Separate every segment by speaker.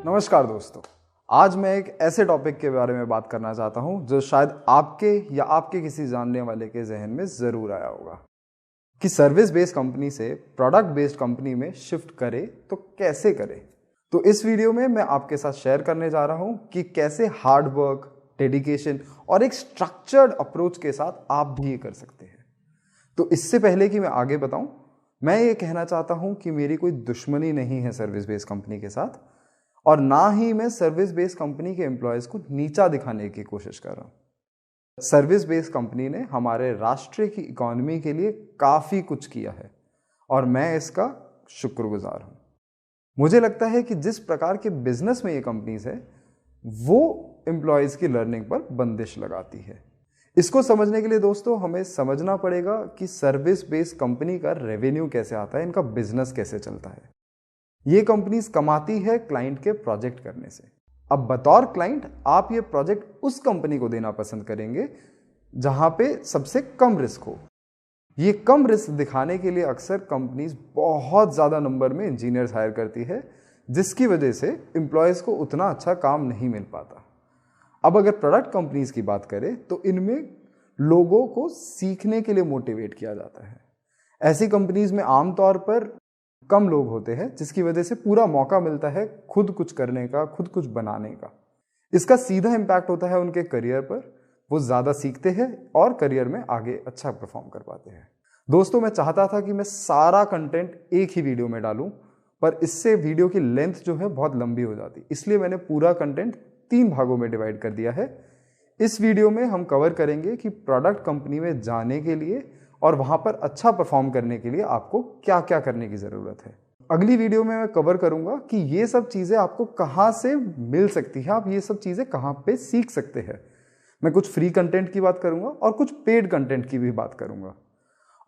Speaker 1: नमस्कार दोस्तों, आज मैं एक ऐसे टॉपिक के बारे में बात करना चाहता हूं जो शायद आपके या आपके किसी जानने वाले के जहन में ज़रूर आया होगा कि सर्विस बेस्ड कंपनी से प्रोडक्ट बेस्ड कंपनी में शिफ्ट करे तो कैसे करे। तो इस वीडियो में मैं आपके साथ शेयर करने जा रहा हूं कि कैसे हार्ड वर्क, डेडिकेशन और एक स्ट्रक्चर्ड अप्रोच के साथ आप भी ये कर सकते हैं। तो इससे पहले कि मैं आगे बताऊं, मैं ये कहना चाहता हूं कि मेरी कोई दुश्मनी नहीं है सर्विस बेस्ड कंपनी के साथ, और ना ही मैं सर्विस बेस्ड कंपनी के एम्प्लॉयज़ को नीचा दिखाने की कोशिश कर रहा हूं। सर्विस बेस्ड कंपनी ने हमारे राष्ट्र की इकोनॉमी के लिए काफ़ी कुछ किया है और मैं इसका शुक्रगुजार हूं। मुझे लगता है कि जिस प्रकार के बिजनेस में ये कंपनीज है वो एम्प्लॉयज़ की लर्निंग पर बंदिश लगाती है। इसको समझने के लिए दोस्तों हमें समझना पड़ेगा कि सर्विस बेस्ड कंपनी का रेवेन्यू कैसे आता है, इनका बिजनेस कैसे चलता है। ये कंपनीज कमाती है क्लाइंट के प्रोजेक्ट करने से। अब बतौर क्लाइंट आप ये प्रोजेक्ट उस कंपनी को देना पसंद करेंगे जहां पे सबसे कम रिस्क हो। ये कम रिस्क दिखाने के लिए अक्सर कंपनीज बहुत ज़्यादा नंबर में इंजीनियर्स हायर करती है, जिसकी वजह से एम्प्लॉयज़ को उतना अच्छा काम नहीं मिल पाता। अब अगर प्रोडक्ट कंपनीज की बात करें तो इनमें लोगों को सीखने के लिए मोटिवेट किया जाता है। ऐसी कंपनीज में आमतौर पर कम लोग होते हैं, जिसकी वजह से पूरा मौका मिलता है खुद कुछ करने का, खुद कुछ बनाने का। इसका सीधा इम्पैक्ट होता है उनके करियर पर। वो ज़्यादा सीखते हैं और करियर में आगे अच्छा परफॉर्म कर पाते हैं। दोस्तों, मैं चाहता था कि मैं सारा कंटेंट एक ही वीडियो में डालूं, पर इससे वीडियो की लेंथ जो है बहुत लंबी हो जाती, इसलिए मैंने पूरा कंटेंट 3 भागों में डिवाइड कर दिया है। इस वीडियो में हम कवर करेंगे कि प्रोडक्ट कंपनी में जाने के लिए और वहां पर अच्छा परफॉर्म करने के लिए आपको क्या क्या करने की ज़रूरत है। अगली वीडियो में मैं कवर करूंगा कि ये सब चीज़ें आपको कहाँ से मिल सकती है, आप ये सब चीज़ें कहाँ पे सीख सकते हैं। मैं कुछ फ्री कंटेंट की बात करूंगा और कुछ पेड कंटेंट की भी बात करूंगा।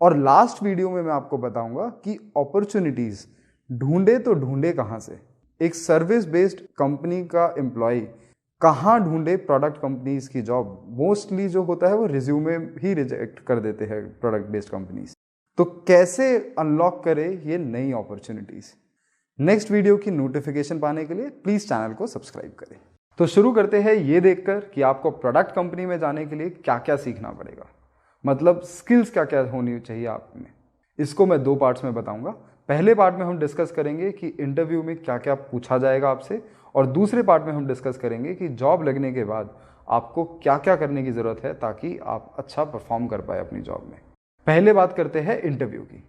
Speaker 1: और लास्ट वीडियो में मैं आपको बताऊंगा कि अपॉर्चुनिटीज़ ढूंढे तो ढूंढे कहाँ से। एक सर्विस बेस्ड कंपनी का एम्प्लॉय कहाँ ढूंढे प्रोडक्ट कंपनीज की जॉब। मोस्टली जो होता है वो रिज्यूमे ही रिजेक्ट कर देते हैं प्रोडक्ट बेस्ड कंपनीज। तो कैसे अनलॉक करे ये नई अपॉर्चुनिटीज। नेक्स्ट वीडियो की नोटिफिकेशन पाने के लिए प्लीज चैनल को सब्सक्राइब करें। तो शुरू करते हैं ये देखकर कि आपको प्रोडक्ट कंपनी में जाने के लिए क्या क्या सीखना पड़ेगा, मतलब स्किल्स क्या क्या होनी चाहिए आप में। इसको मैं 2 पार्ट्स में बताऊंगा। पहले पार्ट में हम डिस्कस करेंगे कि इंटरव्यू में क्या क्या पूछा जाएगा आपसे, और दूसरे पार्ट में हम डिस्कस करेंगे कि जॉब लगने के बाद आपको क्या क्या करने की ज़रूरत है ताकि आप अच्छा परफॉर्म कर पाए अपनी जॉब में। पहले बात करते हैं इंटरव्यू की।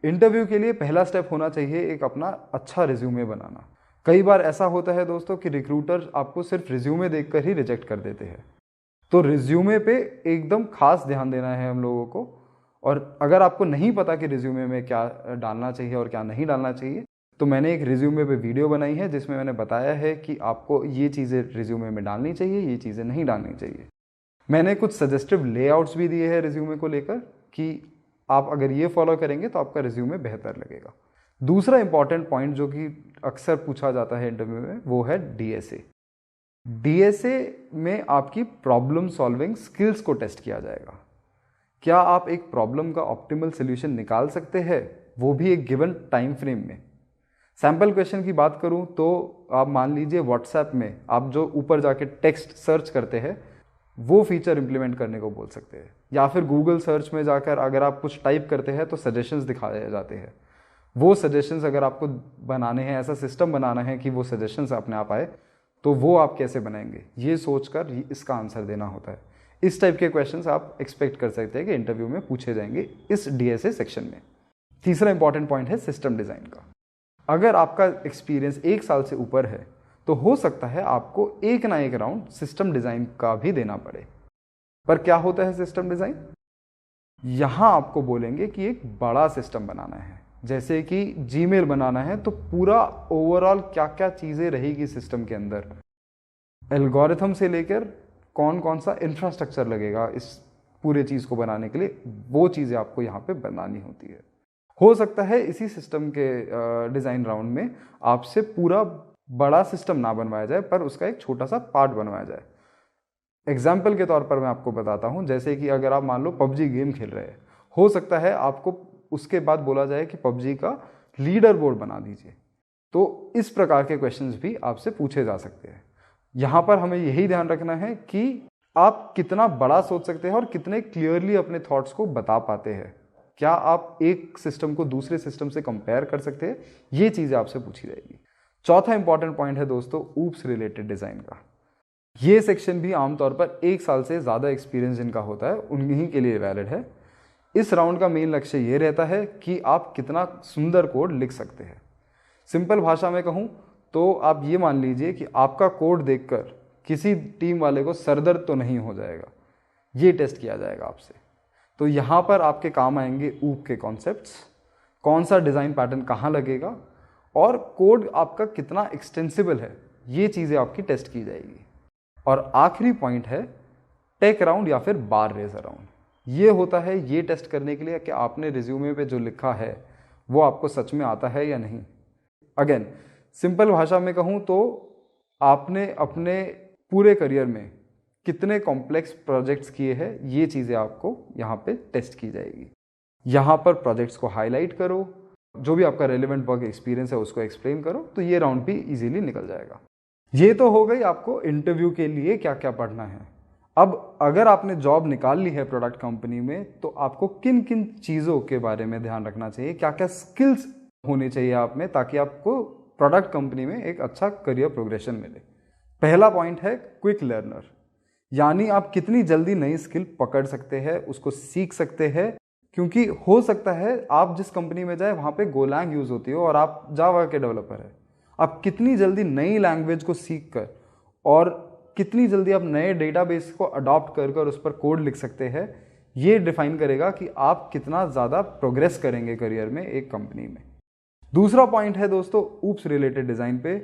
Speaker 1: इंटरव्यू के लिए पहला स्टेप होना चाहिए एक अपना अच्छा रिज्यूमे बनाना। कई बार ऐसा होता है दोस्तों कि रिक्रूटर आपको सिर्फ रिज्यूमे देखकर ही रिजेक्ट कर देते हैं। तो रिज्यूमे पे एकदम खास ध्यान देना है हम लोगों को। और अगर आपको नहीं पता कि रिज्यूमे में क्या डालना चाहिए और क्या नहीं डालना चाहिए, तो मैंने एक रिज्यूमे पे वीडियो बनाई है जिसमें मैंने बताया है कि आपको ये चीज़ें रिज्यूमे में डालनी चाहिए, ये चीज़ें नहीं डालनी चाहिए। मैंने कुछ सजेस्टिव लेआउट्स भी दिए हैं रिज्यूमे को लेकर कि आप अगर ये फॉलो करेंगे तो आपका रिज्यूमे बेहतर लगेगा। दूसरा इंपॉर्टेंट पॉइंट जो कि अक्सर पूछा जाता है इंटरव्यू में, वो है डीएसए। डीएसए में आपकी प्रॉब्लम सॉल्विंग स्किल्स को टेस्ट किया जाएगा। क्या आप एक प्रॉब्लम का ऑप्टिमल सोल्यूशन निकाल सकते हैं, वो भी एक गिवन टाइम फ्रेम में। सैम्पल क्वेश्चन की बात करूं तो आप मान लीजिए व्हाट्सएप में आप जो ऊपर जाके टेक्स्ट सर्च करते हैं वो फीचर इंप्लीमेंट करने को बोल सकते हैं, या फिर गूगल सर्च में जाकर अगर आप कुछ टाइप करते हैं तो सजेशंस दिखाए जाते हैं। वो सजेशंस अगर आपको बनाने हैं, ऐसा सिस्टम बनाना है कि वो सजेशंस अपने आप आए, तो वो आप कैसे बनाएंगे, ये सोचकर इसका आंसर देना होता है। इस टाइप के क्वेश्चंस आप एक्सपेक्ट कर सकते हैं कि इंटरव्यू में पूछे जाएंगे इस डीएसए सेक्शन में। तीसरा इंपॉर्टेंट पॉइंट है सिस्टम डिज़ाइन का। अगर आपका एक्सपीरियंस 1 साल से ऊपर है तो हो सकता है आपको एक ना एक राउंड सिस्टम डिज़ाइन का भी देना पड़े। पर क्या होता है सिस्टम डिज़ाइन? यहाँ आपको बोलेंगे कि एक बड़ा सिस्टम बनाना है, जैसे कि जीमेल बनाना है, तो पूरा ओवरऑल क्या क्या चीज़ें रहेगी सिस्टम के अंदर, एल्गोरिथम से लेकर कौन कौन सा इंफ्रास्ट्रक्चर लगेगा इस पूरे चीज़ को बनाने के लिए, वो चीज़ें आपको यहाँ पे बनानी होती है। हो सकता है इसी सिस्टम के डिज़ाइन राउंड में आपसे पूरा बड़ा सिस्टम ना बनवाया जाए, पर उसका एक छोटा सा पार्ट बनवाया जाए। एग्जाम्पल के तौर पर मैं आपको बताता हूँ, जैसे कि अगर आप मान लो पबजी गेम खेल रहे हैं, हो सकता है आपको उसके बाद बोला जाए कि पबजी का लीडर बोर्ड बना दीजिए। तो इस प्रकार के क्वेश्चंस भी आपसे पूछे जा सकते हैं। यहाँ पर हमें यही ध्यान रखना है कि आप कितना बड़ा सोच सकते हैं और कितने क्लियरली अपने थॉट्स को बता पाते हैं। क्या आप एक सिस्टम को दूसरे सिस्टम से कंपेयर कर सकते हैं, ये चीज़ें आपसे पूछी जाएगी। चौथा इंपॉर्टेंट पॉइंट है दोस्तों ऊप्स रिलेटेड डिज़ाइन का। ये सेक्शन भी आमतौर पर 1 साल से ज़्यादा एक्सपीरियंस जिनका होता है उन्हीं के लिए वैलिड है। इस राउंड का मेन लक्ष्य ये रहता है कि आप कितना सुंदर कोड लिख सकते हैं। सिंपल भाषा में कहूँ तो आप ये मान लीजिए कि आपका कोड देखकर किसी टीम वाले को सरदर्द तो नहीं हो जाएगा, ये टेस्ट किया जाएगा आपसे। तो यहाँ पर आपके काम आएंगे ऊप के कॉन्सेप्ट्स, कौन सा डिज़ाइन पैटर्न कहाँ लगेगा और कोड आपका कितना एक्सटेंसिबल है, ये चीज़ें आपकी टेस्ट की जाएगी। और आखिरी पॉइंट है टेक राउंड या फिर बार रेजर राउंड। ये होता है ये टेस्ट करने के लिए कि आपने रिज्यूमे पे जो लिखा है वो आपको सच में आता है या नहीं। अगेन सिंपल भाषा में कहूँ तो आपने अपने पूरे करियर में कितने कॉम्प्लेक्स प्रोजेक्ट्स किए हैं, ये चीज़ें आपको यहाँ पे टेस्ट की जाएगी। यहाँ पर प्रोजेक्ट्स को हाईलाइट करो, जो भी आपका रेलेवेंट वर्क एक्सपीरियंस है उसको एक्सप्लेन करो, तो ये राउंड भी इजीली निकल जाएगा। ये तो हो गई आपको इंटरव्यू के लिए क्या क्या पढ़ना है। अब अगर आपने जॉब निकाल ली है प्रोडक्ट कंपनी में, तो आपको किन किन चीज़ों के बारे में ध्यान रखना चाहिए, क्या क्या स्किल्स होनी चाहिए आप में, ताकि आपको प्रोडक्ट कंपनी में एक अच्छा करियर प्रोग्रेशन मिले। पहला पॉइंट है क्विक लर्नर, यानी आप कितनी जल्दी नई स्किल पकड़ सकते हैं, उसको सीख सकते हैं। क्योंकि हो सकता है आप जिस कंपनी में जाए वहाँ पे गोलैंग यूज़ होती हो और आप जावा के डेवलपर हैं। आप कितनी जल्दी नई लैंग्वेज को सीख कर और कितनी जल्दी आप नए डेटाबेस को अडॉप्ट कर उस पर कोड लिख सकते हैं, ये डिफाइन करेगा कि आप कितना ज़्यादा प्रोग्रेस करेंगे करियर में एक कंपनी में। दूसरा पॉइंट है दोस्तों ऊप्स रिलेटेड डिज़ाइन पे।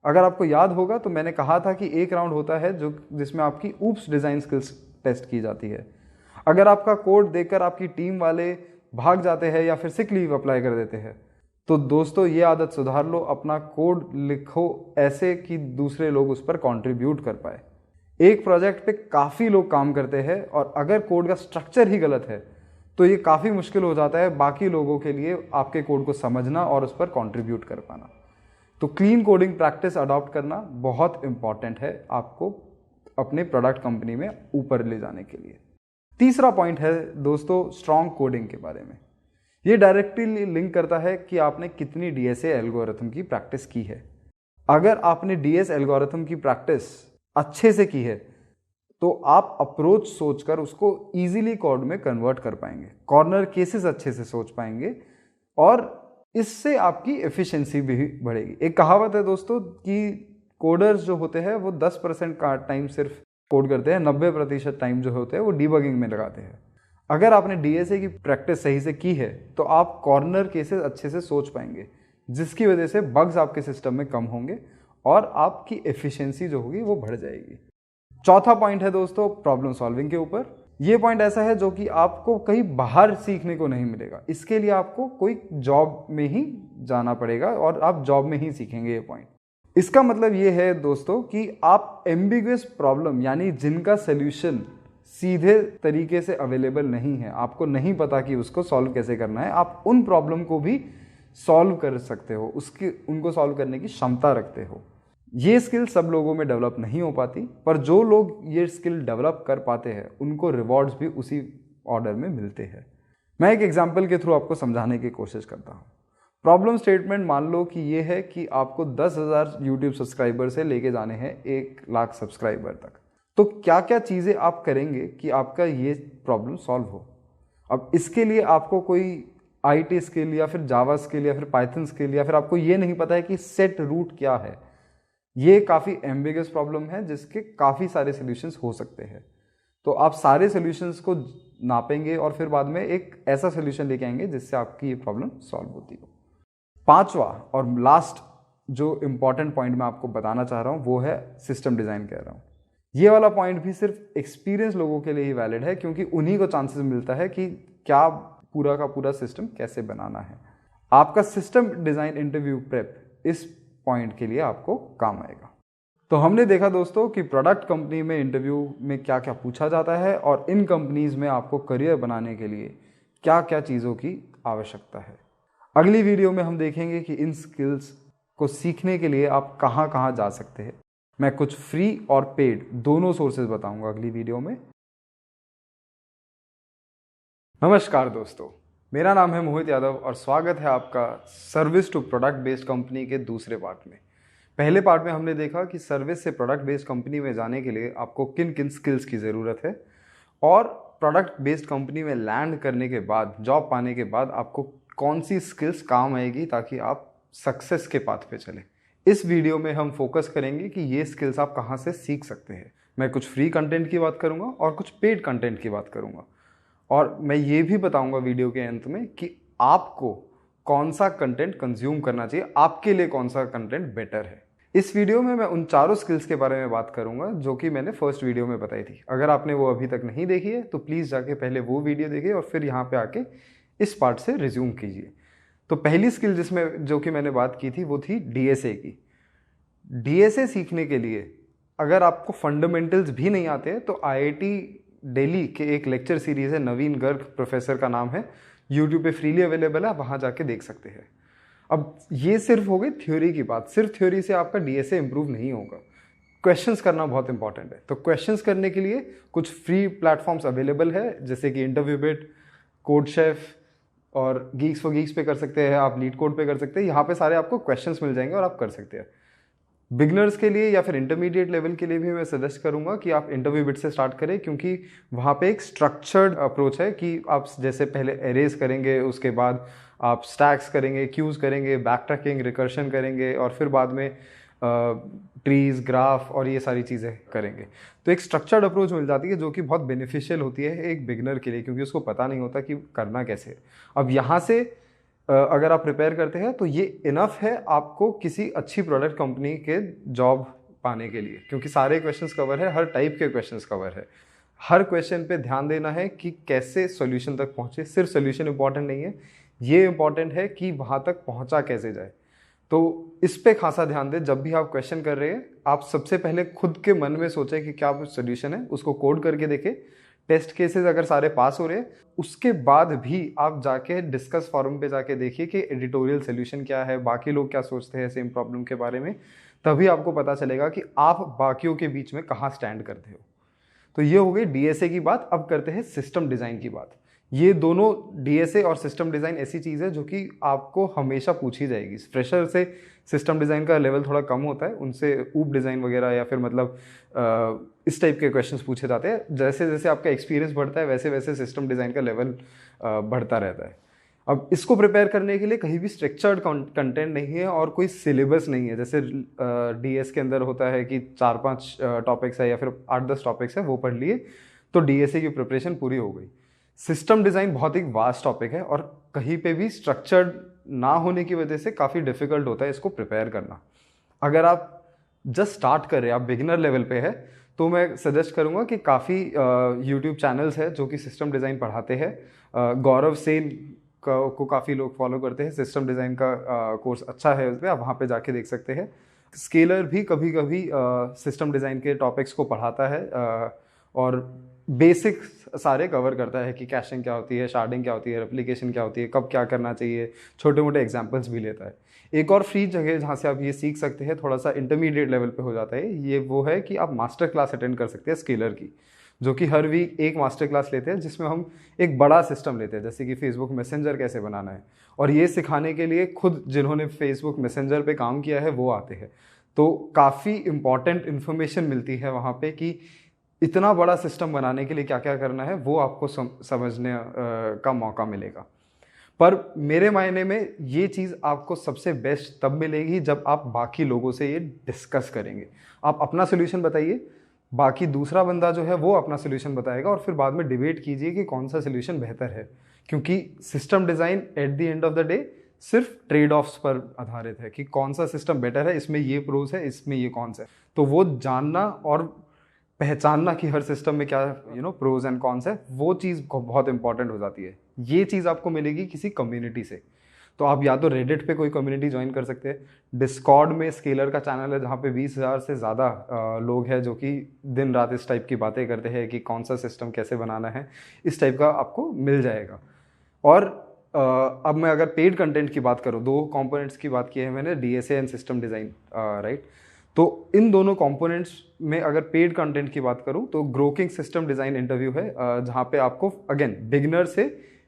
Speaker 1: अगर आपको याद होगा तो मैंने कहा था कि एक राउंड होता है जिसमें आपकी ऊप्स डिज़ाइन स्किल्स टेस्ट की जाती है। अगर आपका कोड देखकर आपकी टीम वाले भाग जाते हैं या फिर सिक लीव अप्लाई कर देते हैं, तो दोस्तों ये आदत सुधार लो, अपना कोड लिखो ऐसे कि दूसरे लोग उस पर कंट्रीब्यूट कर पाए। एक प्रोजेक्ट पे काफ़ी लोग काम करते हैं और अगर कोड का स्ट्रक्चर ही गलत है तो ये काफ़ी मुश्किल हो जाता है बाकी लोगों के लिए आपके कोड को समझना और उस पर कंट्रीब्यूट कर पाना। तो क्लीन कोडिंग प्रैक्टिस अडॉप्ट करना बहुत इंपॉर्टेंट है आपको अपने प्रोडक्ट कंपनी में ऊपर ले जाने के लिए। तीसरा पॉइंट है दोस्तों स्ट्रॉन्ग कोडिंग के बारे में। ये डायरेक्टली लिंक करता है कि आपने कितनी डीएसए एल्गोरिथम की प्रैक्टिस की है। अगर आपने डीएस एल्गोरिथम की प्रैक्टिस अच्छे से की है तो आप अप्रोच सोचकर उसको इजीली कोड में कन्वर्ट कर पाएंगे, कॉर्नर केसेस अच्छे से सोच पाएंगे और इससे आपकी एफिशिएंसी भी बढ़ेगी। एक कहावत है दोस्तों कि कोडर्स जो होते हैं वो 10% का टाइम सिर्फ कोड करते हैं, 90% टाइम जो होते हैं वो डीबगिंग में लगाते हैं। अगर आपने डीएसए की प्रैक्टिस सही से की है तो आप कॉर्नर केसेस अच्छे से सोच पाएंगे, जिसकी वजह से बग्स आपके सिस्टम में कम होंगे और आपकी एफिशिएंसी जो होगी वो बढ़ जाएगी। चौथा पॉइंट है दोस्तों प्रॉब्लम सॉल्विंग के ऊपर। ये पॉइंट ऐसा है जो कि आपको कहीं बाहर सीखने को नहीं मिलेगा, इसके लिए आपको कोई जॉब में ही जाना पड़ेगा और आप जॉब में ही सीखेंगे ये पॉइंट। इसका मतलब ये है दोस्तों कि आप एम्बिगुअस प्रॉब्लम यानी जिनका सोल्यूशन सीधे तरीके से अवेलेबल नहीं है, आपको नहीं पता कि उसको सॉल्व कैसे करना है, आप उन प्रॉब्लम को भी सॉल्व कर सकते हो, उनको सॉल्व करने की क्षमता रखते हो। ये स्किल सब लोगों में डेवलप नहीं हो पाती, पर जो लोग ये स्किल डेवलप कर पाते हैं उनको रिवॉर्ड्स भी उसी ऑर्डर में मिलते हैं। मैं एक एग्जांपल के थ्रू आपको समझाने की कोशिश करता हूँ। प्रॉब्लम स्टेटमेंट मान लो कि ये है कि आपको 10,000 यूट्यूब सब्सक्राइबर से लेके जाने हैं 1 लाख सब्सक्राइबर तक। तो क्या क्या चीज़ें आप करेंगे कि आपका ये प्रॉब्लम सॉल्व हो। अब इसके लिए आपको कोई IT स्किल या फिर जावा स्किल या फिर पाइथन स्किल या फिर आपको ये नहीं पता है कि सेट रूट क्या है, ये काफ़ी एम्बिगस प्रॉब्लम है जिसके काफ़ी सारे सॉल्यूशंस हो सकते हैं। तो आप सारे सॉल्यूशंस को नापेंगे और फिर बाद में एक ऐसा सॉल्यूशन लेके आएंगे जिससे आपकी ये प्रॉब्लम सॉल्व होती हो। पांचवा और लास्ट जो इम्पॉर्टेंट पॉइंट मैं आपको बताना चाह रहा हूँ वो है सिस्टम डिज़ाइन कह रहा हूँ। ये वाला पॉइंट भी सिर्फ एक्सपीरियंस लोगों के लिए ही वैलिड है, क्योंकि उन्हीं को चांसेस मिलता है कि क्या पूरा का पूरा सिस्टम कैसे बनाना है। आपका सिस्टम डिज़ाइन इंटरव्यू प्रेप इस पॉइंट के लिए आपको काम आएगा। तो हमने देखा दोस्तों कि प्रोडक्ट कंपनी में इंटरव्यू में क्या क्या पूछा जाता है और इन कंपनीज में आपको करियर बनाने के लिए क्या क्या चीज़ों की आवश्यकता है। अगली वीडियो में हम देखेंगे कि इन स्किल्स को सीखने के लिए आप कहाँ कहाँ जा सकते हैं। मैं कुछ फ्री और पेड दोनों सोर्सेज बताऊंगा अगली वीडियो में। नमस्कार दोस्तों, मेरा नाम है मोहित यादव और स्वागत है आपका service to product based company के दूसरे पार्ट में। पहले पार्ट में हमने देखा कि सर्विस से प्रोडक्ट बेस्ड कंपनी में जाने के लिए आपको किन किन स्किल्स की ज़रूरत है और प्रोडक्ट बेस्ड कंपनी में लैंड करने के बाद, जॉब पाने के बाद आपको कौन सी स्किल्स काम आएगी ताकि आप सक्सेस के पाथ पे चलें। इस वीडियो में हम फोकस करेंगे कि ये स्किल्स आप कहाँ से सीख सकते हैं। मैं कुछ फ्री कंटेंट की बात करूँगा और कुछ पेड कंटेंट की बात करूँगा और मैं ये भी बताऊँगा वीडियो के अंत में कि आपको कौन सा कंटेंट कंज्यूम करना चाहिए, आपके लिए कौन सा कंटेंट बेटर है। इस वीडियो में मैं उन चारों स्किल्स के बारे में बात करूंगा जो कि मैंने फर्स्ट वीडियो में बताई थी। अगर आपने वो अभी तक नहीं देखी है तो प्लीज़ जाके पहले वो वीडियो देखिए और फिर यहाँ पे आके इस पार्ट से रिज्यूम कीजिए। तो पहली स्किल जिसमें जो कि मैंने बात की थी वो थी डीएसए की। डीएसए सीखने के लिए अगर आपको फंडामेंटल्स भी नहीं आते हैं तो आईआईटी दिल्ली के एक लेक्चर सीरीज़ है, नवीन गर्ग प्रोफेसर का नाम है, यूट्यूब पे फ्रीली अवेलेबल है, वहाँ जाके देख सकते हैं। अब ये सिर्फ हो गई थ्योरी की बात। सिर्फ थ्योरी से आपका डीएसए इंप्रूव नहीं होगा, क्वेश्चंस करना बहुत इंपॉर्टेंट है। तो क्वेश्चंस करने के लिए कुछ फ्री प्लेटफॉर्म्स अवेलेबल है जैसे कि इंटरव्यूबिट, कोड शेफ और गीक्स फॉर गीक्स पे कर सकते हैं, आप लीड कोड पे कर सकते हैं। यहाँ पे सारे आपको क्वेश्चंस मिल जाएंगे और आप कर सकते हैं। बिगनर्स के लिए या फिर इंटरमीडिएट लेवल के लिए भी मैं सजेस्ट करूंगा कि आप इंटरव्यूबिट से स्टार्ट करें, क्योंकि वहाँ पे एक स्ट्रक्चर्ड अप्रोच है कि आप जैसे पहले एरेज करेंगे, उसके बाद आप स्टैक्स करेंगे, क्यूज करेंगे, बैक ट्रैकिंग, रिकर्शन करेंगे और फिर बाद में ट्रीज, ग्राफ और ये सारी चीज़ें करेंगे। तो एक स्ट्रक्चर्ड अप्रोच मिल जाती है जो कि बहुत बेनिफिशियल होती है एक बिगनर के लिए, क्योंकि उसको पता नहीं होता कि करना कैसे है। अब यहाँ से अगर आप प्रिपेयर करते हैं तो ये इनफ है आपको किसी अच्छी प्रोडक्ट कंपनी के जॉब पाने के लिए, क्योंकि सारे क्वेश्चंस कवर है, हर टाइप के क्वेश्चंस कवर है। हर क्वेश्चन पे ध्यान देना है कि कैसे सॉल्यूशन तक पहुंचे। सिर्फ सॉल्यूशन इंपॉर्टेंट नहीं है, ये इंपॉर्टेंट है कि वहां तक पहुंचा कैसे जाए। तो इस पे खासा ध्यान दें। जब भी आप क्वेश्चन कर रहे हैं, आप सबसे पहले खुद के मन में सोचें कि क्या सॉल्यूशन है, उसको कोड करके देखें। टेस्ट केसेस अगर सारे पास हो रहे हैं, उसके बाद भी आप जाके डिस्कस फोरम पे जाके देखिए कि एडिटोरियल सोल्यूशन क्या है, बाकी लोग क्या सोचते हैं सेम प्रॉब्लम के बारे में। तभी आपको पता चलेगा कि आप बाकियों के बीच में कहाँ स्टैंड करते हो। तो ये हो गई डीएसए की बात। अब करते हैं सिस्टम डिज़ाइन की बात। ये दोनों, डीएसए और सिस्टम डिज़ाइन, ऐसी चीज़ है जो कि आपको हमेशा पूछी जाएगी। फ्रेशर से सिस्टम डिज़ाइन का लेवल थोड़ा कम होता है, उनसे ऊप डिज़ाइन वगैरह या फिर मतलब इस टाइप के क्वेश्चंस पूछे जाते हैं। जैसे जैसे आपका एक्सपीरियंस बढ़ता है वैसे वैसे सिस्टम डिज़ाइन का लेवल बढ़ता रहता है। अब इसको प्रिपेयर करने के लिए कहीं भी स्ट्रक्चर्ड कंटेंट नहीं है और कोई सिलेबस नहीं है। जैसे डीएस के अंदर होता है कि 4-5 टॉपिक्स है या फिर 8-10 टॉपिक्स है, वो पढ़ लिए तो डीएसए की प्रिपरेशन पूरी हो गई। सिस्टम डिज़ाइन बहुत एक वास्ट टॉपिक है और कहीं पे भी स्ट्रक्चर्ड ना होने की वजह से काफ़ी डिफिकल्ट होता है इसको प्रिपेयर करना। अगर आप जस्ट स्टार्ट कर रहे हैं, आप बिगिनर लेवल पे है, तो मैं सजेस्ट करूंगा कि काफ़ी यूट्यूब चैनल्स है जो कि सिस्टम डिज़ाइन पढ़ाते हैं। गौरव सेन को काफ़ी लोग फॉलो करते हैं, सिस्टम डिज़ाइन का कोर्स अच्छा है, उस पर आप वहाँ पे जाके देख सकते हैं। स्केलर भी कभी कभी सिस्टम डिज़ाइन के टॉपिक्स को पढ़ाता है और बेसिक सारे कवर करता है कि कैशिंग क्या होती है, शार्डिंग क्या होती है, रेप्लिकेशन क्या होती है, कब क्या करना चाहिए, छोटे मोटे एग्जांपल्स भी लेता है। एक और फ्री जगह जहाँ से आप ये सीख सकते हैं, थोड़ा सा इंटरमीडिएट लेवल पे हो जाता है ये, वो है कि आप मास्टर क्लास अटेंड कर सकते हैं स्केलर की, जो कि हर वीक एक मास्टर क्लास लेते हैं जिसमें हम एक बड़ा सिस्टम लेते हैं, जैसे कि फेसबुक मैसेंजर कैसे बनाना है। और ये सिखाने के लिए खुद जिन्होंने फेसबुक मैसेंजर पे काम किया है वो आते हैं। तो काफ़ी इंपॉर्टेंट इन्फॉर्मेशन मिलती है वहाँ पे कि इतना बड़ा सिस्टम बनाने के लिए क्या क्या करना है, वो आपको समझने का मौका मिलेगा। पर मेरे मायने में ये चीज़ आपको सबसे बेस्ट तब मिलेगी जब आप बाकी लोगों से ये डिस्कस करेंगे। आप अपना सोल्यूशन बताइए, बाकी दूसरा बंदा जो है वो अपना सोल्यूशन बताएगा और फिर बाद में डिबेट कीजिए कि कौन सा सोल्यूशन बेहतर है। क्योंकि system design at the end of the day सिर्फ ट्रेड ऑफ्स पर आधारित है कि कौन सा सिस्टम बेटर है, इसमें ये प्रोज है, इसमें ये कॉन्स है। तो वो जानना और पहचानना कि हर सिस्टम में क्या प्रोज एंड कॉन्स है, वो चीज़ बहुत इंपॉर्टेंट हो जाती है। ये चीज़ आपको मिलेगी किसी कम्युनिटी से। तो आप या तो रेडिट पे कोई कम्युनिटी ज्वाइन कर सकते हैं, डिस्कॉर्ड में स्केलर का चैनल है जहाँ पे 20,000 से ज़्यादा लोग हैं जो कि दिन रात इस टाइप की बातें करते हैं कि कौन सा सिस्टम कैसे बनाना है, इस टाइप का आपको मिल जाएगा। और अब मैं अगर पेड कंटेंट की बात करूँ, दो कंपोनेंट्स की बात की है मैंने, DSA and system design, right. तो इन दोनों कंपोनेंट्स में अगर पेड कंटेंट की बात करूँ तो ग्रोकिंग सिस्टम डिज़ाइन इंटरव्यू है, जहाँ पे आपको अगेन बिगिनर से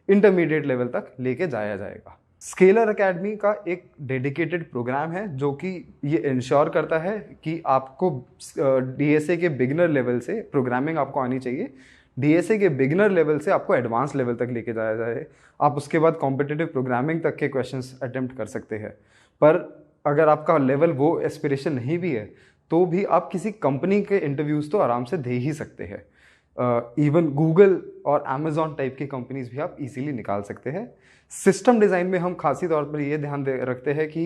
Speaker 1: इंटरमीडिएट लेवल तक लेके जाया जाएगा। स्केलर एकेडमी का एक डेडिकेटेड प्रोग्राम है जो कि ये इंश्योर करता है कि आपको डीएसए के बिगिनर लेवल से प्रोग्रामिंग आपको आनी चाहिए, डीएसए के बिगिनर लेवल से आपको एडवांस लेवल तक लेके जाया जाए। आप उसके बाद कॉम्पिटिटिव प्रोग्रामिंग तक के क्वेश्चंस अटेम्प्ट कर सकते हैं। पर अगर आपका लेवल वो एस्पिरेशन नहीं भी है तो भी आप किसी कंपनी के इंटरव्यूज़ तो आराम से दे ही सकते हैं। इवन गूगल और अमेजॉन टाइप की कंपनीज भी आप इजीली निकाल सकते हैं। सिस्टम डिज़ाइन में हम खासी तौर पर ये ध्यान रखते हैं कि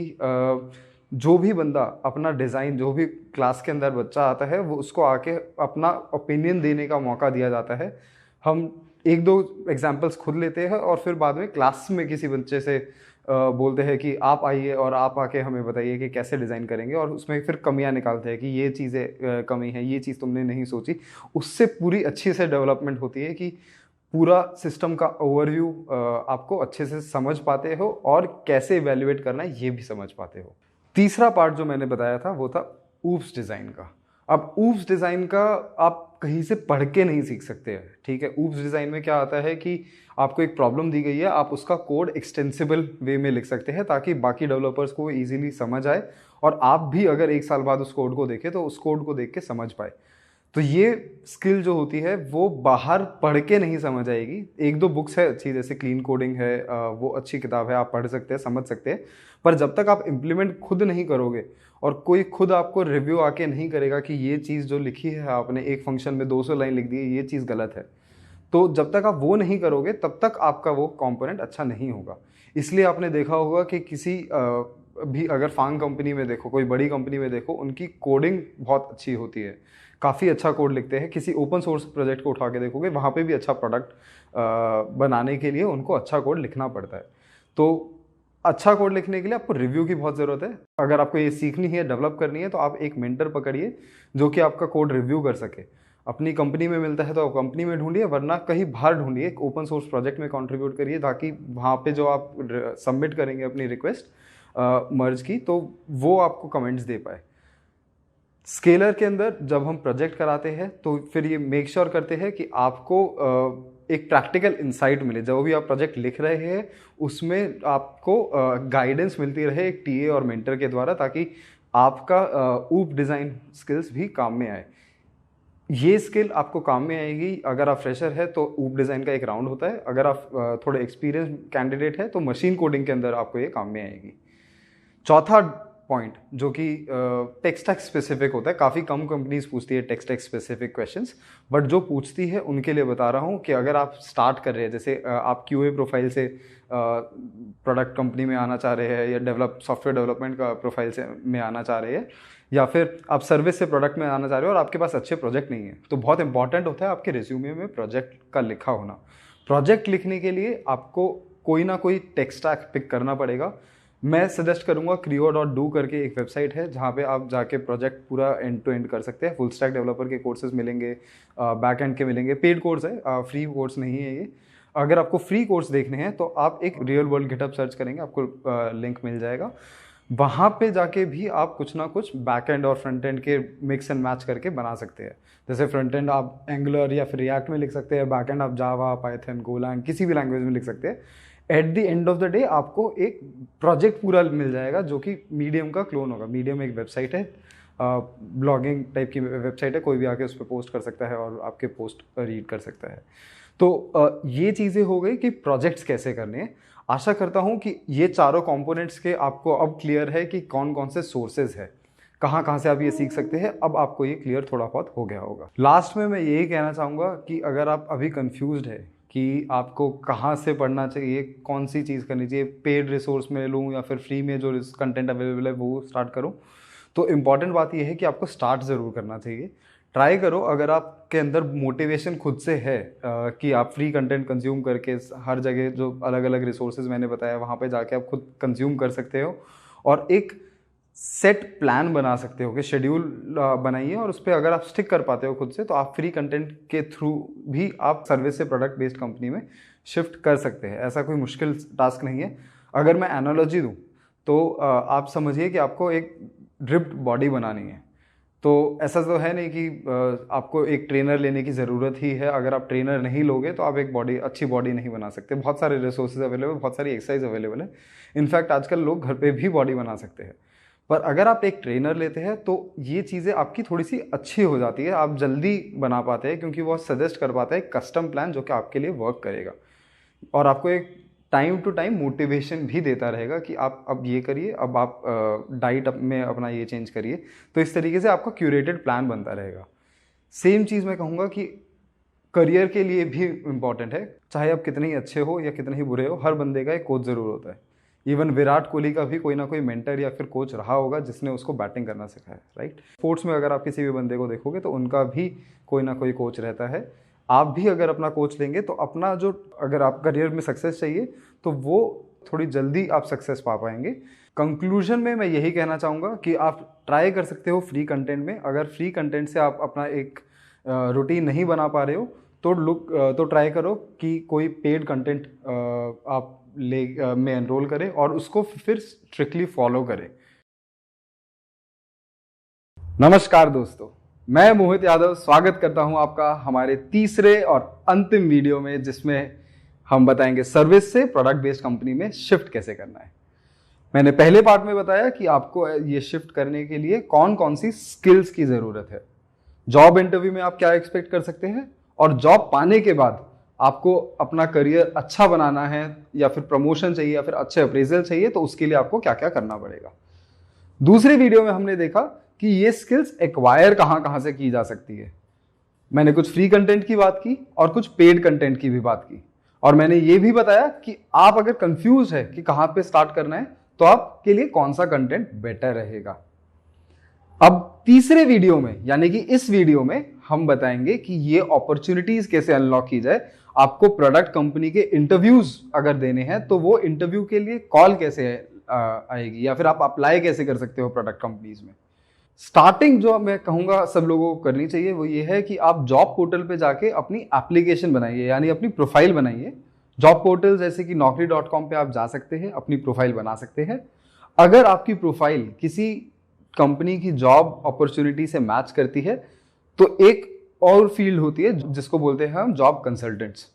Speaker 1: जो भी बंदा अपना डिज़ाइन, जो भी क्लास के अंदर बच्चा आता है वो उसको आके अपना ओपिनियन देने का मौका दिया जाता है। हम एक दो एग्जाम्पल्स खुद लेते हैं और फिर बाद में क्लास में किसी बच्चे से बोलते हैं कि आप आइए और आप आके हमें बताइए कि कैसे डिज़ाइन करेंगे, और उसमें फिर कमियां निकालते हैं कि ये चीज़ें कमी है, ये चीज़ तुमने नहीं सोची। उससे पूरी अच्छी से डेवलपमेंट होती है कि पूरा सिस्टम का ओवरव्यू आपको अच्छे से समझ पाते हो और कैसे इवेल्युएट करना है ये भी समझ पाते हो। तीसरा पार्ट जो मैंने बताया था वो था ऊप्स डिज़ाइन का। अब ऊप्स डिज़ाइन का आप कहीं से पढ़ के नहीं सीख सकते हैं, ठीक है। ऊप्स डिज़ाइन में क्या आता है कि आपको एक प्रॉब्लम दी गई है, आप उसका कोड एक्सटेंसिबल वे में लिख सकते हैं ताकि बाकी डेवलपर्स को इजीली समझ आए और आप भी अगर एक साल बाद उस कोड को देखें तो उस कोड को देख के समझ पाए। तो ये स्किल जो होती है वो बाहर पढ़ के नहीं समझ आएगी। एक दो बुक्स है अच्छी, जैसे क्लीन कोडिंग है, वो अच्छी किताब है, आप पढ़ सकते हैं, समझ सकते हैं। पर जब तक आप इम्प्लीमेंट खुद नहीं करोगे और कोई खुद आपको रिव्यू आके नहीं करेगा कि ये चीज़ जो लिखी है आपने एक फंक्शन में 200 लाइन लिख दी है, ये चीज़ गलत है, तो जब तक आप वो नहीं करोगे तब तक आपका वो कंपोनेंट अच्छा नहीं होगा। इसलिए आपने देखा होगा कि किसी भी अगर फांग कंपनी में देखो, कोई बड़ी कंपनी में देखो, उनकी कोडिंग बहुत अच्छी होती है, काफ़ी अच्छा कोड लिखते हैं। किसी ओपन सोर्स प्रोजेक्ट को उठा के देखोगे, वहाँ पे भी अच्छा प्रोडक्ट बनाने के लिए उनको अच्छा कोड लिखना पड़ता है। तो अच्छा कोड लिखने के लिए आपको रिव्यू की बहुत ज़रूरत है। अगर आपको ये सीखनी है, डेवलप करनी है, तो आप एक मेंटर पकड़िए जो कि आपका कोड रिव्यू कर सके। अपनी कंपनी में मिलता है तो आप कंपनी में ढूंढिए, वरना कहीं बाहर ढूंढिए, एक ओपन सोर्स प्रोजेक्ट में कंट्रीब्यूट करिए ताकि वहाँ पे जो आप सबमिट करेंगे अपनी रिक्वेस्ट मर्ज की, तो वो आपको कमेंट्स दे पाए। स्केलर के अंदर जब हम प्रोजेक्ट कराते हैं तो फिर ये मेक श्योर करते हैं कि आपको एक प्रैक्टिकल इंसाइट मिले। जब भी आप प्रोजेक्ट लिख रहे हैं उसमें आपको गाइडेंस मिलती रहे एक टीए और मेंटर के द्वारा, ताकि आपका ऊप डिज़ाइन स्किल्स भी काम में आए। ये स्किल आपको काम में आएगी अगर आप फ्रेशर है तो ऊप डिज़ाइन का एक राउंड होता है, अगर आप थोड़े एक्सपीरियंस कैंडिडेट है तो मशीन कोडिंग के अंदर आपको ये काम में आएगी। चौथा पॉइंट जो कि टेक स्टैक स्पेसिफिक होता है, काफ़ी कम कंपनीज पूछती है tech stack specific questions, but जो पूछती है उनके लिए बता रहा हूँ कि अगर आप स्टार्ट कर रहे हैं, जैसे आप क्यूए प्रोफाइल से प्रोडक्ट कंपनी में आना चाह रहे हैं, या सॉफ्टवेयर डेवलपमेंट का प्रोफाइल से में आना चाह रहे हैं, या फिर आप सर्विस से प्रोडक्ट में आना चाह रहे हो और आपके पास अच्छे प्रोजेक्ट नहीं है, तो बहुत इंपॉर्टेंट होता है आपके रिज्यूमे में प्रोजेक्ट का लिखा होना। प्रोजेक्ट लिखने के लिए आपको कोई ना कोई टेक स्टैक पिक करना पड़ेगा। मैं सजेस्ट करूंगा creo.do करके एक वेबसाइट है जहाँ पे आप जाके प्रोजेक्ट पूरा एंड टू एंड कर सकते हैं। फुल स्टैक डेवलपर के कोर्सेज मिलेंगे, बैक एंड के मिलेंगे, पेड कोर्स है, फ्री कोर्स नहीं है ये। अगर आपको फ्री कोर्स देखने हैं तो आप एक रियल वर्ल्ड गिटहब सर्च करेंगे, आपको लिंक मिल जाएगा। वहाँ पे जाके भी आप कुछ ना कुछ बैक एंड और फ्रंट एंड के मिक्स एंड मैच करके बना सकते हैं। जैसे फ्रंट एंड आप एंगुलर या फिर रिएक्ट में लिख सकते हैं, बैक एंड आप जावा, पाइथन, गोलैंग, किसी भी लैंग्वेज में लिख सकते हैं। At the end of the day आपको एक प्रोजेक्ट पूरा मिल जाएगा जो कि मीडियम का क्लोन होगा। मीडियम एक वेबसाइट है, ब्लॉगिंग टाइप की वेबसाइट है, कोई भी आके उस पर पोस्ट कर सकता है और आपके पोस्ट रीड कर सकता है। तो ये चीज़ें हो गई कि प्रोजेक्ट्स कैसे करने हैं। आशा करता हूँ कि ये चारों कंपोनेंट्स के आपको अब क्लियर है कि कौन कौन से सोर्सेज है, कहाँ कहाँ से आप ये सीख सकते हैं। अब आपको ये क्लियर थोड़ा बहुत हो गया होगा। लास्ट में मैं यही कहना चाहूँगा कि अगर आप अभी कंफ्यूज्ड है कि आपको कहाँ से पढ़ना चाहिए, कौन सी चीज़ करनी चाहिए, पेड रिसोर्स में लूँ या फिर फ्री में जो कंटेंट अवेलेबल है वो स्टार्ट करूँ, तो इम्पॉर्टेंट बात यह है कि आपको स्टार्ट ज़रूर करना चाहिए। ट्राई करो, अगर आपके अंदर मोटिवेशन खुद से है कि आप फ्री कंटेंट कंज्यूम करके हर जगह जो अलग अलग रिसोर्सेज मैंने बताया वहाँ पे जाके आप खुद कंज्यूम कर सकते हो और एक सेट प्लान बना सकते हो कि शेड्यूल बनाइए, और उस पर अगर आप स्टिक कर पाते हो खुद से तो आप फ्री कंटेंट के थ्रू भी आप सर्विस से प्रोडक्ट बेस्ड कंपनी में शिफ्ट कर सकते हैं, ऐसा कोई मुश्किल टास्क नहीं है। अगर मैं एनालॉजी दूं तो आप समझिए कि आपको एक ड्रिप्ड बॉडी बनानी है, तो ऐसा तो है नहीं कि आपको एक ट्रेनर लेने की ज़रूरत ही है। अगर आप ट्रेनर नहीं लोगे तो आप एक अच्छी बॉडी नहीं बना सकते। बहुत सारे रिसोर्सेज अवेलेबल, बहुत सारी एक्सरसाइज अवेलेबल है। इनफैक्ट आजकल लोग घर पे भी बॉडी बना सकते हैं। पर अगर आप एक ट्रेनर लेते हैं तो ये चीज़ें आपकी थोड़ी सी अच्छी हो जाती है, आप जल्दी बना पाते हैं, क्योंकि वो सजेस्ट कर पाता है एक कस्टम प्लान जो कि आपके लिए वर्क करेगा और आपको एक टाइम टू टाइम मोटिवेशन भी देता रहेगा कि आप अब ये करिए, अब आप डाइट में अपना ये चेंज करिए। तो इस तरीके से आपका क्यूरेटेड प्लान बनता रहेगा। सेम चीज़ मैं कहूँगा कि करियर के लिए भी इम्पॉर्टेंट है। चाहे आप कितने ही अच्छे हो या कितने ही बुरे हो, हर बंदे का एक कोच ज़रूर होता है। इवन विराट कोहली का भी कोई ना कोई मेंटर या फिर कोच रहा होगा जिसने उसको बैटिंग करना सिखाया, राइट। स्पोर्ट्स में अगर आप किसी भी बंदे को देखोगे तो उनका भी कोई ना कोई कोच रहता है। आप भी अगर अपना कोच लेंगे तो अपना जो, अगर आप करियर में सक्सेस चाहिए तो वो थोड़ी जल्दी आप सक्सेस पा पाएंगे। कंक्लूजन में मैं यही कहना चाहूँगा कि आप ट्राई कर सकते हो फ्री कंटेंट में। अगर फ्री कंटेंट से आप अपना एक रूटीन नहीं बना पा रहे हो तो ट्राई करो कि कोई पेड कंटेंट आप में एनरोल करें और उसको फिर स्ट्रिक्टली फॉलो करें। नमस्कार दोस्तों, मैं मोहित यादव स्वागत करता हूं आपका हमारे तीसरे और अंतिम वीडियो में, जिसमें हम बताएंगे सर्विस से प्रोडक्ट बेस्ड कंपनी में शिफ्ट कैसे करना है। मैंने पहले पार्ट में बताया कि आपको ये शिफ्ट करने के लिए कौन कौन सी स्किल्स की ज़रूरत है, जॉब इंटरव्यू में आप क्या एक्सपेक्ट कर सकते हैं, और जॉब पाने के बाद आपको अपना करियर अच्छा बनाना है या फिर प्रमोशन चाहिए या फिर अच्छे अप्रेजल चाहिए तो उसके लिए आपको क्या क्या करना पड़ेगा। दूसरे वीडियो में हमने देखा कि ये स्किल्स एक्वायर कहां से की जा सकती है। मैंने कुछ फ्री कंटेंट की बात की और कुछ पेड कंटेंट की भी बात की, और मैंने ये भी बताया कि आप अगर कंफ्यूज है कि कहां पे स्टार्ट करना है तो आपके लिए कौन सा कंटेंट बेटर रहेगा। अब तीसरे वीडियो में, यानी कि इस वीडियो में, हम बताएंगे कि ये अपॉर्चुनिटीज कैसे अनलॉक की जाए। आपको प्रोडक्ट कंपनी के इंटरव्यूज अगर देने हैं तो वो इंटरव्यू के लिए कॉल कैसे आएगी, या फिर आप अप्लाई कैसे कर सकते हो प्रोडक्ट कंपनीज में। स्टार्टिंग जो मैं कहूंगा सब लोगों को करनी चाहिए वो ये है कि आप जॉब पोर्टल पे जाके अपनी एप्लीकेशन बनाइए, यानी अपनी प्रोफाइल बनाइए। जॉब पोर्टल जैसे कि naukri.com पे आप जा सकते हैं, अपनी प्रोफाइल बना सकते हैं। अगर आपकी प्रोफाइल किसी कंपनी की जॉब अपॉर्चुनिटी से मैच करती है तो एक और फील्ड होती है जिसको बोलते हैं हम जॉब कंसल्टेंट्स।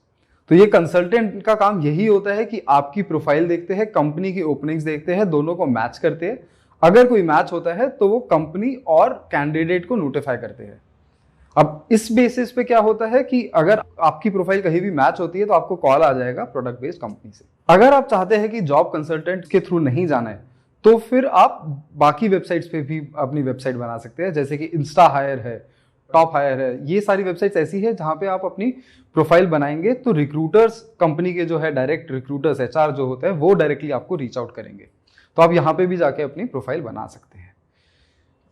Speaker 1: तो ये कंसल्टेंट का काम यही होता है कि आपकी प्रोफाइल देखते हैं, कंपनी की ओपनिंग्स देखते हैं, दोनों को मैच करते हैं। अगर कोई मैच होता है तो वो कंपनी और कैंडिडेट को नोटिफाई करते हैं। अब इस बेसिस पे क्या होता है कि अगर आपकी प्रोफाइल कहीं भी मैच होती है तो आपको कॉल आ जाएगा प्रोडक्ट बेस्ड कंपनी से। अगर आप चाहते हैं कि जॉब कंसल्टेंट के थ्रू नहीं जाना है तो फिर आप बाकी वेबसाइट्स पे भी अपनी वेबसाइट बना सकते हैं, जैसे कि इंस्टा हायर है, टॉप हायर है। ये सारी वेबसाइट्स ऐसी है जहां पे आप अपनी प्रोफाइल बनाएंगे तो रिक्रूटर्स, कंपनी के जो है डायरेक्ट रिक्रूटर्स, एचआर जो होते हैं, वो डायरेक्टली आपको रीच आउट करेंगे। तो आप यहाँ पे भी जाके अपनी प्रोफाइल बना सकते हैं।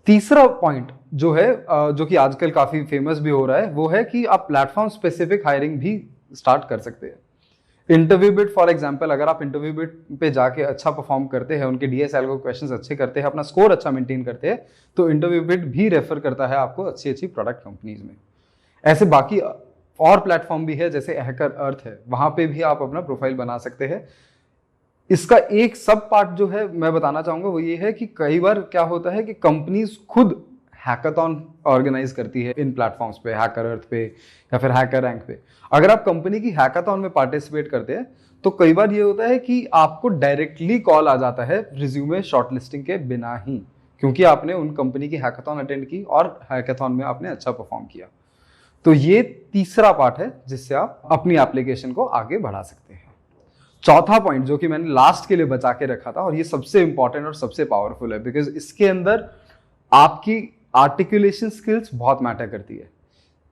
Speaker 1: तीसरा पॉइंट जो है, जो कि आजकल काफी फेमस भी हो रहा है, वो है कि आप प्लेटफॉर्म स्पेसिफिक हायरिंग भी स्टार्ट कर सकते हैं। इंटरव्यू बिट फॉर एग्जांपल, अगर आप इंटरव्यू बिट पे जाके अच्छा परफॉर्म करते हैं, उनके डीएसएल को क्वेश्चंस अच्छे करते हैं, अपना स्कोर अच्छा मेंटेन करते हैं, तो इंटरव्यू बिट भी रेफर करता है आपको अच्छी प्रोडक्ट कंपनीज में। ऐसे बाकी और प्लेटफॉर्म भी है, जैसे हैकर अर्थ है, वहां पे भी आप अपना प्रोफाइल बना सकते हैं। इसका एक सब पार्ट जो है मैं बताना चाहूंगा वो ये है कि कई बार क्या होता है कि कंपनीज खुद हैकाथॉन ऑर्गेनाइज करती है इन प्लेटफॉर्म्स पे, हैकर अर्थ पे या फिर हैकर रैंक पे। अगर आप कंपनी की हैकाथॉन में पार्टिसिपेट करते हैं तो कई बार ये होता है कि आपको डायरेक्टली कॉल आ जाता है रिज्यूमे शॉर्टलिस्टिंग के बिना ही, क्योंकि आपने उन कंपनी की हैकाथॉन अटेंड की और हैकाथॉन में आपने अच्छा परफॉर्म किया। तो ये तीसरा पार्ट है जिससे आप अपनी एप्लीकेशन को आगे बढ़ा सकते हैं। चौथा पॉइंट जो कि मैंने लास्ट के लिए बचा के रखा था, और ये सबसे इंपॉर्टेंट और सबसे पावरफुल है, बिकॉज इसके अंदर आपकी आर्टिकुलेशन स्किल्स बहुत मैटर करती है।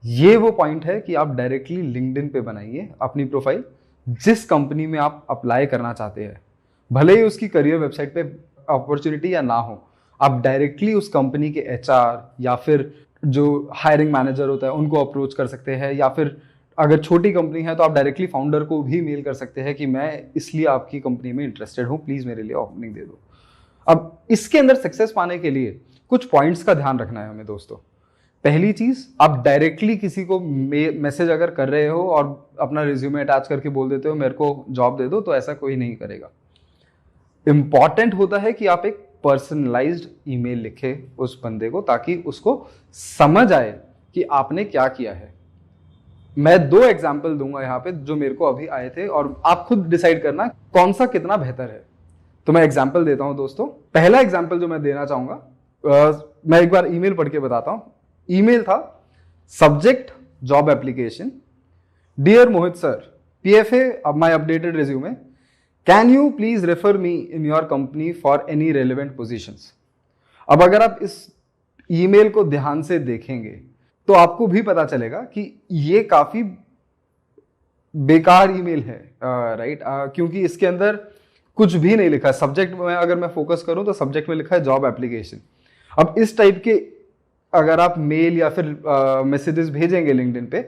Speaker 1: ये वो पॉइंट है कि आप डायरेक्टली लिंक्डइन पे बनाइए अपनी प्रोफाइल। जिस कंपनी में आप अप्लाई करना चाहते हैं, भले ही उसकी करियर वेबसाइट पे अपॉर्चुनिटी या ना हो, आप डायरेक्टली उस कंपनी के एचआर या फिर जो हायरिंग मैनेजर होता है उनको अप्रोच कर सकते हैं, या फिर अगर छोटी कंपनी है तो आप डायरेक्टली फाउंडर को भी मेल कर सकते हैं कि मैं इसलिए आपकी कंपनी में इंटरेस्टेड हूं, प्लीज मेरे लिए ओपनिंग दे दो। अब इसके अंदर सक्सेस पाने के लिए कुछ पॉइंट्स का ध्यान रखना है हमें दोस्तों। पहली चीज, आप डायरेक्टली किसी को मैसेज अगर कर रहे हो और अपना रिज्यूमे अटैच करके बोल देते हो मेरे को जॉब दे दो, तो ऐसा कोई नहीं करेगा। इंपॉर्टेंट होता है कि आप एक पर्सनलाइज्ड ईमेल लिखे उस बंदे को, ताकि उसको समझ आए कि आपने क्या किया है। मैं 2 एग्जाम्पल दूंगा यहाँ पे जो मेरे को अभी आए थे, और आप खुद डिसाइड करना कौन सा कितना बेहतर है। तो मैं एग्जाम्पल देता हूं दोस्तों। पहला एग्जाम्पल जो मैं देना चाहूंगा, मैं एक बार ईमेल पढ़ के बताता हूं। ईमेल था, subject job application, dear Mohit sir, PFA my updated resume, can you please refer me in your company for any relevant positions. अब अगर आप इस ईमेल को ध्यान से देखेंगे तो आपको भी पता चलेगा कि ये काफी बेकार ईमेल है, राइट, क्योंकि इसके अंदर कुछ भी नहीं लिखा है। सब्जेक्ट में अगर मैं फोकस करूं तो सब्जेक्ट में लिखा है जॉब एप्लीकेशन। अब इस टाइप के अगर आप मेल या फिर मैसेजेस भेजेंगे लिंक्डइन पे,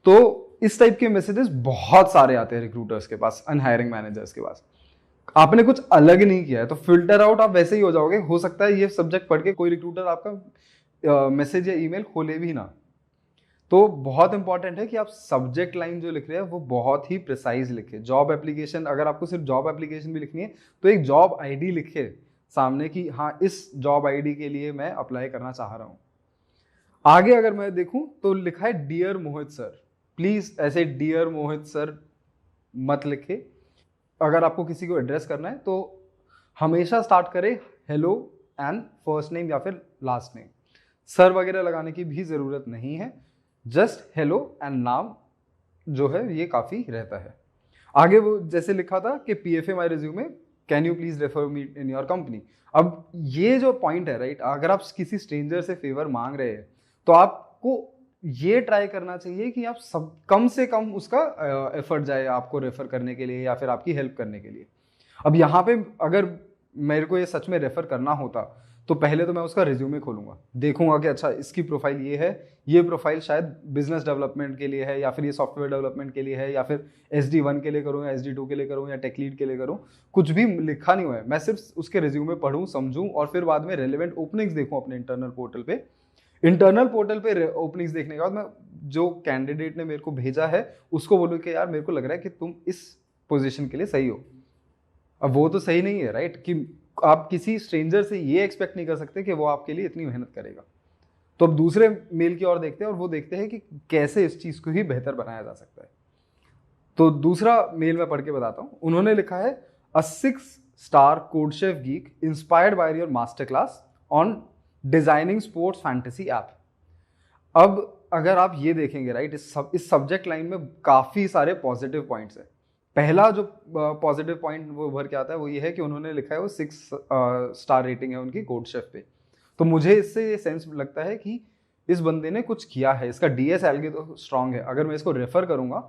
Speaker 1: तो इस टाइप के मैसेजेस बहुत सारे आते हैं रिक्रूटर्स के पास, हायरिंग मैनेजर्स के पास। आपने कुछ अलग नहीं किया है तो फिल्टर आउट आप वैसे ही हो जाओगे। हो सकता है ये सब्जेक्ट पढ़ के कोई रिक्रूटर आपका मैसेज या ईमेल खोले भी ना। तो बहुत इंपॉर्टेंट है कि आप सब्जेक्ट लाइन जो लिख रहे हैं वो बहुत ही प्रिसाइज लिखे। जॉब एप्लीकेशन, अगर आपको सिर्फ जॉब एप्लीकेशन भी लिखनी है तो एक जॉब आईडी लिखे सामने कि हाँ इस जॉब आईडी के लिए मैं अप्लाई करना चाह रहा हूँ। आगे अगर मैं देखूं तो लिखा है डियर मोहित सर। प्लीज ऐसे डियर मोहित सर मत लिखे। अगर आपको किसी को एड्रेस करना है तो हमेशा स्टार्ट करें हेलो एंड फर्स्ट नेम या फिर लास्ट नेम। सर वगैरह लगाने की भी जरूरत नहीं है, जस्ट हेलो एंड नाम जो है ये काफी रहता है। आगे वो जैसे लिखा था कि PFA my resume, can you please refer me in your company. अब ये जो पॉइंट है, राइट, अगर आप किसी स्ट्रेंजर से फेवर मांग रहे हैं तो आपको ये ट्राई करना चाहिए कि आप सब कम से कम उसका एफर्ट जाए आपको रेफर करने के लिए या फिर आपकी हेल्प करने के लिए। अब यहाँ पे अगर मेरे को ये सच में रेफर करना होता तो पहले तो मैं उसका रिज्यूमे खोलूंगा, देखूंगा कि अच्छा इसकी प्रोफाइल ये है, ये प्रोफाइल शायद बिजनेस डेवलपमेंट के लिए है या फिर ये सॉफ्टवेयर डेवलपमेंट के लिए है या फिर SD1 के लिए करूँ या SD2 के लिए करूँ या टेक लीड के लिए करूँ। कुछ भी लिखा नहीं हुआ है, मैं सिर्फ उसके रिज्यूमे पढ़ूँ, समझूँ और फिर बाद में रेलिवेंट ओपनिंग्स देखूँ अपने इंटरनल पोर्टल पे। इंटरनल पोर्टल पे ओपनिंग्स देखने के बाद मैं जो कैंडिडेट ने मेरे को भेजा है उसको बोलूँ कि यार मेरे को लग रहा है कि तुम इस पोजीशन के लिए सही हो। अब वो तो सही नहीं है, राइट, कि आप किसी स्ट्रेंजर से ये एक्सपेक्ट नहीं कर सकते कि वो आपके लिए इतनी मेहनत करेगा। तो अब दूसरे मेल की ओर देखते हैं और वो देखते हैं कि कैसे इस चीज को ही बेहतर बनाया जा सकता है। तो दूसरा मेल मैं पढ़ के बताता हूँ। उन्होंने लिखा है अ 6-star code chef geek inspired by your master class on designing sports fantasy app. अब अगर आप ये देखेंगे, राइट, इस सब्जेक्ट लाइन में काफी सारे पॉजिटिव पॉइंट्स है। पहला जो पॉजिटिव पॉइंट वो उभर के आता है वो ये है कि उन्होंने लिखा है वो 6-star रेटिंग है उनकी कोड शेफ पे। तो मुझे इससे ये सेंस लगता है कि इस बंदे ने कुछ किया है, इसका DS एल्गे तो स्ट्रांग है। अगर मैं इसको रेफर करूंगा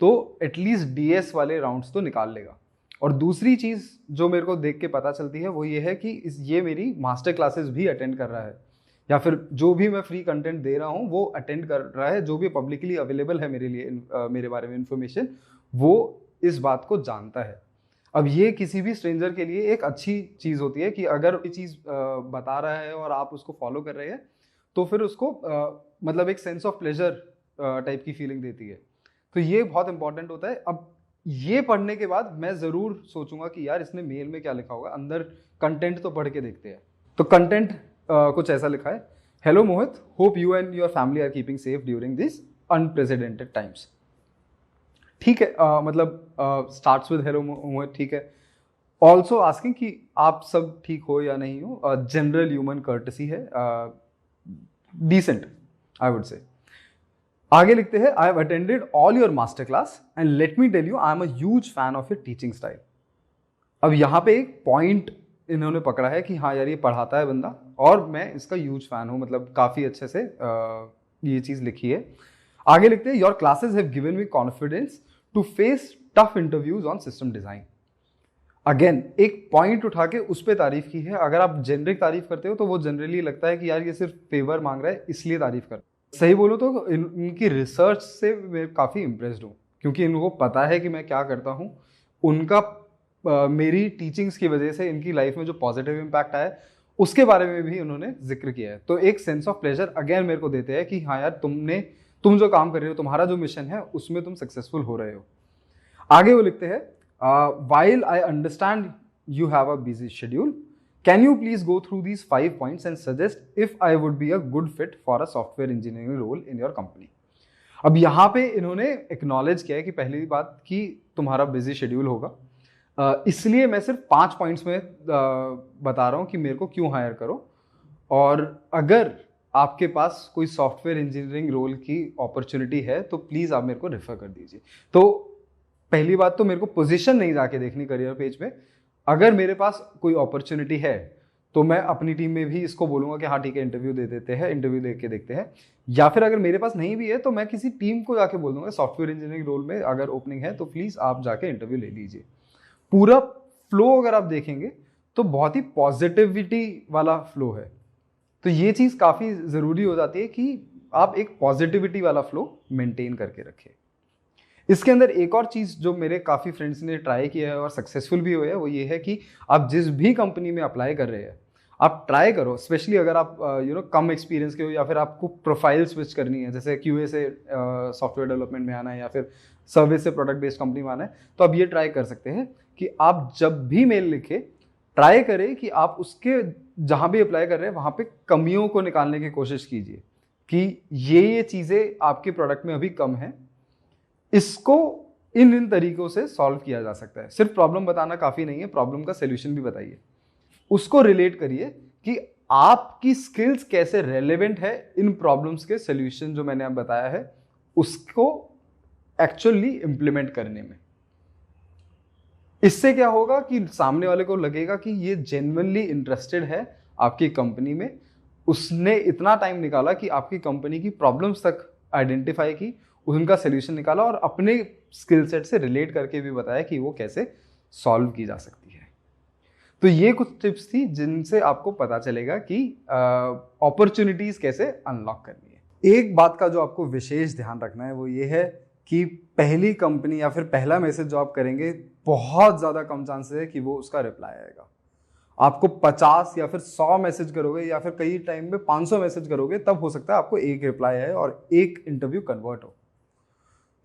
Speaker 1: तो एटलीस्ट DS वाले राउंड्स तो निकाल लेगा। और दूसरी चीज जो मेरे को देख के पता चलती है वो ये है कि ये मेरी मास्टर क्लासेस भी अटेंड कर रहा है या फिर जो भी मैं फ्री कंटेंट दे रहा हूँ वो अटेंड कर रहा है, जो भी पब्लिकली अवेलेबल है मेरे लिए मेरे बारे में इंफॉर्मेशन, वो इस बात को जानता है। अब ये किसी भी स्ट्रेंजर के लिए एक अच्छी चीज होती है कि अगर ये चीज बता रहा है और आप उसको फॉलो कर रहे हैं तो फिर उसको मतलब एक सेंस ऑफ प्लेजर टाइप की फीलिंग देती है। तो ये बहुत इंपॉर्टेंट होता है। अब ये पढ़ने के बाद मैं जरूर सोचूंगा कि यार इसने मेल में क्या लिखा होगा, अंदर कंटेंट तो पढ़ के देखते हैं। तो कंटेंट कुछ ऐसा लिखा है, hello Mohit, hope you and your family are keeping safe during this unprecedented times. ठीक है, मतलब स्टार्ट्स विद हेलो मोहित, ठीक है। ऑल्सो आस्किंग कि आप सब ठीक हो या नहीं हो, जनरल ह्यूमन कर्टसी है, डिसेंट आई वुड से। आगे लिखते हैं, I have attended all your master class and let me tell you I am a huge fan of your teaching style. अब यहाँ पे एक पॉइंट इन्होंने पकड़ा है कि हाँ यार ये पढ़ाता है बंदा और मैं इसका ह्यूज फैन हूँ, मतलब काफी अच्छे से ये चीज लिखी है। आगे लिखते हैं, your classes have given me confidence to face tough interviews on system design. Again एक पॉइंट उठा के उस पर तारीफ की है। अगर आप जेनरिक तारीफ करते हो तो वो जनरली लगता है कि यार ये सिर्फ फेवर मांग रहा है इसलिए तारीफ कर। सही बोलो तो इनकी रिसर्च से मैं काफ़ी इम्प्रेस्ड हूँ, क्योंकि इनको पता है कि मैं क्या करता हूँ। उनका मेरी टीचिंग्स की वजह से इनकी लाइफ में जो पॉजिटिव इम्पैक्ट आया है उसके बारे में भी उन्होंने जिक्र किया है। तो एक सेंस ऑफ प्लेजर अगेन मेरे को देते हैं कि हाँ यार, तुम जो काम कर रहे हो, तुम्हारा जो मिशन है उसमें तुम सक्सेसफुल हो रहे हो। आगे वो लिखते हैं, while I understand you have a busy schedule, can you please go through these 5 points and suggest if I would be a good fit for a software engineering role in your company. अब यहाँ पे इन्होंने acknowledge किया है कि पहली बात कि तुम्हारा बिजी शेड्यूल होगा, इसलिए मैं सिर्फ 5 पॉइंट्स में बता रहा हूँ कि मेरे को क्यों हायर करो, और अगर आपके पास कोई सॉफ्टवेयर इंजीनियरिंग रोल की अपॉर्चुनिटी है तो प्लीज़ आप मेरे को रेफर कर दीजिए। तो पहली बात तो मेरे को पोजीशन नहीं जाके देखनी करियर पेज पे, अगर मेरे पास कोई अपॉर्चुनिटी है तो मैं अपनी टीम में भी इसको बोलूँगा कि हाँ ठीक है, इंटरव्यू दे देते हैं, इंटरव्यू दे के देखते हैं। या फिर अगर मेरे पास नहीं भी है तो मैं किसी टीम को जाके बोल दूंगा सॉफ्टवेयर इंजीनियरिंग रोल में अगर ओपनिंग है तो प्लीज़ आप जाके इंटरव्यू ले लीजिए। पूरा फ्लो अगर आप देखेंगे तो बहुत ही पॉजिटिविटी वाला फ्लो है। तो ये चीज़ काफ़ी ज़रूरी हो जाती है कि आप एक पॉजिटिविटी वाला फ्लो मेंटेन करके रखें। इसके अंदर एक और चीज़ जो मेरे काफ़ी फ्रेंड्स ने ट्राई किया है और सक्सेसफुल भी हुए हैं, वो ये है कि आप जिस भी कंपनी में अप्लाई कर रहे हैं आप ट्राई करो, स्पेशली अगर आप कम एक्सपीरियंस के हो या फिर आपको प्रोफाइल स्विच करनी है, जैसे क्यूए से सॉफ्टवेयर डेवलपमेंट में आना है या फिर सर्विस से प्रोडक्ट बेस्ड कंपनी में आना है, तो आप ये ट्राई कर सकते हैं कि आप जब भी मेल लिखे ट्राई करें कि आप उसके जहाँ भी अप्लाई कर रहे हैं वहाँ पे कमियों को निकालने की कोशिश कीजिए कि ये चीज़ें आपके प्रोडक्ट में अभी कम है, इसको इन तरीकों से सॉल्व किया जा सकता है। सिर्फ प्रॉब्लम बताना काफ़ी नहीं है, प्रॉब्लम का सोल्यूशन भी बताइए, उसको रिलेट करिए कि आपकी स्किल्स कैसे रेलेवेंट है इन प्रॉब्लम्स के सोल्यूशन जो मैंने अब बताया है उसको एक्चुअली इंप्लीमेंट करने में। इससे क्या होगा कि सामने वाले को लगेगा कि ये जेन्युइनली इंटरेस्टेड है आपकी कंपनी में, उसने इतना टाइम निकाला कि आपकी कंपनी की प्रॉब्लम्स तक आइडेंटिफाई की, उनका सोल्यूशन निकाला और अपने स्किल सेट से रिलेट करके भी बताया कि वो कैसे सॉल्व की जा सकती है। तो ये कुछ टिप्स थी जिनसे आपको पता चलेगा कि अपॉर्चुनिटीज कैसे अनलॉक करनी है। एक बात का जो आपको विशेष ध्यान रखना है वो ये है कि पहली कंपनी या फिर पहला मैसेज जो आप करेंगे बहुत ज़्यादा कम चांसेस है कि वो उसका रिप्लाई आएगा। आपको 50 या फिर 100 मैसेज करोगे या फिर कई टाइम में 500 मैसेज करोगे तब हो सकता है आपको एक रिप्लाई आए और एक इंटरव्यू कन्वर्ट हो।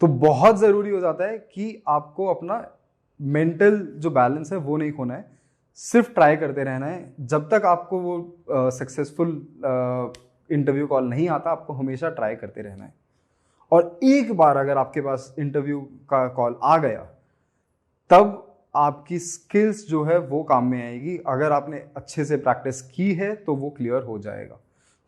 Speaker 1: तो बहुत ज़रूरी हो जाता है कि आपको अपना मेंटल जो बैलेंस है वो नहीं खोना है, सिर्फ ट्राई करते रहना है। जब तक आपको वो सक्सेसफुल इंटरव्यू कॉल नहीं आता आपको हमेशा ट्राई करते रहना है। और एक बार अगर आपके पास इंटरव्यू का कॉल आ गया तब आपकी स्किल्स जो है वो काम में आएगी। अगर आपने अच्छे से प्रैक्टिस की है तो वो क्लियर हो जाएगा।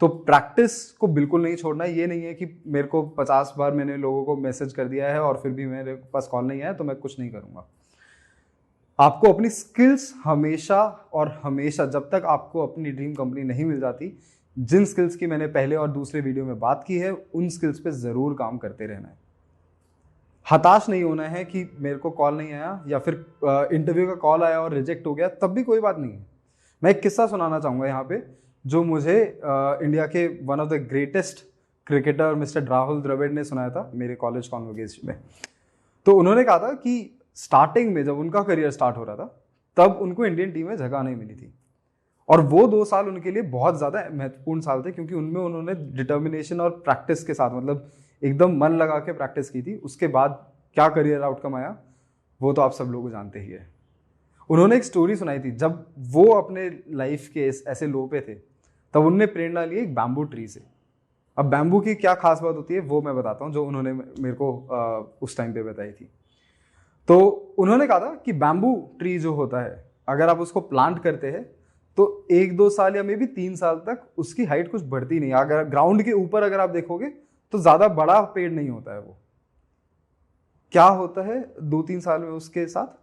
Speaker 1: तो प्रैक्टिस को बिल्कुल नहीं छोड़ना है। ये नहीं है कि मेरे को 50 बार मैंने लोगों को मैसेज कर दिया है और फिर भी मेरे पास कॉल नहीं आया तो मैं कुछ नहीं करूँगा। आपको अपनी स्किल्स हमेशा और हमेशा, जब तक आपको अपनी ड्रीम कंपनी नहीं मिल जाती, जिन स्किल्स की मैंने पहले और दूसरे वीडियो में बात की है उन स्किल्स पे ज़रूर काम करते रहना है। हताश नहीं होना है कि मेरे को कॉल नहीं आया या फिर इंटरव्यू का कॉल आया और रिजेक्ट हो गया, तब भी कोई बात नहीं है। मैं एक किस्सा सुनाना चाहूँगा यहाँ पे जो मुझे इंडिया के one of the greatest cricketer mister Rahul Dravid ने सुनाया था मेरे कॉलेज कॉन्वोकेशन में। तो उन्होंने कहा था कि स्टार्टिंग में जब उनका करियर स्टार्ट हो रहा था तब उनको इंडियन टीम में जगह नहीं मिली थी और वो 2 साल उनके लिए बहुत ज़्यादा महत्वपूर्ण साल थे क्योंकि उनमें उन्होंने डिटर्मिनेशन और प्रैक्टिस के साथ, मतलब एकदम मन लगा के प्रैक्टिस की थी। उसके बाद क्या करियर आउटकम आया वो तो आप सब लोग जानते ही है। उन्होंने एक स्टोरी सुनाई थी जब वो अपने लाइफ के ऐसे लो पे थे तब उनने प्रेरणा ली एक बैम्बू ट्री से। अब बैम्बू की क्या खास बात होती है वो मैं बताता हूँ जो उन्होंने मेरे को उस टाइम पे बताई थी। तो उन्होंने कहा था कि बैम्बू ट्री जो होता है अगर आप उसको प्लांट करते हैं तो 1-2 साल या मे भी 3 साल तक उसकी हाइट कुछ बढ़ती नहीं। अगर ग्राउंड के ऊपर अगर आप देखोगे तो ज़्यादा बड़ा पेड़ नहीं होता है। वो क्या होता है 2-3 साल में उसके साथ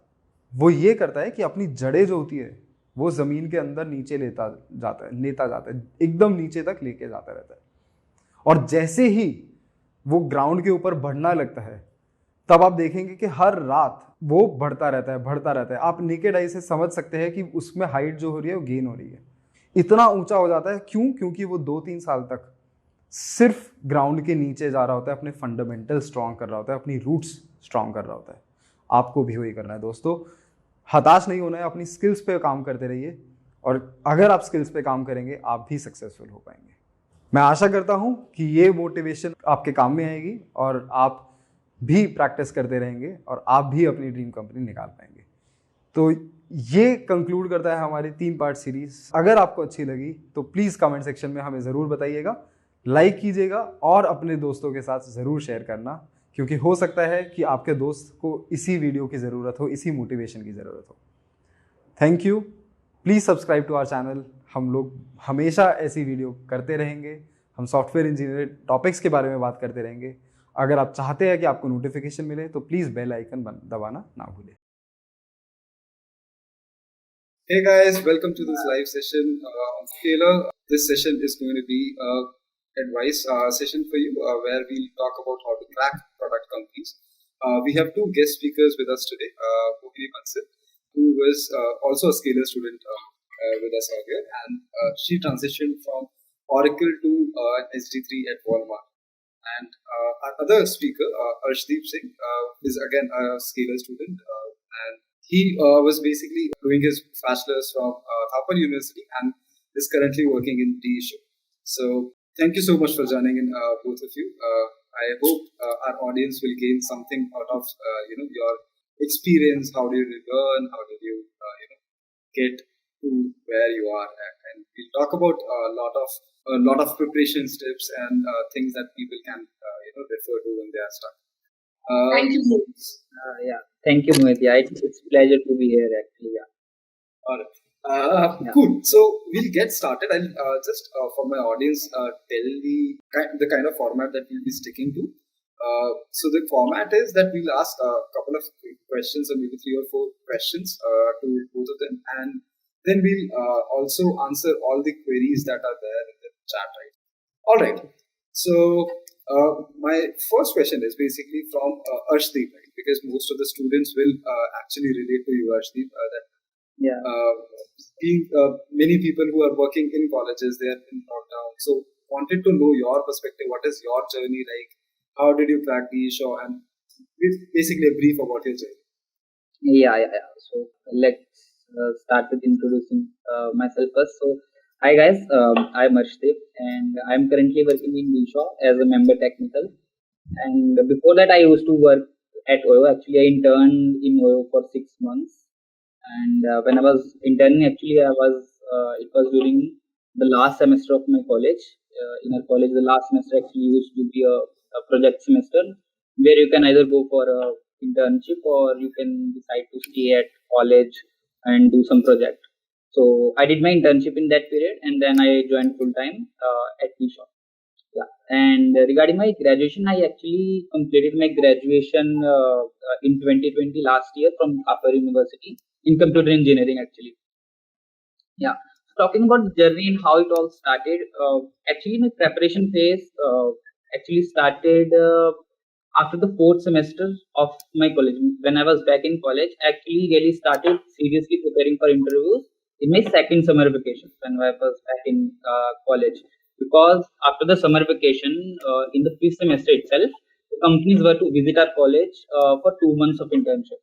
Speaker 1: वो ये करता है कि अपनी जड़ें जो होती है वो ज़मीन के अंदर नीचे लेता जाता है, एकदम नीचे तक लेके जाता रहता है। और जैसे ही वो ग्राउंड के ऊपर बढ़ना लगता है तब आप देखेंगे कि हर रात वो बढ़ता रहता है। आप नेकेड आई से समझ सकते हैं कि उसमें हाइट जो हो रही है वो गेन हो रही है। इतना ऊंचा हो जाता है क्यों? क्योंकि वो 2-3 साल तक सिर्फ ग्राउंड के नीचे जा रहा होता है, अपने फंडामेंटल स्ट्रॉन्ग कर रहा होता है, अपनी रूट्स स्ट्रॉन्ग कर रहा होता है। आपको भी वही करना है दोस्तों। हताश नहीं होना है, अपनी स्किल्स पे काम करते रहिए और अगर आप स्किल्स पे काम करेंगे आप भी सक्सेसफुल हो पाएंगे। मैं आशा करता हूँ कि ये मोटिवेशन आपके काम में आएगी और आप भी प्रैक्टिस करते रहेंगे और आप भी अपनी ड्रीम कंपनी निकाल पाएंगे। तो ये कंक्लूड करता है हमारी 3 पार्ट सीरीज। अगर आपको अच्छी लगी तो प्लीज़ कमेंट सेक्शन में हमें ज़रूर बताइएगा, लाइक कीजिएगा और अपने दोस्तों के साथ ज़रूर शेयर करना, क्योंकि हो सकता है कि आपके दोस्त को इसी वीडियो की ज़रूरत हो, इसी मोटिवेशन की ज़रूरत हो। Thank you. Please subscribe to our channel. हम लोग हमेशा ऐसी वीडियो करते रहेंगे। हम सॉफ्टवेयर इंजीनियर टॉपिक्स के बारे में बात करते रहेंगे। अगर आप चाहते हैं कि आपको नोटिफिकेशन मिले तो प्लीज़ बेल आइकन दबाना ना भूलें।
Speaker 2: Hey guys, welcome to this live session on Scalar. This session is going to be advice session for you where we'll talk about how to crack product companies. We have 2 guest speakers with us today. Bhumi Bansal, who was also a Scalar student with us earlier, and she transitioned from Oracle to SD3 at Walmart. And our other speaker, Arshdeep Singh, is again a Scalar student, and he was basically doing his bachelor's from Thapar University and is currently working in DSU. So thank you so much for joining in, both of you. I hope our audience will gain something out of your experience. How did you learn? How did you get to where you are at? And we'll talk about a lot of preparation tips and things that people can refer to when they are stuck.
Speaker 3: Thank you. Thank you, Mohit. Yeah, it's a pleasure to be here actually. Yeah.
Speaker 2: All right. Cool. So we'll get started. I'll just for my audience tell the kind of format that we'll be sticking to. So the format is that we'll ask a couple of questions, or maybe 3 or 4 questions to both of them, and then we'll also answer all the queries that are there in the chat. Right. All right. So my first question is basically from Arshdeep, right? Because most of the students will actually relate to you, Arshdeep. Being many people who are working in colleges, they are in lockdown. So wanted to know your perspective. What is your journey like? How did you crack the issue? And basically a brief about your journey.
Speaker 3: Yeah. So let's start with introducing myself first. So hi guys, I'm Arshdeep and I'm currently working in Nisha as a member technical. And before that, I used to work at OYO. Actually, I interned in OYO for 6 months. And when I was interning, actually, it was during the last semester of my college. In our college, the last semester actually used to be a project semester where you can either go for a internship or you can decide to stay at college and do some project. So I did my internship in that period, and then I joined full time at Nisha. Yeah. And regarding my graduation, I actually completed my graduation in 2020 last year from Upper University in computer engineering actually. Yeah. So talking about the journey and how it all started, actually my preparation phase actually started after the 4th semester of my college. When I was back in college, I actually really started seriously preparing for interviews in my 2nd summer vacation when I was back in college. Because after the summer vacation, in the 5th semester itself, the companies were to visit our college for 2 months of internship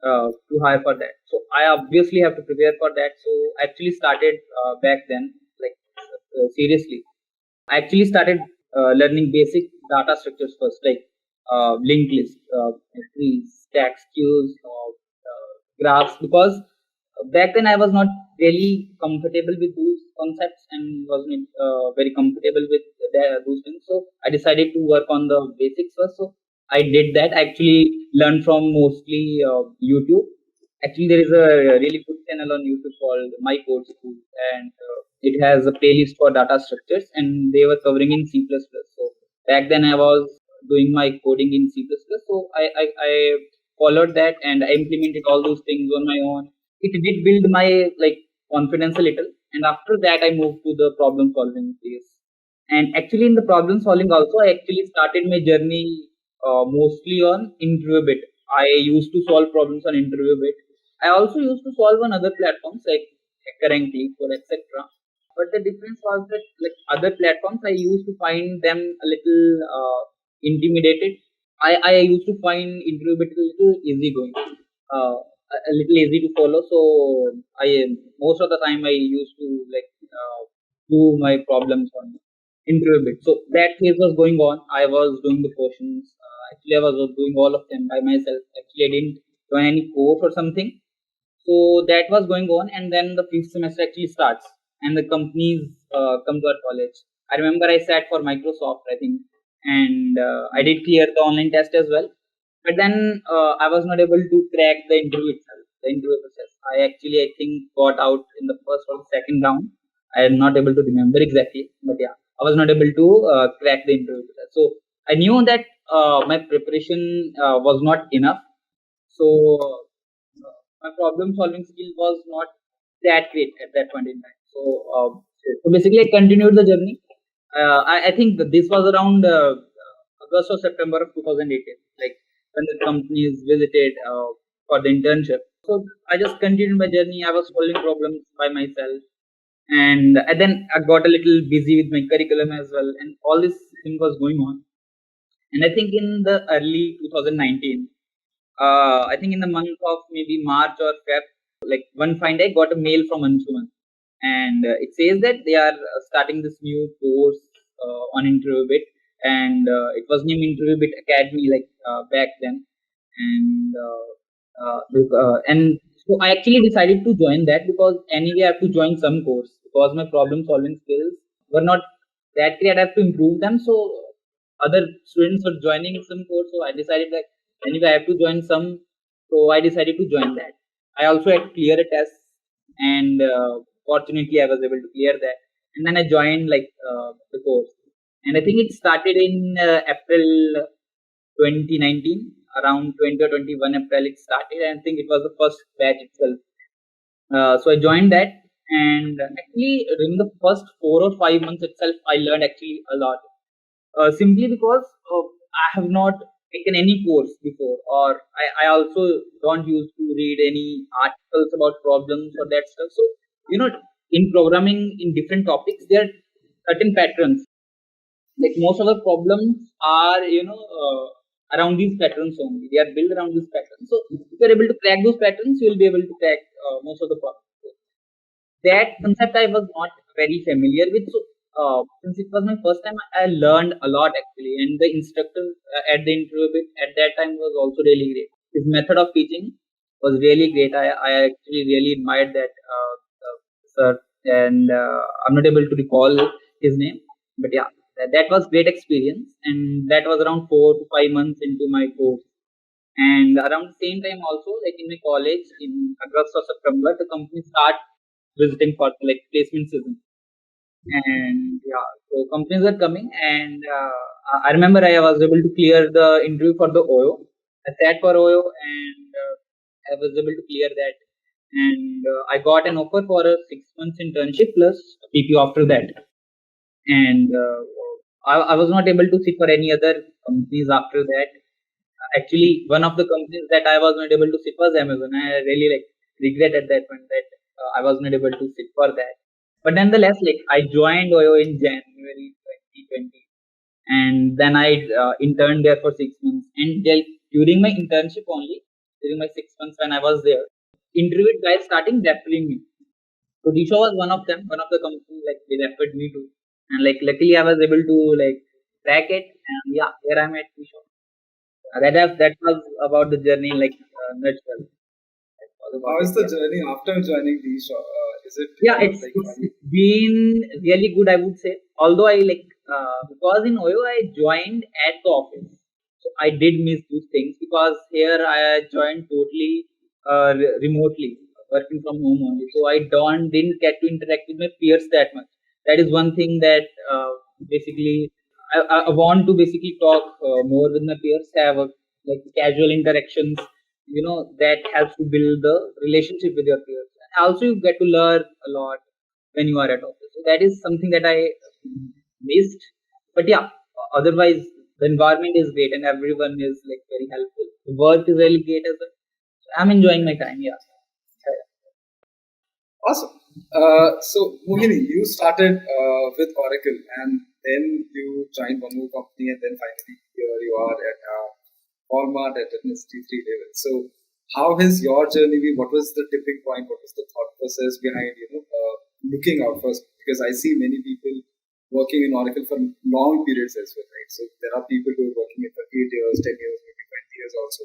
Speaker 3: to hire for that. So I obviously have to prepare for that. So I actually started back then, like seriously. I actually started learning basic data structures first, like linked list, trees, stacks, queues, graphs, because back then I was not really comfortable with those concepts and wasn't very comfortable with those things. So I decided to work on the basics first. So I did that. I actually learned from mostly YouTube. Actually, there is a really good channel on YouTube called My Code School, and it has a playlist for data structures, and they were covering in C++. So back then I was doing my coding in C++. So I followed that and I implemented all those things on my own. It did build my confidence a little, and after that I moved to the problem solving phase. And actually in the problem solving also, I actually started my journey mostly on interview bit. I used to solve problems on interview bit. I also used to solve on other platforms like currently or etc. But the difference was that like other platforms, I used to find them a little intimidated. I used to find interview bit a little easy going. a little easy to follow. So I most of the time I used to do my problems on interview bit. So that phase was going on. I was doing the portions. Actually, I was doing all of them by myself. Actually, I didn't join any course or something. So that was going on, and then the fifth semester actually starts, and the companies come to our college. I remember I sat for Microsoft, I think, and I did clear the online test as well. But then I was not able to crack the interview itself, the interview process. I think, got out in the first or second round. I am not able to remember exactly, but yeah, I was not able to crack the interview process. So I knew that my preparation was not enough. So my problem solving skill was not that great at that point in time. So basically, I continued the journey. I think that this was around August or September of 2018, like when the companies visited for the internship. So I just continued my journey. I was solving problems by myself, and then I got a little busy with my curriculum as well, and all this thing was going on. And I think in the early 2019, I think in the month of maybe March or Feb, like one fine day, I got a mail from Anshuman, and it says that they are starting this new course on InterviewBit, and it was named InterviewBit Academy, like back then, and and so I actually decided to join that because anyway I have to join some course because my problem solving skills were not that great. I have to improve them. So other students were joining some course, so I decided that anyway I have to join some. So I decided to join that. I also had to clear a test, and fortunately I was able to clear that. And then I joined the course, and I think it started in April 2019, around 20 or 21 April it started. And I think it was the first batch itself. So I joined that, and actually during the first 4 or 5 months itself, I learned actually a lot. Simply because I have not taken any course before, or I also don't used to read any articles about problems or that stuff. So in programming in different topics, there are certain patterns. Like most of the problems are around these patterns only. They are built around these patterns. So if you are able to crack those patterns, you will be able to crack most of the problems. So that concept I was not very familiar with. So since it was my first time, I learned a lot actually, and the instructor at the interview bit at that time was also really great. His method of teaching was really great. I actually really admired that sir, and I'm not able to recall his name, but yeah, that was great experience, and that was around 4 to 5 months into my course. And around the same time also, like in my college in August or September, the company start visiting for like placement season. And yeah, so companies are coming, and I remember I was able to clear the interview for the OYO. I sat for OYO, and I was able to clear that, and I got an offer for a 6 months internship plus PPO after that. And I was not able to sit for any other companies after that. Actually, one of the companies that I was not able to sit was Amazon. I really regret at that point that I was not able to sit for that. But nonetheless, like I joined OYO in January 2020, and then I interned there for 6 months. And during my internship only, during my 6 months when I was there, interviewed guys starting referring me. So Disho was one of them, one of the companies like they referred me to, and like luckily I was able to like crack it, and yeah, here I'm at Disho. That was about the journey in nutshell. That was
Speaker 2: How
Speaker 3: about
Speaker 2: is
Speaker 3: it.
Speaker 2: the
Speaker 3: Yeah.
Speaker 2: journey after joining the shop? Is it
Speaker 3: Yeah, it's been really good, I would say. Although I because in OYO I joined at the office, so I did miss those things because here I joined totally remotely, working from home only. So I don't didn't get to interact with my peers that much. That is one thing that basically I want to basically talk more with my peers, have like casual interactions, that helps to build the relationship with your peers. And also you get to learn a lot when you are at office. So that is something that I missed. But yeah, otherwise the environment is great and everyone is like very helpful. The work is really great as well. So I'm enjoying my time. Yeah.
Speaker 2: awesome? So Mohini, you started with Oracle, and then you joined one more company, and then finally here you are at Walmart at NST 3 level. So how has your journey been? What was the tipping point? What was the thought process behind looking out first? Because I see many people working in Oracle for long periods as well, right? So there are people who are working it for 8 years, 10 years, maybe 20 years also.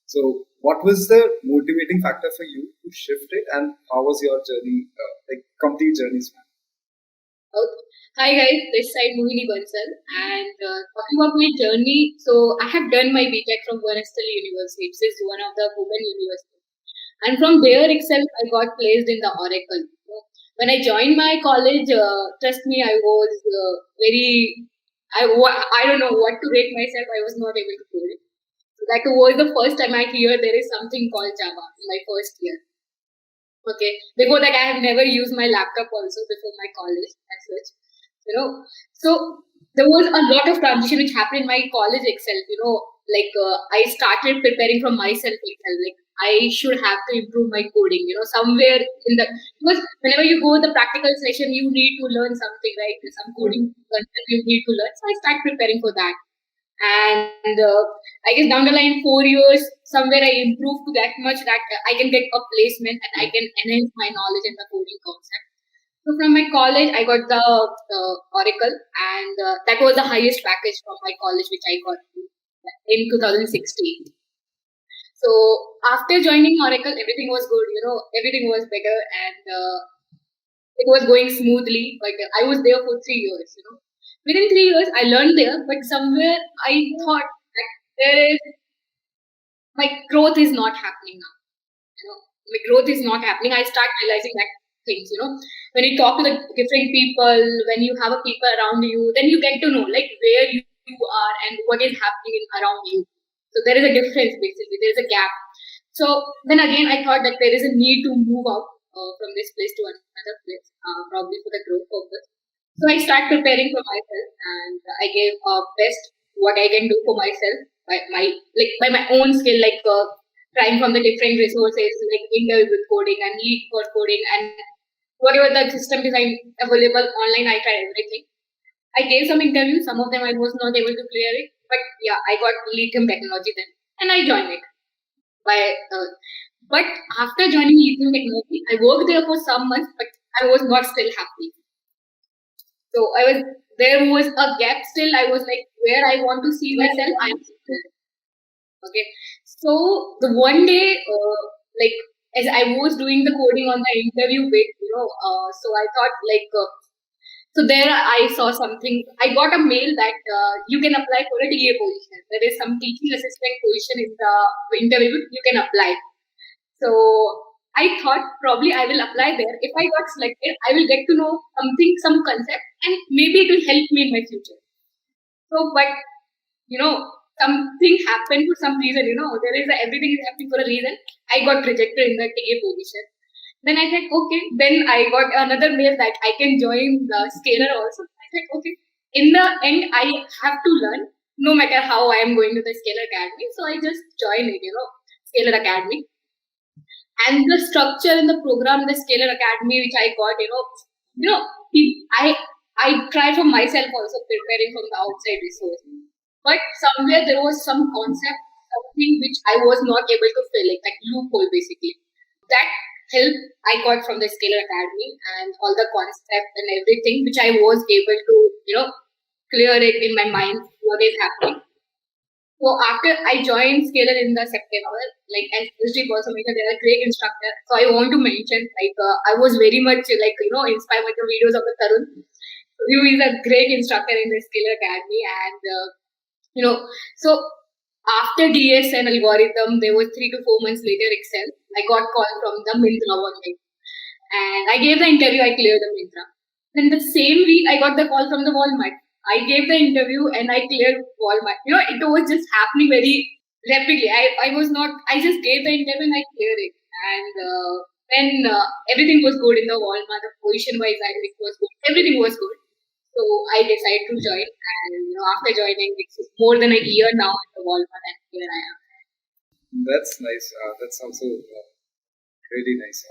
Speaker 2: So what was the motivating factor for you to shift it, and how was your journey, like complete journey span?
Speaker 4: Okay. Hi guys, this side Mohini Bansal, and talking about my journey. So I have done my BTech from Vanastali University. This is one of the women universities, and from there itself I got placed in the Oracle. So when I joined my college, trust me, I was I don't know what to rate myself. I was not able to code it. So that was the first time I hear there is something called Java in my first year. Okay. Before that, I have never used my laptop also before my college as such. So there was a lot of transition which happened in my college itself. Like I started preparing for myself itself. Like I should have to improve my coding. Somewhere in the because whenever you go the practical session, you need to learn something, right? Some coding concept you need to learn. So I start preparing for that. And I guess down the line 4 years somewhere I improved to that much that I can get a placement and I can enhance my knowledge in the coding concept. So from my college I got the Oracle, and that was the highest package from my college which I got in 2016. So after joining Oracle, everything was good, everything was better, and it was going smoothly, but I was there for 3 years. Within 3 years, I learned there, but somewhere I thought that there is my growth is not happening now. My growth is not happening. I start realizing that things. When you talk to the different people, when you have a people around you, then you get to know like where you are and what is happening around you. So there is a difference basically. There is a gap. So then again, I thought that there is a need to move out from this place to another place, probably for the growth purpose. So I start preparing for myself, and I gave best what I can do for myself by my own skill, like trying from the different resources, like interview with coding and lead for coding and whatever the system design available online. I tried everything. I gave some interviews. Some of them I was not able to clear it, but yeah, I got lithium technology then, and I joined it. But after joining lithium technology, I worked there for some months, but I was not still happy. So there was a gap still. I was like, where I want to see myself, I'm still. Okay. So the one day, like as I was doing the coding on the interview bit, so I thought like, so there I saw something. I got a mail that you can apply for a TA position. There is some teaching assistant position in the interview. You can apply. So I thought probably I will apply there. If I got selected, I will get to know something, some concept, and maybe it will help me in my future. So, but something happened for some reason. There is everything is happening for a reason. I got rejected in the TA position. Then I said, okay. Then I got another mail that I can join the Scalar also. I said, okay. In the end, I have to learn, no matter how I am going to the Scalar Academy. So I just joined it, Scalar Academy. And the structure in the program, the Scalar Academy, which I got, I tried for myself also preparing from the outside resource. But somewhere there was some concept, something which I was not able to fill it, like loophole basically. That help I got from the Scalar Academy and all the concept and everything, which I was able to, clear it in my mind, what is happening. So after I joined Scalar in the September, like as history person, because they're a great instructor. So I want to mention, like I was very much inspired by the videos of the Tarun. He is a great instructor in the Scalar Academy, and so after DS and algorithm, there was 3 to 4 months later Excel. I got call from the Myntra one day, and I gave the interview. I cleared the Myntra. Then the same week, I got the call from the Walmart. I gave the interview and I cleared Walmart. It was just happening very rapidly. I just gave the interview and I cleared it. And then everything was good in the Walmart. The position wise, it was good. Everything was good. So I decided to join. And after joining, it's more than a year now at the Walmart, and here I am.
Speaker 2: That's nice. That's also really nice.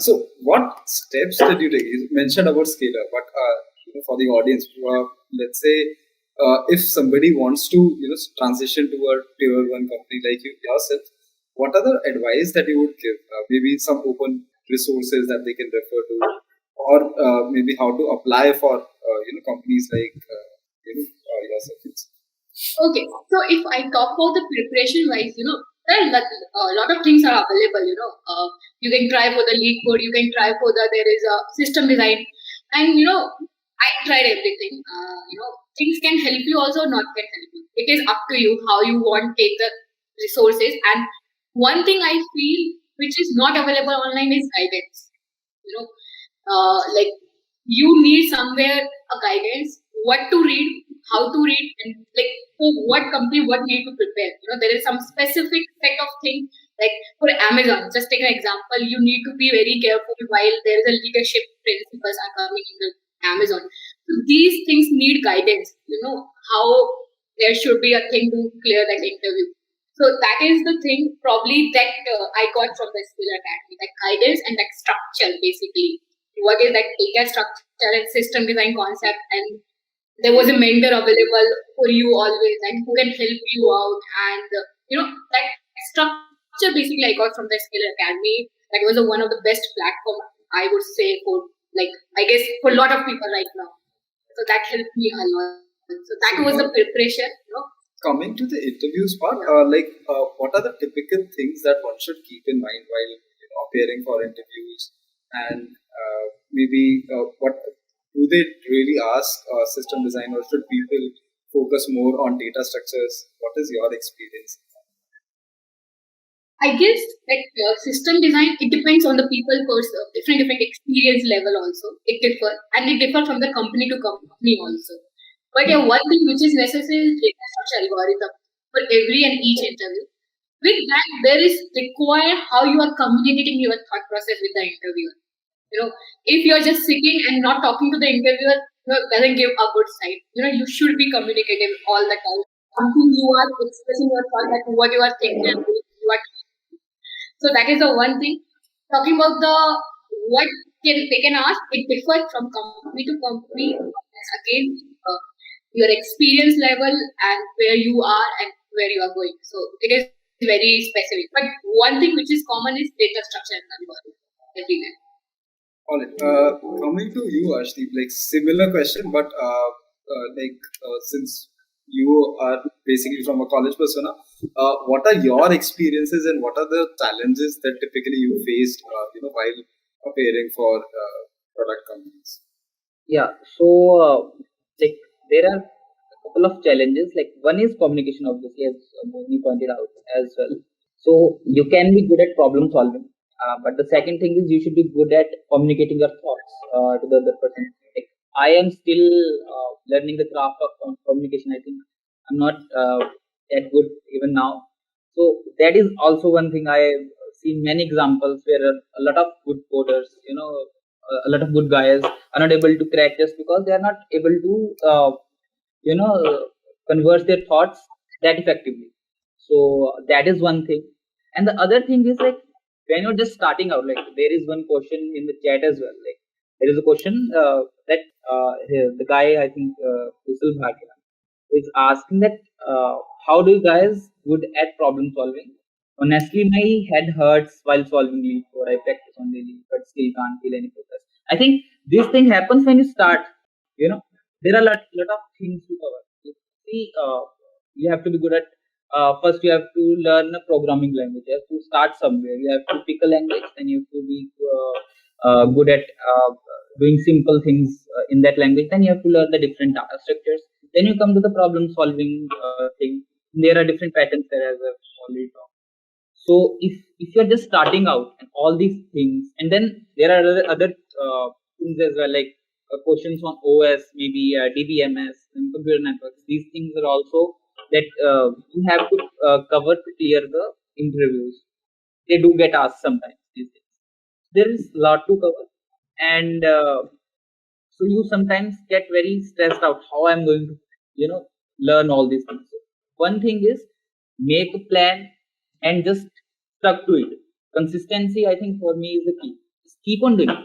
Speaker 2: So what steps did you take? You mentioned about Scalar, but for the audience, let's say if somebody wants to transition to a tier 1 company like yourself, what are the advice that you would give? Maybe some open resources that they can refer to, or maybe how to apply for companies like yourself.
Speaker 4: Okay, so if I talk about the preparation wise, there are a lot of things are available. You can try for the lead code, you can try for there is a system design, and I tried everything. Things can help you also, not can help you. It is up to you how you want take the resources. And one thing I feel which is not available online is guidance. Like you need somewhere a guidance, what to read, how to read, and like for what company, what need to prepare. There is some specific set of things. Like for Amazon, just take an example, you need to be very careful while there is a leadership principles are coming in the Amazon. So these things need guidance. How there should be a thing to clear that interview. So that is the thing probably that I got from the Skill Academy, that guidance and that structure basically. What is that data structure and system design concept, and there was a mentor available for you always, and who can help you out, and that structure basically I got from the Skill Academy. That was one of the best platform I would say for, like, I guess for a lot of people right now. So that helped me a lot. So that was the preparation.
Speaker 2: Coming to the interviews part, what are the typical things that one should keep in mind while appearing for interviews, and maybe what do they really ask system design, or should people focus more on data structures? What is your experience?
Speaker 4: I guess that system design, it depends on the people different experience level also. It differs, and it differs from the company to company also. But yeah, one thing which is necessary is data structure algorithm for every and each interview. With that, there is required how you are communicating your thought process with the interviewer. If you're just sitting and not talking to the interviewer, doesn't give a good sign. You should be communicating all the time. Something you are expressing your thought, like what you are thinking and what. So that is the one thing. Talking about the what they can ask, it differs from company to company. Again, your experience level and where you are and where you are going. So it is very specific. But one thing which is common is data structure and algorithm everywhere.
Speaker 2: All right. Coming to you, Arshdeep, like similar question, but since you are basically from a college persona, what are your experiences and what are the challenges that typically you faced, while appearing for product companies?
Speaker 3: Yeah. So like there are a couple of challenges. Like one is communication, obviously, as Moni pointed out as well. So you can be good at problem solving, but the second thing is you should be good at communicating your thoughts to the other person. Like I am still learning the craft of communication. I think I'm not that good even now. So that is also one thing I've seen many examples where a lot of good coders, a lot of good guys are not able to crack just because they are not able to converse their thoughts that effectively. So that is one thing. And the other thing is, like, when you're just starting out, like there is one question in the chat as well. Like there is a question that the guy, I think Kushal Bhatia, is asking that how do you guys good at problem solving? Honestly, my head hurts while solving lead code. I practice on daily, but still can't feel any progress. I think this thing happens when you start. There are lot of things to cover. You have to be good at. First, you have to learn a programming language. You have to start somewhere. You have to pick a language, then you have to be good at doing simple things in that language. Then you have to learn the different data structures. Then you come to the problem solving thing. There are different patterns there, as I've already talked. So if you're just starting out and all these things, and then there are other things as well, like questions on OS, maybe DBMS and computer networks. These things are also that you have to cover to clear the interviews. They do get asked sometimes these days. There is a lot to cover, and so you sometimes get very stressed out. How I'm going to, learn all these things. So one thing is make a plan and just stuck to it. Consistency, I think, for me is the key. Just keep on doing it.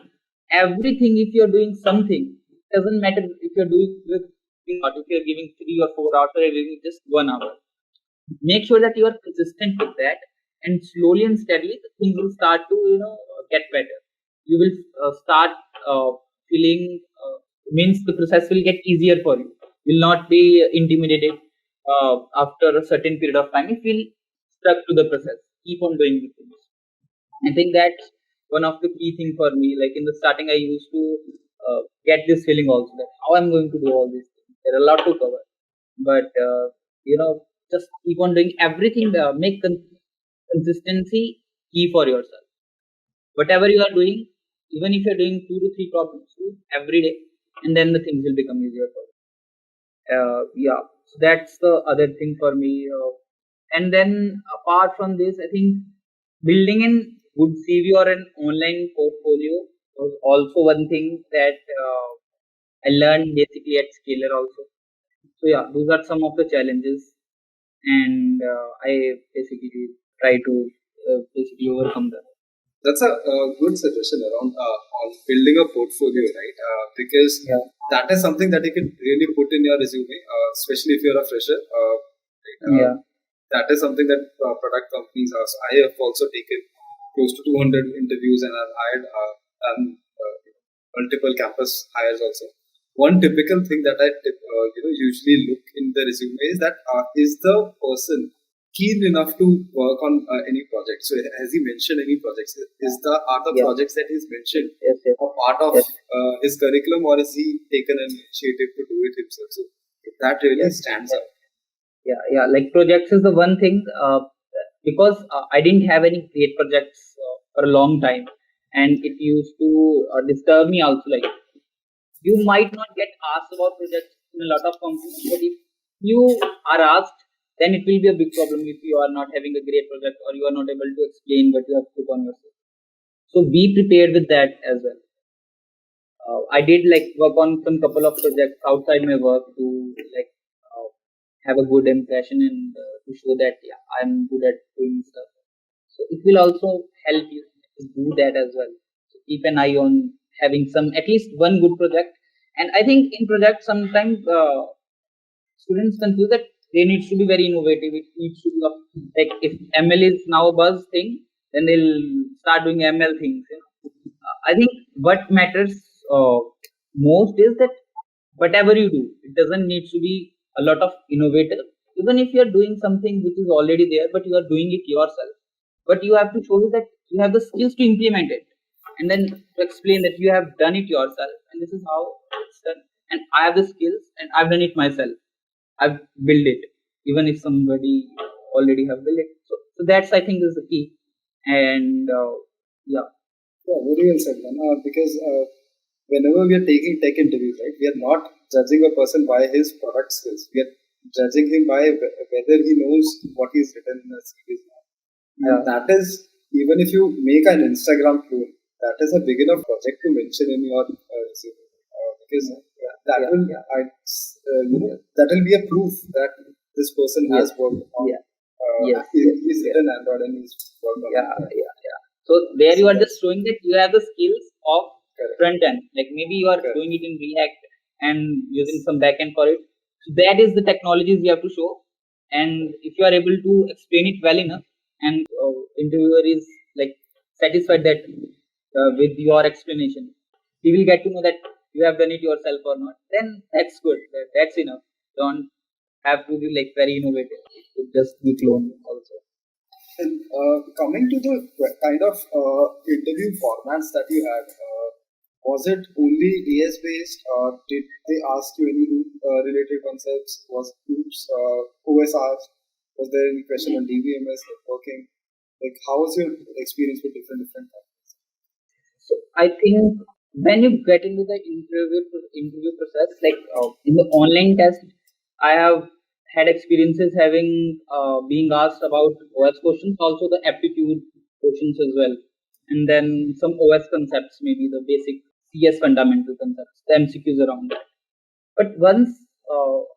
Speaker 3: Everything. If you're doing something, it doesn't matter if you're doing with if you're giving 3 or 4 hours or you're giving just 1 hour. Make sure that you are consistent with that, and slowly and steadily the things will start to get better. You will start feeling means the process will get easier for you. You will not be intimidated after a certain period of time. You feel stuck to the process. Keep on doing the things. I think that's one of the key thing for me. Like in the starting, I used to get this feeling also that how I'm going to do all these things. There are a lot to cover, but just keep on doing everything. Make consistency key for yourself. Whatever you are doing, even if you're doing 2 to 3 problems every day, and then the things will become easier for you. Yeah, so that's the other thing for me. And then apart from this, I think building a good CV or an online portfolio was also one thing that I learned basically at Scalar also. So yeah, those are some of the challenges, and I basically try to basically overcome them.
Speaker 2: That's a good suggestion around on building a portfolio, right? Because
Speaker 3: Yeah.
Speaker 2: that is something that you can really put in your resume, especially if you're a fresher.
Speaker 3: Yeah.
Speaker 2: That is something that product companies are. So I have also taken close to 200 interviews and I've hired multiple campus hires also. One typical thing that I usually look in the resume is that is the person keen enough to work on any project. So has he mentioned any projects? Are the
Speaker 3: Yeah.
Speaker 2: projects that he's mentioned
Speaker 3: Yes. Yes.
Speaker 2: a part of
Speaker 3: Yes.
Speaker 2: his curriculum, or has he taken an initiative to do it himself? So that really
Speaker 3: Yes.
Speaker 2: stands out.
Speaker 3: Yeah. Like projects is the one thing because I didn't have any great projects for a long time, and it used to disturb me also. Like you might not get asked about projects in a lot of companies, but if you are asked, then it will be a big problem if you are not having a great project or you are not able to explain what you have put on yourself. So be prepared with that as well. I did like work on some couple of projects outside my work to like have a good impression and to show that yeah, I'm good at doing stuff. So it will also help you to do that as well. So keep an eye on having some at least one good project. And I think in projects sometimes students confuse that they need to be very innovative. It needs to be like if ML is now a buzz thing, then they'll start doing ML things. I think what matters most is that whatever you do, it doesn't need to be a lot of innovative. Even if you are doing something which is already there, but you are doing it yourself, but you have to show you that you have the skills to implement it, and then to explain that you have done it yourself, and this is how it's done, and I have the skills, and I've done it myself. I've built it, even if somebody already have built it. So that's I think is the key, and yeah.
Speaker 2: Yeah, very well said, man. Because whenever we are taking tech interviews, right, we are not judging a person by his product skills. We are judging him by whether he knows what he's written in a series now.
Speaker 3: Yeah.
Speaker 2: And that is, even if you make an Instagram clone, that is a big enough project to mention in your resume. Because that
Speaker 3: Yeah,
Speaker 2: will,
Speaker 3: yeah.
Speaker 2: that will be a proof that this person has worked on.
Speaker 3: Yeah. Yes,
Speaker 2: He's written Android and he's worked on
Speaker 3: Yeah.
Speaker 2: Android.
Speaker 3: So there you are just showing that you have the skills of
Speaker 2: Correct.
Speaker 3: front end. Like maybe you are
Speaker 2: Correct.
Speaker 3: doing it in React and using some back end for it. So that is the technologies you have to show. And if you are able to explain it well enough, and interviewer is like satisfied that with your explanation, he will get to know that you have done it yourself or not. Then that's good. That's enough. Don't have to be like very innovative. It could just be cloned also.
Speaker 2: And coming to the kind of interview formats that you had, was it only AS based, or did they ask you any related concepts? Was groups OS asked? Was there any question on DBMS networking? Like, how was your experience with different companies?
Speaker 3: So I think when you get into the interview process, like in the online test, I have had experiences having being asked about OS questions, also the aptitude questions as well, and then some OS concepts, maybe the basic CS fundamental concepts, the MCQs around that. But once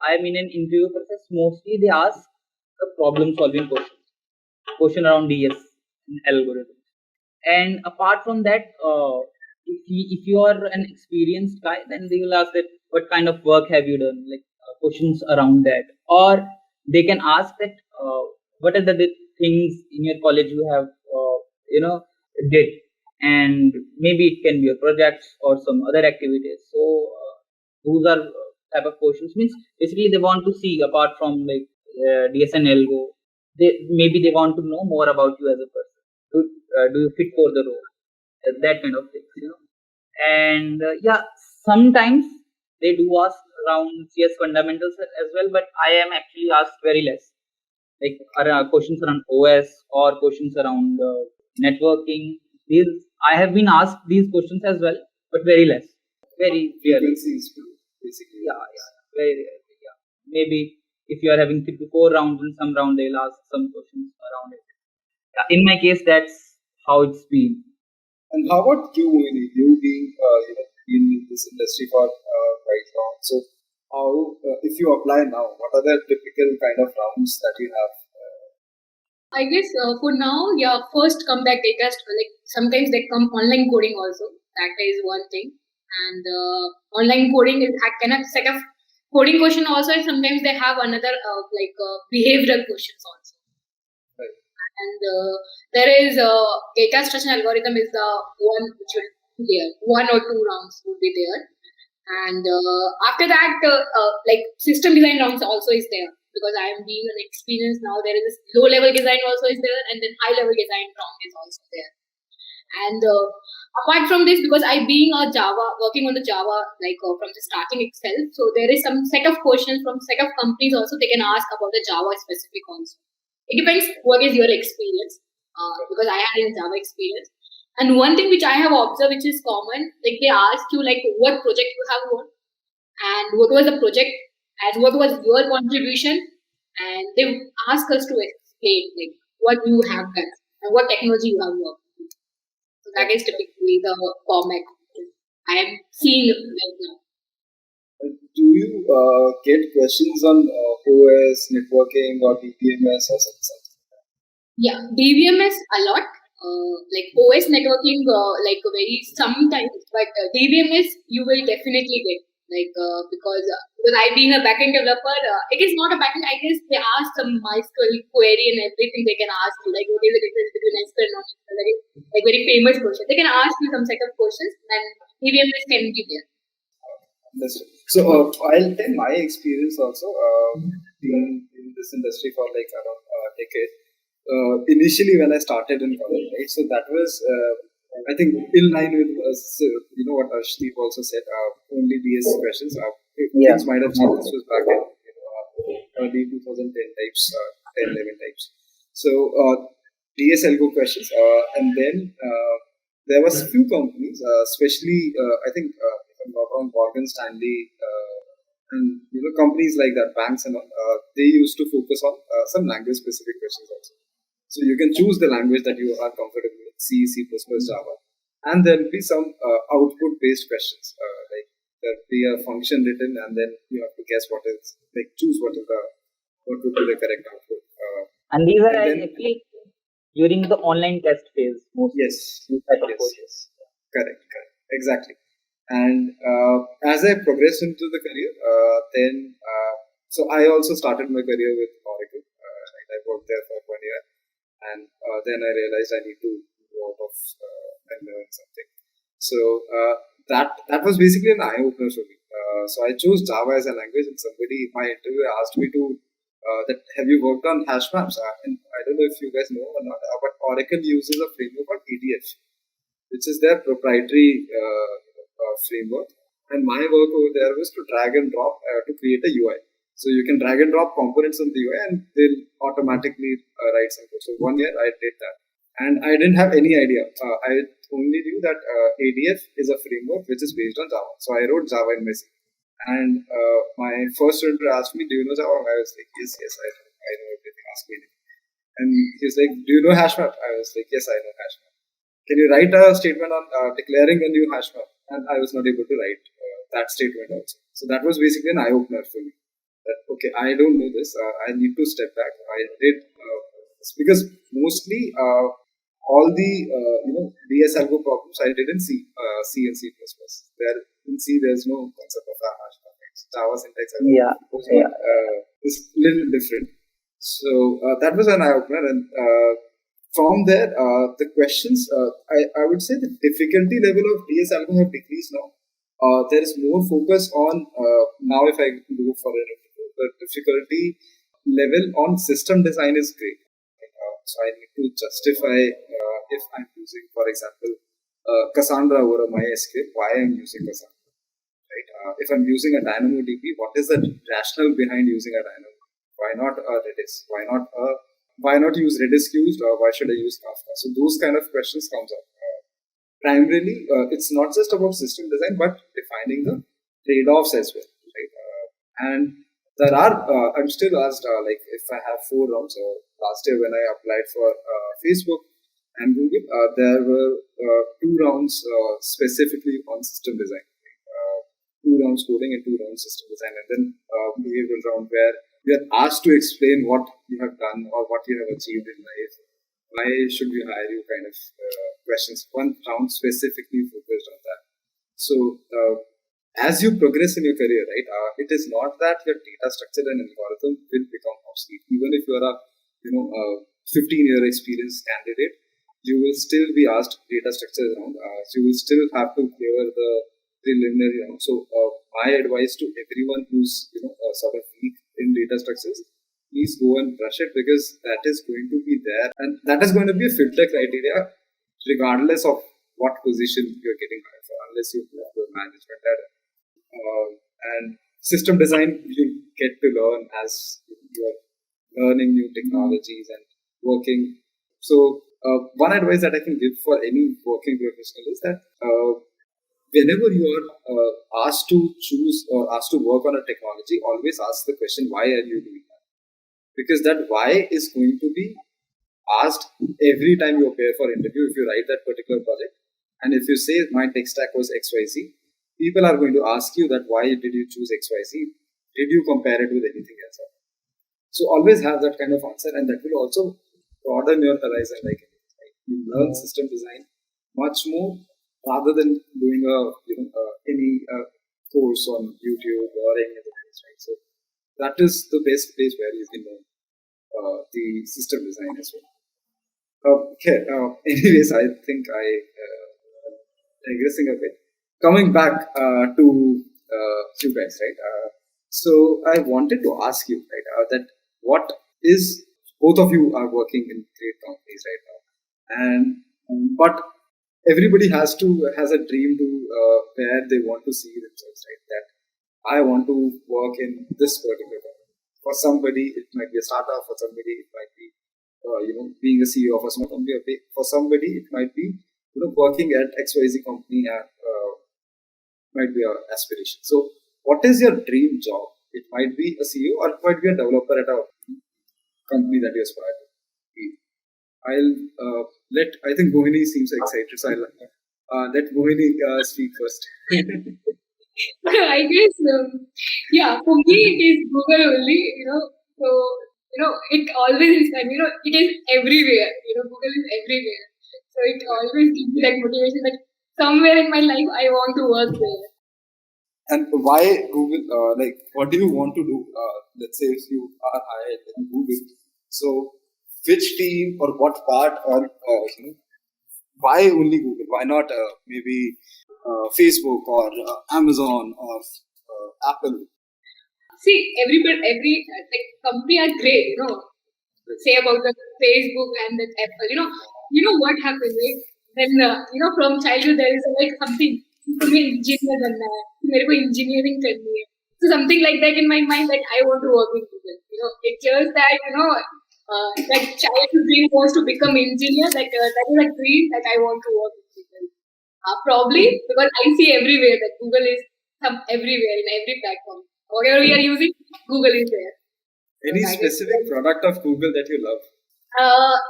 Speaker 3: I'm in an interview process, mostly they ask the problem solving question around DS and algorithms. And apart from that, if you are an experienced guy, then they will ask that what kind of work have you done, like questions around that, or they can ask that what are the things in your college you have did, and maybe it can be a project or some other activities. So those are type of questions. Means basically they want to see, apart from like DS and Algo, they want to know more about you as a person. Do you fit for the role? That kind of things. And yeah, sometimes they do ask around CS fundamentals as well, but I am actually asked very less, like questions around OS or questions around networking. These I have been asked these questions as well, but very less, very rarely.
Speaker 2: Frequencies, basically.
Speaker 3: Yeah, very rarely. Yeah, maybe if you are having 3 to 4 rounds, in some round they'll ask some questions around it. Yeah, in my case, that's how it's been.
Speaker 2: And how about you, Mohini? You being in this industry for quite long. So, how if you apply now, what are the typical kind of rounds that you have?
Speaker 4: I guess for now, yeah, first come back data, like sometimes they come online coding also. That is one thing. And online coding is kind of set of coding question also, and sometimes they have another behavioral questions also.
Speaker 2: Right.
Speaker 4: And there is data structure algorithm is the one which will be there. 1 or 2 rounds would be there. And after that, like system design rounds also is there, because I am being an experienced now. There is this low level design also is there, and then high level design round is also there. And apart from this, because I being a Java, working on the Java from the starting itself, so there is some set of questions from set of companies also they can ask about the Java specific also. It depends what is your experience, because I had a Java experience. And one thing which I have observed, which is common, like they ask you like what project you have won, and what was the project, and what was your contribution, and they ask us to explain like what you have done and what technology you have worked with. So that is typically the format I am seeing right now.
Speaker 2: Do you get questions on OS, networking, or DBMS or something?
Speaker 4: Yeah, DBMS a lot. Like OS networking, like very sometimes, but DBMS you will definitely get, because I being a backend developer, it is not a backend. I guess they ask some MySQL query and everything. They can ask you like what is the difference between SQL and non-SQL, like very famous question. They can ask you some set of questions, and DBMS can be there.
Speaker 2: Understood. So I'll tell my experience also being in this industry for like around a decade. Initially when I started in college, right? So that was, I think, in line with what Ashdeep also said. Only DS questions. Things might have changed. This was back in early 2010 types, 10, 11 types. So DS Algo questions, and then there was few companies, especially I think if I'm not wrong, Morgan Stanley. And companies like that, banks and all, they used to focus on some language specific questions also. So you can choose the language that you are comfortable with, C, C++, Java, and there will be some output based questions, like there will be a function written, and then you have to guess choose what would be the correct output.
Speaker 3: And these are actually during the online test phase mostly.
Speaker 2: Yes. Correct, exactly. And as I progressed into the career, then so I also started my career with Oracle. I worked there for 1 year, and then I realized I need to go out of and learn something. So that was basically an eye opener for me. So I chose Java as a language, and somebody in my interview asked me to that have you worked on hash maps? And I don't know if you guys know or not, but Oracle uses a framework called ADF, which is their proprietary framework. And my work over there was to drag and drop to create a UI. So you can drag and drop components on the UI, and they'll automatically write some code. So 1 year I did that, and I didn't have any idea. I only knew that ADF is a framework which is based on Java. So I wrote Java in my C. And my first tutor asked me, "Do you know Java?" I was like, "Yes, I know everything. Ask me anything." And he was like, "Do you know hashmap?" I was like, "Yes, I know hashmap." "Can you write a statement on declaring a new hashmap?" And I was not able to write that statement also. So that was basically an eye opener for me. That okay, I don't know this. I need to step back. I did because mostly all the DS Algo problems I did in C and C++. There in C there's no concept of a hash syntax. Java syntax is little different. So that was an eye opener, and from there, the questions, I would say the difficulty level of DS Algo have decreased now. There is more focus on now. If I go for it, the difficulty level on system design is great. So I need to justify if I'm using, for example, Cassandra over a MySQL, why I'm using Cassandra. Right? If I'm using a DynamoDB, what is the rationale behind using a Dynamo? Why not a Redis? Why not use Redis queues, or why should I use Kafka? So those kind of questions comes up. Primarily, it's not just about system design, but defining the trade-offs as well, right? And there are, I'm still asked, like if I have 4 rounds. Last year when I applied for Facebook and Google, there were 2 rounds specifically on system design. 2 rounds coding and 2 rounds system design, and then behavioral round where we are asked to explain what you have done or what you have achieved in life. Why should we hire you? Kind of questions. 1 round specifically focused on that. So as you progress in your career, right, it is not that your data structure and algorithm will become obsolete. Even if you are a 15-year experienced candidate, you will still be asked data structure round. You will still have to clear the preliminary round. So my advice to everyone who's sort of weak in data structures, please go and brush it, because that is going to be there, and that is going to be a filter criteria regardless of what position you're getting hired for, unless you have the management data. And system design, you get to learn as you're learning new technologies and working. So one advice that I can give for any working professional is that whenever you are asked to choose or asked to work on a technology, always ask the question, why are you doing that? Because that why is going to be asked every time you appear for interview. If you write that particular project, and if you say my tech stack was XYZ, people are going to ask you that why did you choose XYZ? Did you compare it with anything else? So always have that kind of answer, and that will also broaden your horizon. Like you learn system design much more rather than doing any course on YouTube or any other things, right? So that is the best place where you can learn the system design as well. Okay. Anyways, I think I digressing a bit. Coming back to you guys, right? So I wanted to ask you, right, that what is, both of you are working in great companies right now, and but everybody has a dream to where they want to see themselves, right? That I want to work in this particular company. For somebody, it might be a startup. For somebody, it might be being a CEO of a small company. For somebody, it might be working at XYZ company and might be an aspiration. So, what is your dream job? It might be a CEO, or it might be a developer at a company that you aspire to be. I think Mohini seems excited, so I'll let Mohini speak first.
Speaker 4: I guess, yeah, for me it is Google only, so, it always inspires me, it is everywhere, Google is everywhere. So it always gives me that motivation that somewhere in my life I want to work there.
Speaker 2: And why Google? Like, what do you want to do? Let's say if you are hired in Google, so which team or what part, or why only Google? Why not maybe Facebook or Amazon or Apple?
Speaker 4: See, every company are great, say about the Facebook and the Apple, what happens, right? Then, from childhood there is like something, तुम्हें engineer बनना है, मेरे को engineering करनी है. So something like that in my mind, that I want to work in Google. It shows that, that childhood dream wants to become engineer, that is a dream that I want to work in Google. Probably because I see everywhere that Google is everywhere in every platform. Whatever we are using, Google is there.
Speaker 2: Any specific product of Google that you love?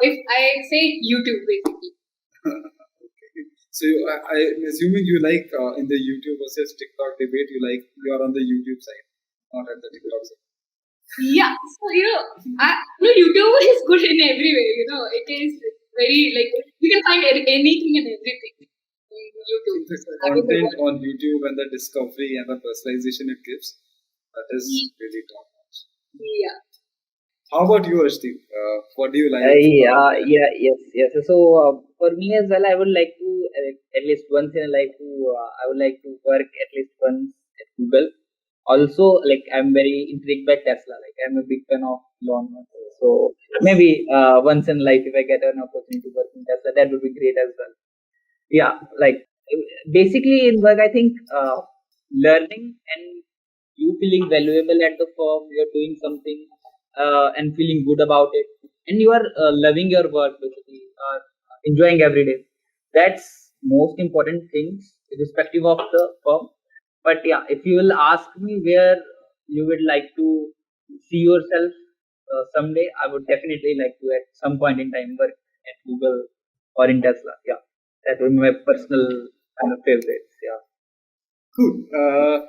Speaker 4: If I say YouTube, basically.
Speaker 2: Okay. So I'm assuming you like in the YouTube versus TikTok debate, you are on the YouTube side, not at the TikTok side.
Speaker 4: Yeah. So YouTube is good in everywhere. It is very you can find anything and everything in YouTube.
Speaker 2: The content on YouTube and the discovery and the personalization it gives, that is really top notch.
Speaker 4: Yeah.
Speaker 2: How about you, Ashdeep? What do you like about that?
Speaker 3: Yes. So for me as well, I would like to at least once in a life to I would like to work at least once at Google. Also, like I'm very intrigued by Tesla. Like I'm a big fan of Elon Musk. So maybe once in life, if I get an opportunity to work in Tesla, that would be great as well. Yeah, like basically in work, I think learning and you feeling valuable at the firm, you're doing something and feeling good about it, and you are loving your work basically, enjoying every day. That's most important things, irrespective of the firm. But yeah, if you will ask me where you would like to see yourself someday, I would definitely like to at some point in time work at Google or in Tesla. Yeah, that would be my personal kind of favorites. Yeah.
Speaker 2: Cool.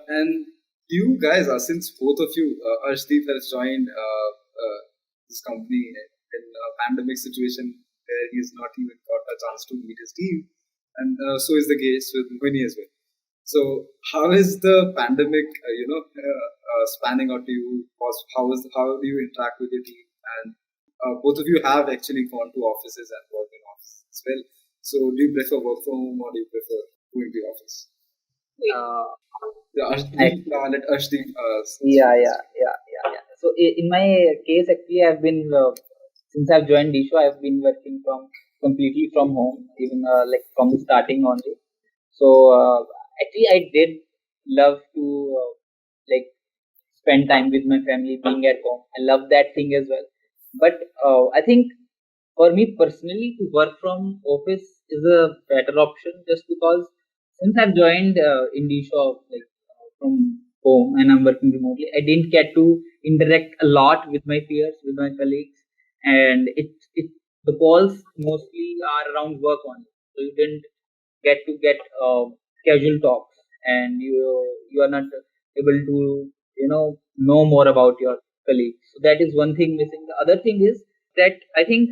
Speaker 2: And you guys, since both of you, Arshdeep has joined this company in a pandemic situation where he's not even got a chance to meet his team, and so is the case with Mohini as well. So, how is the pandemic, spanning out to you? How do you interact with your team? And both of you have actually gone to offices and worked in offices as well. So, do you prefer work from home or do you prefer going to the office?
Speaker 3: Uh,
Speaker 2: Yeah, Ashdeep, let Ashdeep.
Speaker 3: yeah. So in my case, actually, I've been since I've joined Disho, I've been working from completely from home, even like from the starting only. So actually, I did love to like spend time with my family, being at home. I love that thing as well. But I think for me personally, to work from office is a better option, just because since I've joined Indie Shop like from home and I'm working remotely, I didn't get to interact a lot with my peers, with my colleagues, and it the calls mostly are around work only. So you didn't get casual talks, and you are not able to know more about your colleagues. So that is one thing missing. The other thing is that I think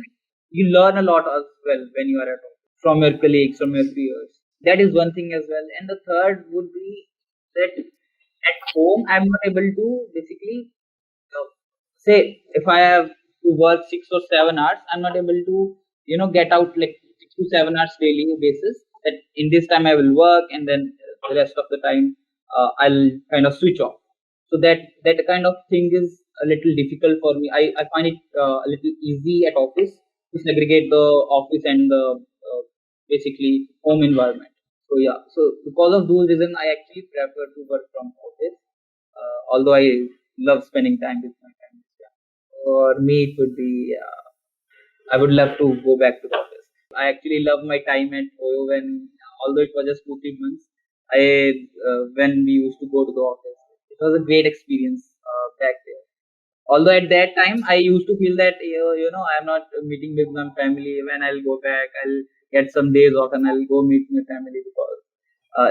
Speaker 3: you learn a lot as well when you are at home from your colleagues, from your peers. That is one thing as well. And the third would be that at home I'm not able to basically say if I have to work 6 or 7 hours, I'm not able to get out like 6 to 7 hours daily basis. That in this time I will work, and then the rest of the time I'll kind of switch off. So that kind of thing is a little difficult for me. I find it a little easy at office to segregate the office and the basically home environment. So yeah, so because of those reasons, I actually prefer to work from office. Although I love spending time with my family. Yeah. For me, it would be I would love to go back to the office. I actually love my time at Oyo when, although it was just 2 3 months, I when we used to go to the office, it was a great experience back there. Although at that time I used to feel that I'm not meeting with my family. When I'll go back, I'll get some days off and I'll go meet my family, because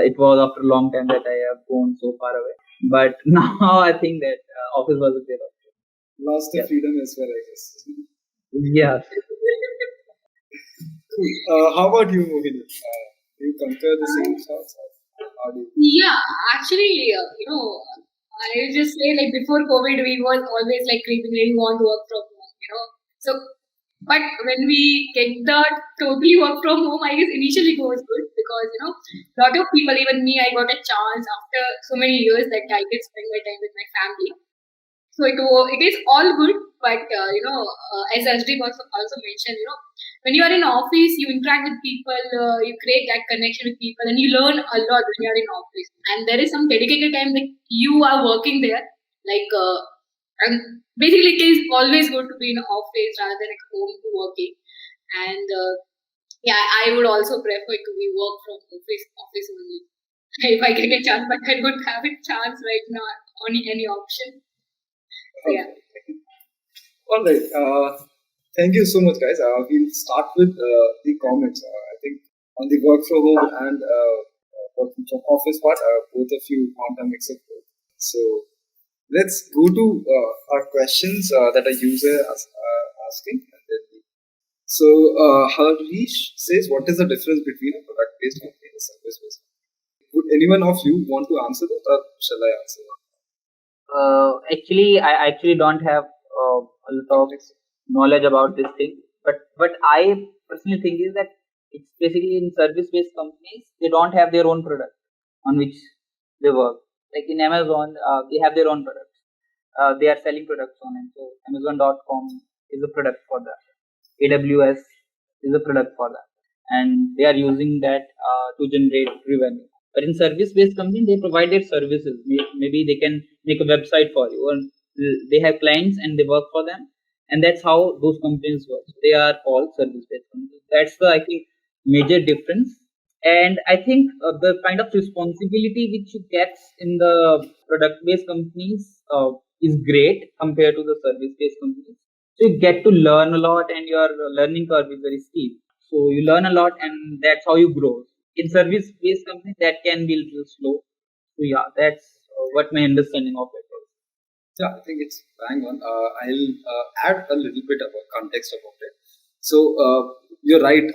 Speaker 3: it was after a long time that I have gone so far away. But now I think that office was a great option.
Speaker 2: Lost the
Speaker 3: Yes.
Speaker 2: freedom as well, I guess.
Speaker 3: Yes.
Speaker 2: Cool. How about you, Mohini? Do you concur the same thoughts? How do you?
Speaker 4: Yeah, actually, I will just say like before COVID, we was always like craving, really want to work from home. So, but when we get the totally work from home, I guess initially it was good because lot of people, even me, I got a chance after so many years that I can spend my time with my family. So it is all good, but as Ashdeep also mentioned, when you are in office, you interact with people, you create that connection with people, and you learn a lot when you are in office. And there is some dedicated time that you are working there, like and basically it is always good to be in office rather than at home to working. And yeah, I would also prefer to be work from office only if I get a chance, but I don't have a chance right now on any option. So, yeah.
Speaker 2: All right. Thank you so much, guys. We'll start with the comments. I think on the work from home and working from office part, both of you want a mix of both. So let's go to our questions that a user is asking. So Harish says, what is the difference between a product-based company and a service-based company? Would anyone of you want to answer that, or shall I answer that?
Speaker 3: Actually, I actually don't have a lot of knowledge about this thing. But what I personally think is that it's basically in service-based companies, they don't have their own product on which they work. Like in Amazon, they have their own products. They are selling products on it. So Amazon.com is a product for that. AWS is a product for that, and they are using that to generate revenue. But in service-based company, they provide their services. Maybe they can make a website for you, or they have clients and they work for them, and that's how those companies work. They are all service-based companies. That's the, I think, major difference. And I think the kind of responsibility which you get in the product-based companies is great compared to the service-based companies. So you get to learn a lot, and your learning curve is very steep. So you learn a lot, and that's how you grow. In service-based companies, that can be a little slow. So yeah, that's what my understanding of it is.
Speaker 2: Yeah, I think it's bang on. I'll add a little bit about context about it. So you're right.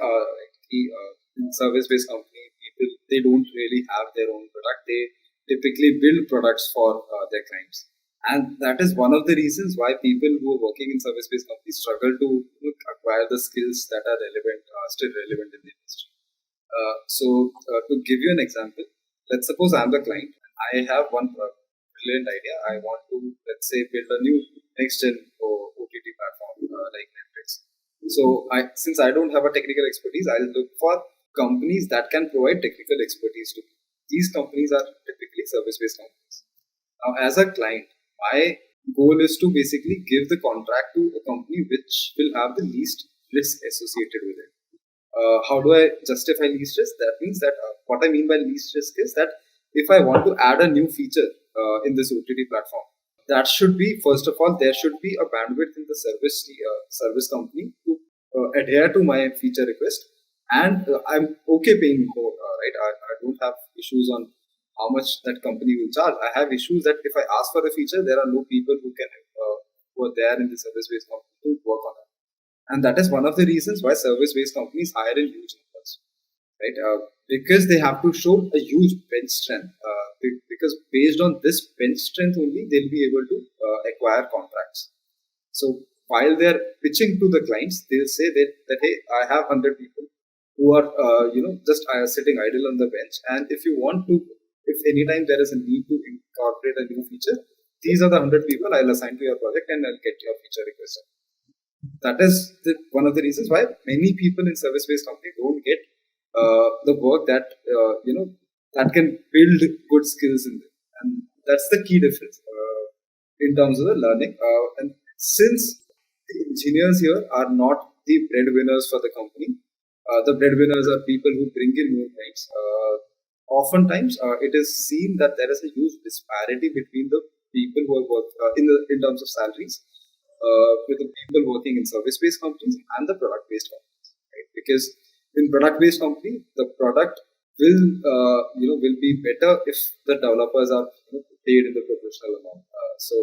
Speaker 2: In service-based company, people, they don't really have their own product. They typically build products for their clients, and that is one of the reasons why people who are working in service-based companies struggle to acquire the skills that are relevant, still relevant in the industry. To give you an example, let's suppose I'm the client. I have one brilliant idea. I want to, let's say, build a new next-gen OTT platform like Netflix. So, since I don't have a technical expertise, I'll look for companies that can provide technical expertise to me. These companies are typically service-based companies. Now, as a client, my goal is to basically give the contract to a company which will have the least risk associated with it. How do I justify least risk? That means that what I mean by least risk is that if I want to add a new feature in this OTT platform, that should be, first of all, there should be a bandwidth in the service company to adhere to my feature request, and I'm okay paying more, right? I don't have issues on how much that company will charge. I have issues that if I ask for a feature, there are no people who are there in the service-based company to work on it. And that is one of the reasons why service-based companies hire in huge numbers, right? Because they have to show a huge bench strength. Because based on this bench strength only, they'll be able to acquire contracts. So while they're pitching to the clients, they'll say that hey, I have 100 people who are just sitting idle on the bench, and if anytime there is a need to incorporate a new feature, these are the 100 people I'll assign to your project, and I'll get your feature request. That is one of the reasons why many people in service-based company don't get the work that that can build good skills in them, and that's the key difference in terms of the learning. And since the engineers here are not the breadwinners for the company, the breadwinners are people who bring in new clients. Oftentimes, it is seen that there is a huge disparity between the people who are in terms of salaries with the people working in service-based companies and the product-based companies, right? Because in product-based company, the product will be better if the developers are paid in the proportional amount. So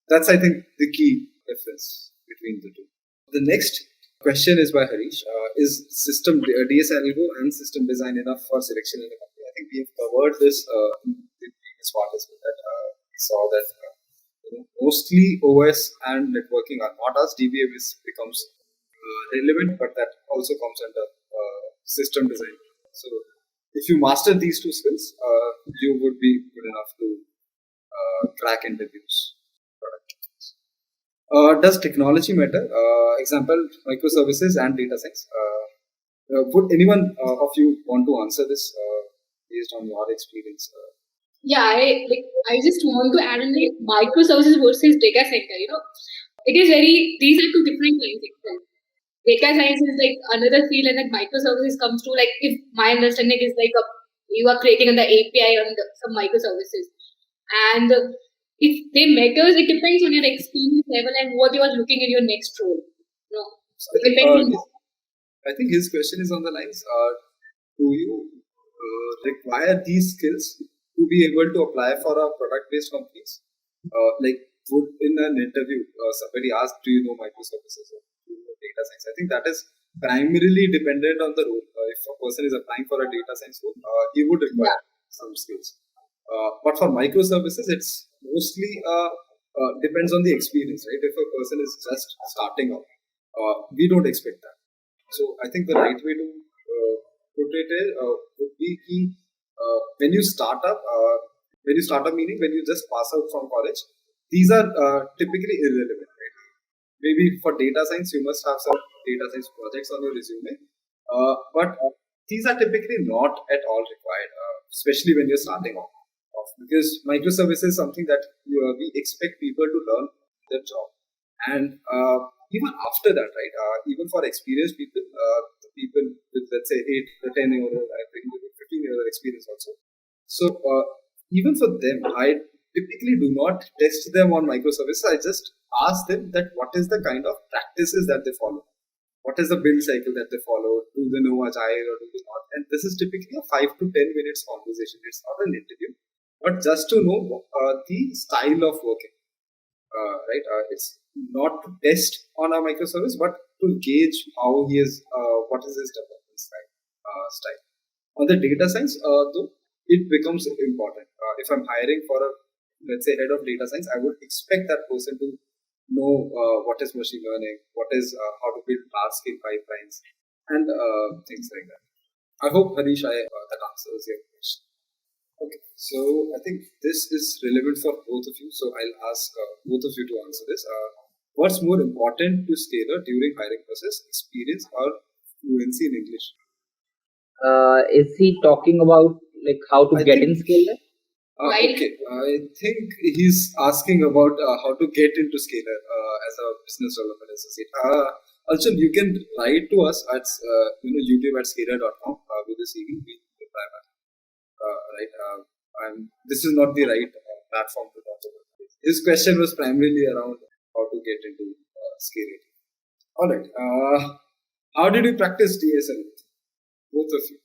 Speaker 2: that's, I think, the key difference between the two. The next question is by Harish. Is system DSLGO and system design enough for selection in a company? I think we have covered this in the previous part as well. That we saw that mostly OS and networking are not as DBA becomes relevant, but that also comes under system design. So if you master these two skills, you would be good enough to crack interviews. Does technology matter? Example, microservices and data science. Would anyone of you want to answer this based on your experience?
Speaker 4: Yeah, I just want to add on like microservices versus data center. It is these are two different things. Data science is like another field, and like microservices comes to like, if my understanding is like you are creating on the API on some microservices, and if they matters, it depends on your experience level and what you are looking in your next role.
Speaker 2: I think his question is on the lines: do you require these skills to be able to apply for a product-based companies? Would in an interview somebody ask, "Do you know microservices or do you know data science?" I think that is primarily dependent on the role. If a person is applying for a data science role, he would require some skills. But for microservices, it's mostly depends on the experience, right? If a person is just starting out, we don't expect that. So I think the right way to put it is, would be when you start up, meaning when you just pass out from college, these are typically irrelevant, right? Maybe for data science, you must have some data science projects on your resume, but these are typically not at all required, especially when you're starting off. Because microservices is something that we expect people to learn their job, and even after that, right? Even for experienced people, people with, let's say, 8 or 10 years, I think 15 years of experience also. So even for them, I typically do not test them on microservices. I just ask them that what is the kind of practices that they follow, what is the build cycle that they follow, do they know Agile or do they not? And this is typically a 5 to 10 minutes conversation. It's not an interview, but just to know the style of working, right? It's not to test on a microservice, but to gauge how he is, what is his development style. On the data science, though, it becomes important. If I'm hiring for a, let's say, head of data science, I would expect that person to know what is machine learning, what is how to build large-scale pipelines, and things like that. I hope, Harish, that answers your question. Okay, so I think this is relevant for both of you. So I'll ask both of you to answer this. What's more important to Scaler during hiring process, experience or fluency in English?
Speaker 3: Is he talking about like how to get in Scaler?
Speaker 2: Okay, I think he's asking about how to get into Scaler as a business development associate. Arjun, you can write to us at youtube@scaler.com with the CV. We reply back. Right, and this is not the right platform to talk about. His question was primarily around how to get into Scaler. All right. How did you practice DSL? Both of you.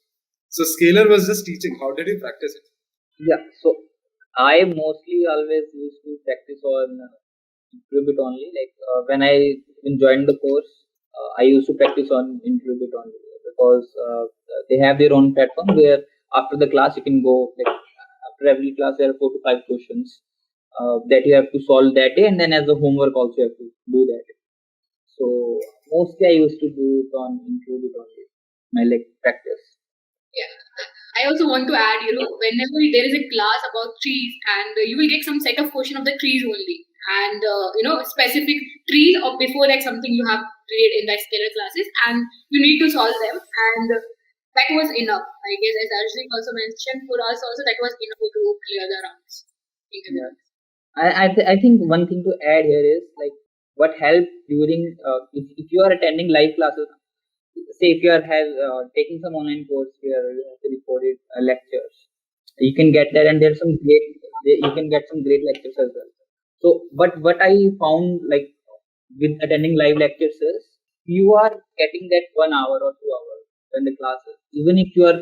Speaker 2: So Scaler was just teaching. How did you practice it?
Speaker 3: Yeah, so I mostly always used to practice on Introbit only. Like when I joined the course, I used to practice on Introbit only because they have their own platform where after the class you can go, like after every class there are 4 to 5 questions that you have to solve that day, and then as a homework also you have to do that. So mostly I used to do it on Introbit only, my like practice.
Speaker 4: Yeah. I also want to add, whenever there is a class about trees, and you will get some set of question of the trees only, and specific trees, or before that something you have read in the Scalar classes, and you need to solve them, and that was enough. I guess as Arjun also mentioned, for us also that was enough to clear the rounds.
Speaker 3: I think one thing to add here is like what helped during if you are attending live classes. Say if you are taking some online course where you have to record lectures, you can get that, and there's you can get some great lectures as well. So, but what I found like with attending live lectures is you are getting that 1 hour or 2 hours when the classes. Even if you are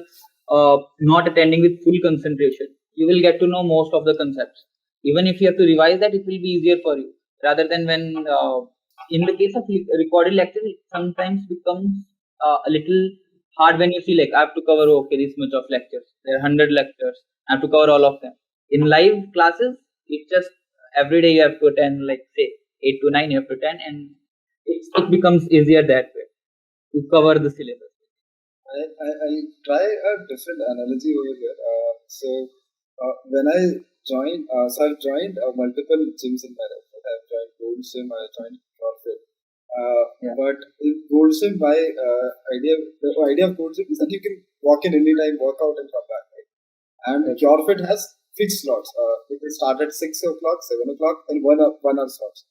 Speaker 3: not attending with full concentration, you will get to know most of the concepts. Even if you have to revise that, it will be easier for you rather than when in the case of recorded lectures, it sometimes becomes a little hard when you see like I have to cover this much of lectures. There are 100 lectures. I have to cover all of them. In live classes, it's just every day you have to attend like say 8 to 9 you have to attend, and it becomes easier that way to cover the syllabus.
Speaker 2: I'll try a different analogy over here. When I joined, I've joined multiple gyms in my life. I've joined Gold Gym, I've joined CrossFit. But in Gold Gym, the idea of Gold Gym is that you can walk in anytime, work out, and come back. Right? And CrossFit has fixed slots. You can start at 6 o'clock, 7 o'clock, and 1 hour slots.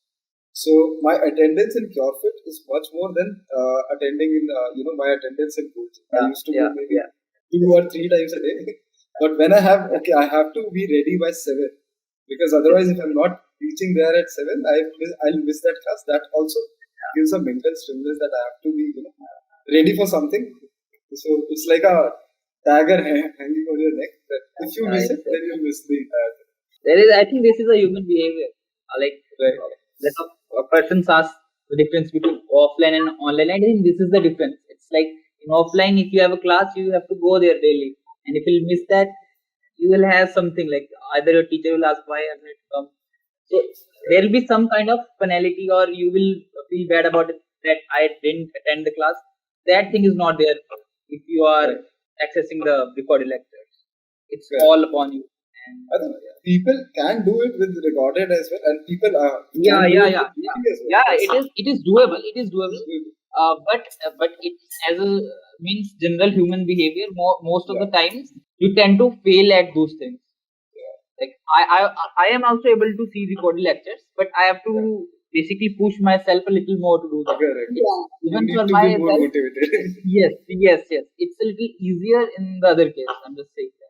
Speaker 2: So my attendance in CrossFit is much more than attending in my attendance in Gold Gym. I used to go maybe 2 or 3 times a day. But when I have to be ready by 7, because otherwise if I'm not reaching there at 7, I'll miss that class. That also gives a mental stimulus that I have to be ready for something. So it's like a dagger hanging on your neck. That if you miss it, then you miss the
Speaker 3: I think this is a human behavior. A person asks the difference between offline and online. I think this is the difference. It's like in offline, if you have a class, you have to go there daily. And if you miss that, you will have something like either your teacher will ask why I have not come. So there will be some kind of penalty, or you will feel bad about it that I didn't attend the class. That thing is not there if you are accessing the recorded lectures. It's
Speaker 2: Correct.
Speaker 3: all upon you. And
Speaker 2: I think people can do it with recorded as well, and people can
Speaker 3: yeah,
Speaker 2: do
Speaker 3: yeah,
Speaker 2: it
Speaker 3: yeah,
Speaker 2: with
Speaker 3: yeah,
Speaker 2: reading as well.
Speaker 3: yeah. It is doable. It is doable. But it's as a means general human behavior. Most of the times you tend to fail at those things. Like I am also able to see recorded lectures, but I have to basically push myself a little more to do that.
Speaker 2: Correct.
Speaker 4: Yeah.
Speaker 2: You
Speaker 3: Even
Speaker 2: need
Speaker 3: for
Speaker 2: to be more
Speaker 3: myself,
Speaker 2: motivated.
Speaker 3: yes. It's a little easier in the other case. I'm just saying that.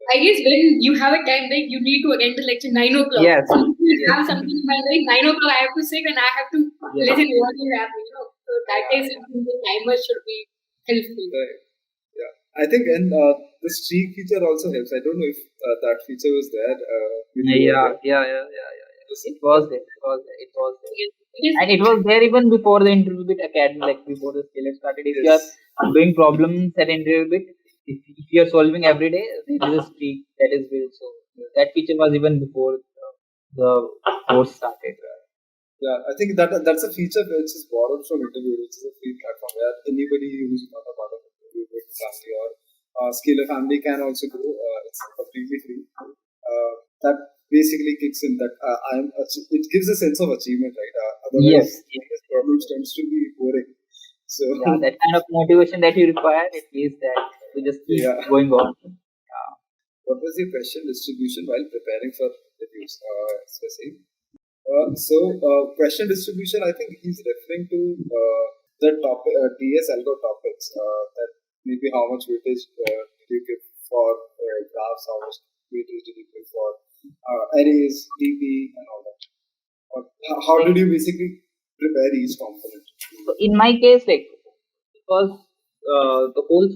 Speaker 4: I guess when you have a time, like you need to attend the lecture 9 o'clock.
Speaker 3: Yes.
Speaker 4: So you
Speaker 3: Yes.
Speaker 4: have something in mind, like 9 o'clock I have to sit and I have to
Speaker 3: Yes.
Speaker 4: listen what is happening. So that is something the timer should be helpful.
Speaker 2: Right. Yeah. I think, and the streak feature also helps. I don't know if that feature was there. With you
Speaker 3: Yeah.
Speaker 2: earlier.
Speaker 3: It was there. It was there.
Speaker 4: It is
Speaker 3: And it was there even before the interview bit academy, like before the Scalar started. If you
Speaker 2: Yes.
Speaker 3: are doing problems at interview bit, if you are solving every day, there is a streak that is built. So that feature was even before the course started.
Speaker 2: Yeah, I think that's a feature which is borrowed from Interview, which is a free platform where anybody who's not a part of Interview with family or Scalar family can also go. It's completely free. That basically kicks in that it gives a sense of achievement, right? Otherwise,
Speaker 3: Yes.
Speaker 2: problems tends to be boring. So
Speaker 3: Yeah, that kind of motivation that you require, it is that you just keep
Speaker 2: Yeah.
Speaker 3: going on.
Speaker 2: what was your question distribution while preparing for reviews? Especially. Question distribution, I think he's referring to the topic, DS algo topics. That maybe how much weightage did you give for graphs, how much weightage did you give for arrays, DP, and all that. Or how did you basically prepare each component?
Speaker 3: So in my case, like because the whole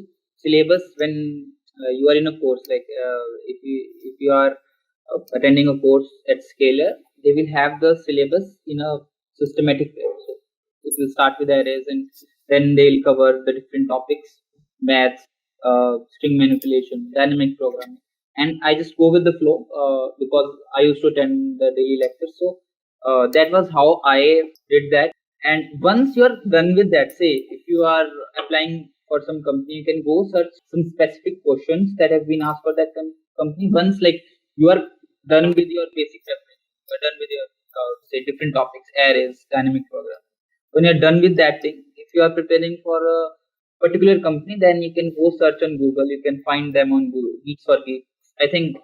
Speaker 3: syllabus when you are in a course, like if you are attending a course at Scalar, they will have the syllabus in a systematic way. So it will start with arrays, and then they'll cover the different topics: maths, string manipulation, dynamic programming, and I just go with the flow because I used to attend the daily lectures. So that was how I did that. And once you are done with that, say if you are applying for some company, you can go search some specific questions that have been asked for that company. Once like you are done with your basic preparation, you are done with your say different topics, arrays, dynamic programming. When you're done with that thing, if you are preparing for a particular company, then you can go search on Google. You can find them on Google, Geeks for Geeks. I think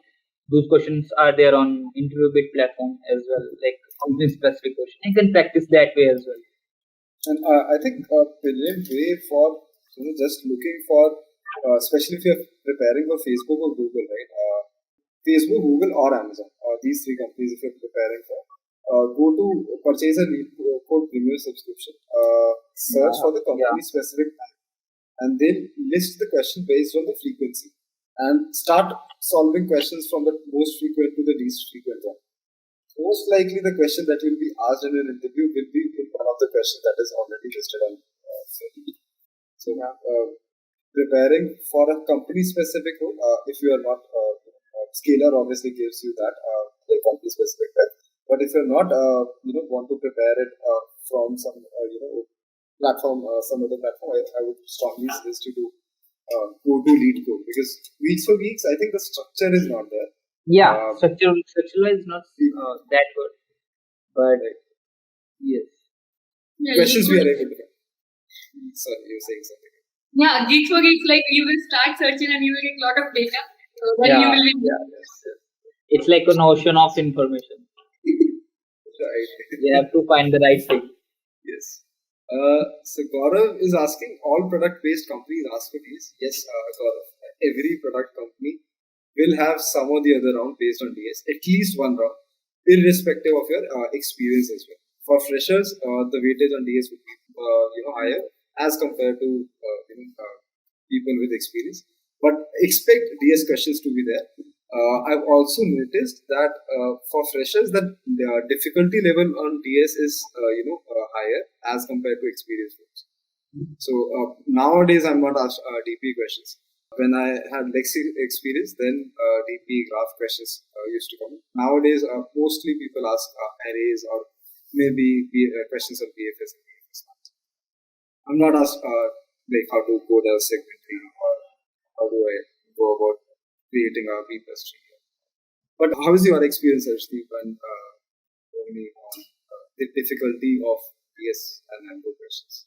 Speaker 3: those questions are there on InterviewBit platform as well, like company specific question. You can practice that way as well.
Speaker 2: And I think a brilliant way for just looking for, especially if you're preparing for Facebook or Google, right? Facebook, Google, or Amazon, these three companies, if you're preparing for, go to purchase a lead code premier subscription, search for the company specific type, and then list the question based on the frequency, and start solving questions from the most frequent to the least frequent one. Most likely, the question that will be asked in an interview will be one of the questions that is already listed on So, preparing for a company-specific role, if you are not, Scalar obviously gives you that the company-specific type. But if you're not, want to prepare it from some, platform, some other platform, I would strongly suggest you to go to LeetCode, because Weeks for Geeks, I think the structure is not there.
Speaker 3: Yeah, structure-wise not that good, but yes.
Speaker 2: Questions we are able to. Sorry, you were saying something.
Speaker 4: Yeah, Geeks for Geeks, like you will start searching and you will get a lot of data. So then you will be.
Speaker 2: Yes.
Speaker 3: It's like an ocean of information.
Speaker 2: Right.
Speaker 3: You have to find the right thing.
Speaker 2: Yes. So Gaurav is asking, all product-based companies ask for DS. Yes, Gaurav. Every product company will have some or the other round based on DS, at least one round, irrespective of your experience as well. For freshers, the weightage on DS would be higher as compared to people with experience. But expect DS questions to be there. I've also noticed that for freshers, that the difficulty level on DS is higher as compared to experienced folks. So nowadays, I'm not asked DP questions. when I had Lexi experience, then DP graph questions used to come. Nowadays, mostly people ask arrays or maybe questions on BFS and BFS. I'm not asked like how to code a segment tree or how do I go about creating a B plus tree. But how is your experience, Arshdeep, and only on the difficulty of yes and no questions?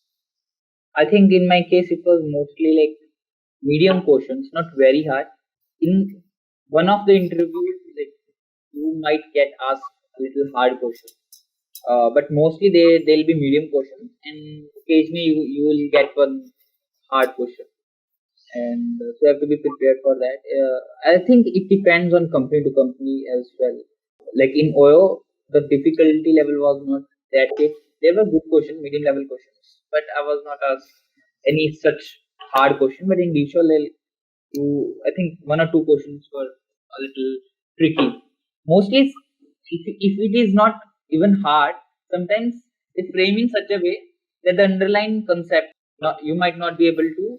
Speaker 3: I think in my case it was mostly like medium questions, not very hard. In one of the interviews, like you might get asked a little hard questions, but mostly they'll be medium questions, and occasionally you will get one hard question, and so you have to be prepared for that. I think it depends on company to company as well. Like in OYO, the difficulty level was not that great. There were good questions, medium level questions, but I was not asked any such hard question. But in visual, I think one or two questions were a little tricky. Mostly, if it is not even hard, sometimes they frame in such a way that the underlying concept, you might not be able to,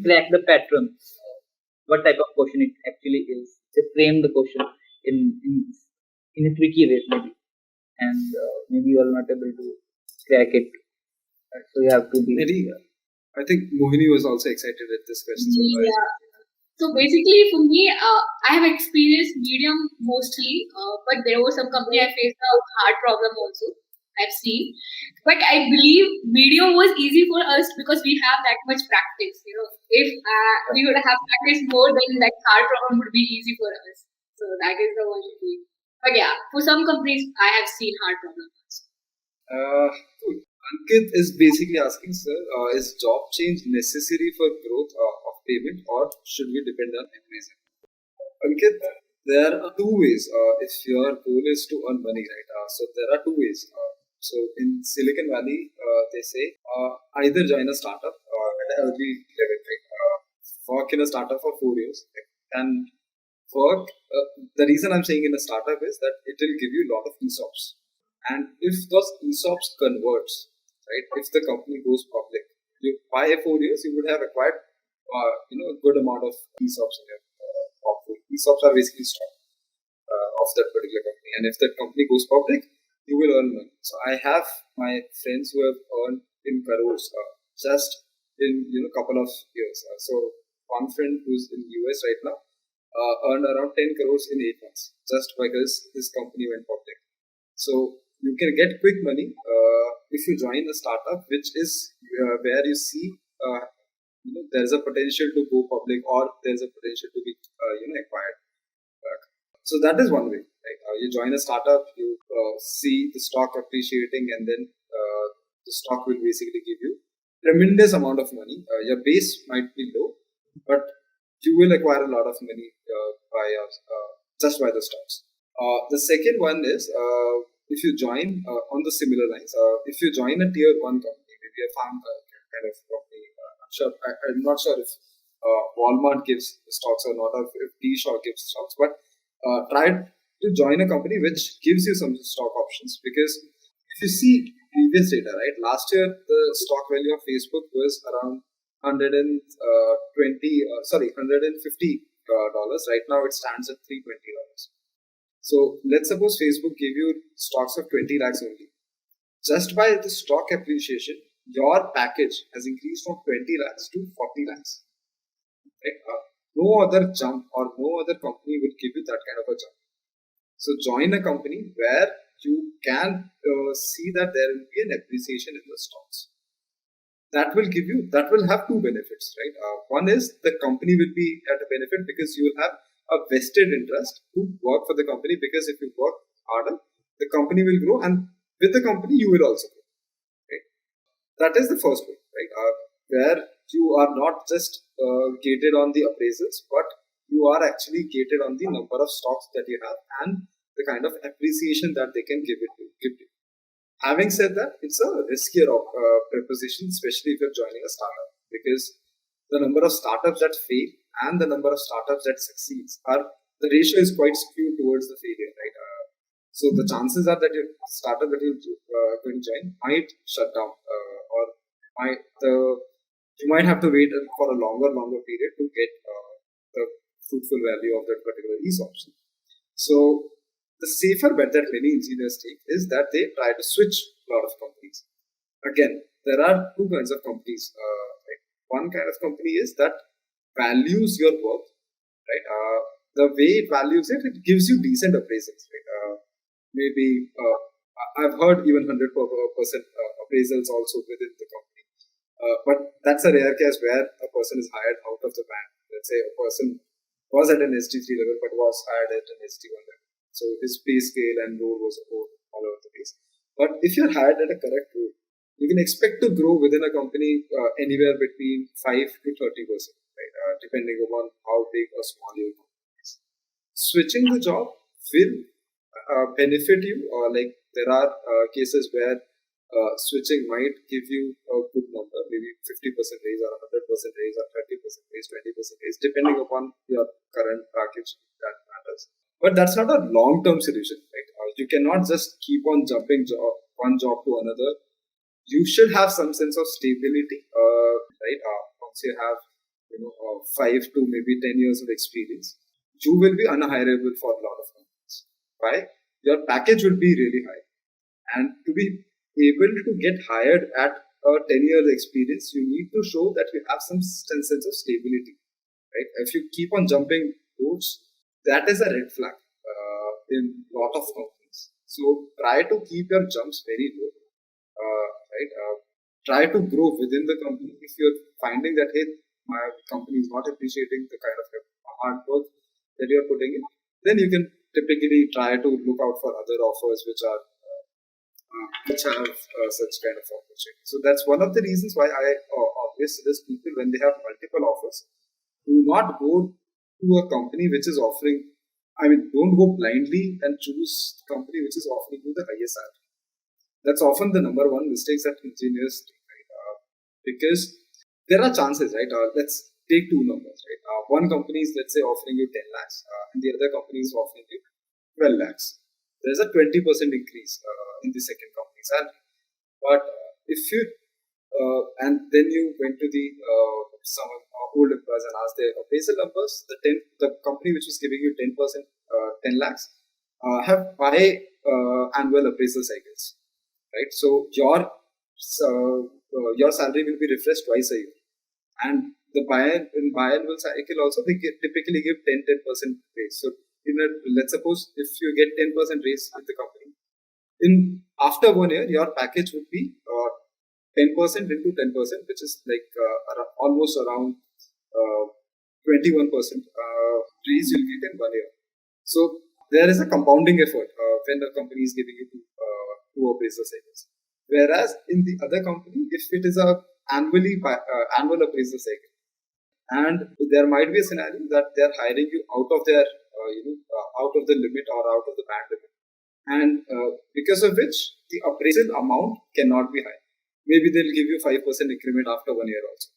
Speaker 3: crack the pattern. What type of question it actually is. They frame the question in a tricky way, maybe, and maybe you are not able to crack it. So you have to be.
Speaker 2: Maybe, I think Mohini was also excited with this question.
Speaker 4: Yeah. So basically, for me, I have experienced medium mostly, but there was some company I faced a hard problem also. I've seen, but I believe medium was easy for us because we have that much practice. If we would have practiced more, then that hard problem would be easy for us. So that is the only thing. But yeah, for some companies, I have seen hard problems.
Speaker 2: Cool. Ankit is basically asking, sir, is job change necessary for growth of payment, or should we depend on appraisal? Ankit, there are two ways. If your goal is to earn money, right? So there are two ways. So in Silicon Valley, they say either join a startup at an early level, right? Work in a startup for 4 years, right? And work. The reason I'm saying in a startup is that it will give you a lot of ESOPs. And if those ESOPs converts, right, if the company goes public, by 4 years you would have acquired, a good amount of ESOPs in your portfolio. ESOPs are basically stock of that particular company, and if that company goes public, you will earn money. So I have my friends who have earned in crores just in couple of years. So one friend who's in US right now earned around 10 crores in 8 months just because his company went public. So you can get quick money if you join a startup, which is where you see there's a potential to go public or there's a potential to be acquired. So that is one way. Right? You join a startup, you see the stock appreciating, and then the stock will basically give you tremendous amount of money. Your base might be low, but you will acquire a lot of money just by the stocks. The second one is if you join on the similar lines, if you join a tier 1 company, maybe a farm kind of company, I'm not sure if Walmart gives stocks or not, or if T-Shaw gives stocks, but try to join a company which gives you some stock options, because if you see previous data, right, last year the stock value of Facebook was around $150. Right now it stands at $320. So let's suppose Facebook gave you stocks of 20 lakhs only. Just by the stock appreciation, your package has increased from 20 lakhs to 40 lakhs. Right? No other jump or no other company would give you that kind of a jump. So join a company where you can see that there will be an appreciation in the stocks. That will have two benefits, right? One is the company will be at a benefit because you will have a vested interest to work for the company, because if you work harder, the company will grow, and with the company you will also grow. Right? That is the first way, right? Where you are not just gated on the appraisals, but you are actually gated on the number of stocks that you have and the kind of appreciation that they can give you. Having said that, it's a riskier proposition, especially if you're joining a startup, because the number of startups that fail and the number of startups that succeeds the ratio is quite skewed towards the failure, right? So the chances are that your startup that you're going to join might shut down, or the you might have to wait for a longer period to get the fruitful value of that particular ESOP. So the safer bet that many engineers take is that they try to switch a lot of companies. Again, there are two kinds of companies. Right? One kind of company is that values your work, right? The way it values it, it gives you decent appraisals. Right? Maybe I've heard even 100% appraisals also within the company. But that's a rare case where a person is hired out of the band. Let's say a person was at an ST3 level but was hired at an ST1 level. So his pay scale and role was all over the place. But if you're hired at a correct role, you can expect to grow within a company anywhere between 5 to 30%, right? Depending upon how big or small your company is. Switching the job will benefit you. Like there are cases where switching might give you a good number, maybe 50% raise or 100% raise or 30% raise, 20% raise, depending upon your current package that matters. But that's not a long-term solution, right? You cannot just keep on jumping one job to another. You should have some sense of stability, right? Once you have 5 to maybe 10 years of experience, you will be unhirable for a lot of companies. Why? Your package will be really high, and to be able to get hired at a 10 years experience, you need to show that you have some sense of stability, right? If you keep on jumping boats, that is a red flag in a lot of companies. So try to keep your jumps very low, right? Try to grow within the company. If you're finding that, hey, my company is not appreciating the kind of hard work that you're putting in, then you can typically try to look out for other offers which have such kind of opportunity. So that's one of the reasons why I always suggest people, when they have multiple offers, do not go to a company which is offering. Don't go blindly and choose the company which is offering you the highest salary. That's often the number one mistake that engineers take, right? Because there are chances, right? Let's take two numbers, right? One company is, let's say, offering you 10 lakhs, and the other company is offering you 12 lakhs. There's a 20% increase in the second company's salary. But if you and then you went to the some old employees and asked their appraisal numbers, the company which was giving you 10%, 10 lakhs, have high annual appraisal cycles, right? So your salary will be refreshed twice a year, and the biannual cycle also they typically give 10% raise. So let's suppose if you get 10% raise with the company, after 1 year your package would be 10% into 10%, which is like almost around 21% raise you'll get in 1 year. So there is a compounding effort when the company is giving you two appraisal cycles. Whereas in the other company, if it is a annual appraisal cycle, and there might be a scenario that they are hiring you out of their out of the limit or out of the band limit, and because of which the appraisal amount cannot be high. Maybe they'll give you 5% increment after 1 year also.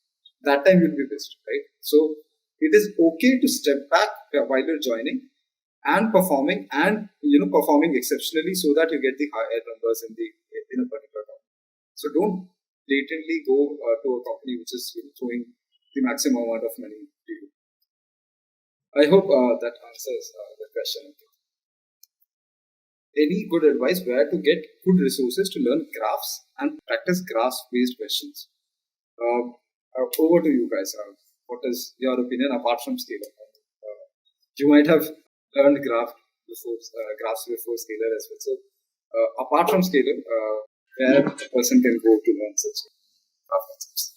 Speaker 2: That time you'll be pissed, right? So it is okay to step back while you're joining and performing exceptionally so that you get the higher numbers in a particular company. So don't blatantly go to a company which is throwing the maximum amount of money to you. I hope that answers the question. Any good advice where to get good resources to learn graphs and practice graphs-based questions? Over to you guys. What is your opinion apart from Scalar? You might have learned graphs before Scalar as well. So apart from Scalar, where a person can go to learn such graph concepts?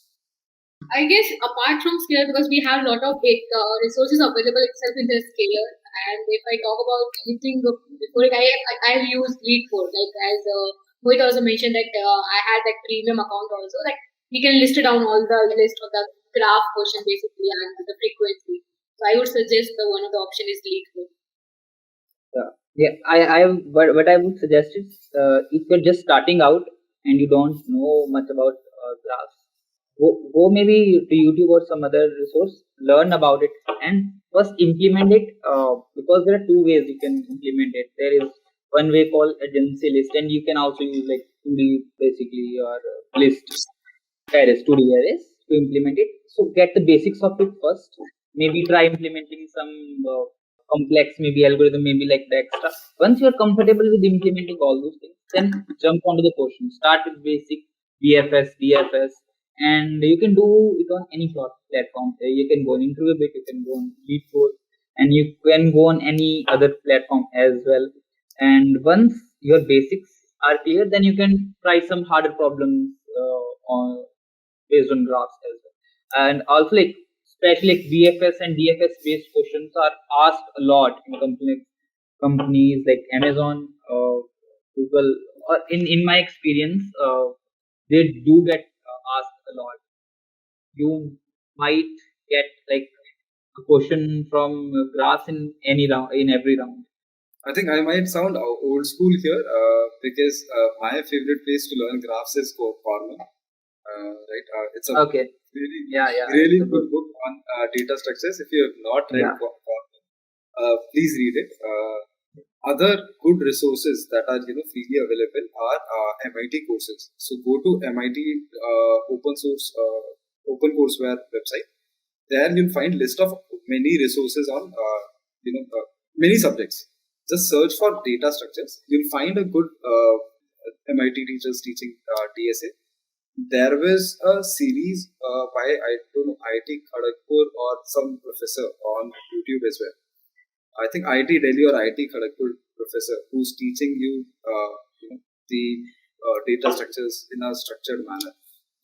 Speaker 4: I guess apart from Scalar, because we have a lot of resources available itself in the Scalar, and if I talk about anything before it, I use LeetCode, like as Mohit also mentioned that I had that premium account also, like we can list down all the list of the graph question basically and the frequency. So I would suggest one of the option is LeetCode.
Speaker 3: What I would suggest is if you're just starting out and you don't know much about graphs, go maybe to YouTube or some other resource, learn about it, and first implement it, because there are two ways you can implement it. There is one way called agency list, and you can also use like 2D basically your list arrays, 2D arrays. to implement it. So get the basics of it first. Maybe try implementing some complex, maybe algorithm, maybe like the extra. Once you are comfortable with implementing all those things, then jump onto the portion. Start with basic BFS, DFS, and you can do it on any platform. You can go on Interview, you can go on LeetCode, and you can go on any other platform as well. And once your basics are clear, then you can try some harder problems on based on graphs as well. And also, like especially like BFS and DFS based questions are asked a lot in companies like Amazon, Google. Or in my experience, they do get asked a lot. You might get like a question from graphs in any round, in every round.
Speaker 2: I think I might sound old school here because my favorite place to learn graphs is Corner. Right? It's a
Speaker 3: Okay.
Speaker 2: really,
Speaker 3: Yeah.
Speaker 2: really good book on data structures. If you have not read
Speaker 3: Yeah.
Speaker 2: Corner, please read it. Other good resources that are freely available are MIT courses. So go to MIT open courseware website. There you'll find list of many resources on many subjects. Just search for data structures. You'll find a good MIT teachers teaching DSA. There was a series by I don't know IIT Kharagpur or some professor on YouTube as well. I think IIT Delhi or IIT Kharagpur professor who's teaching you the data structures in a structured manner.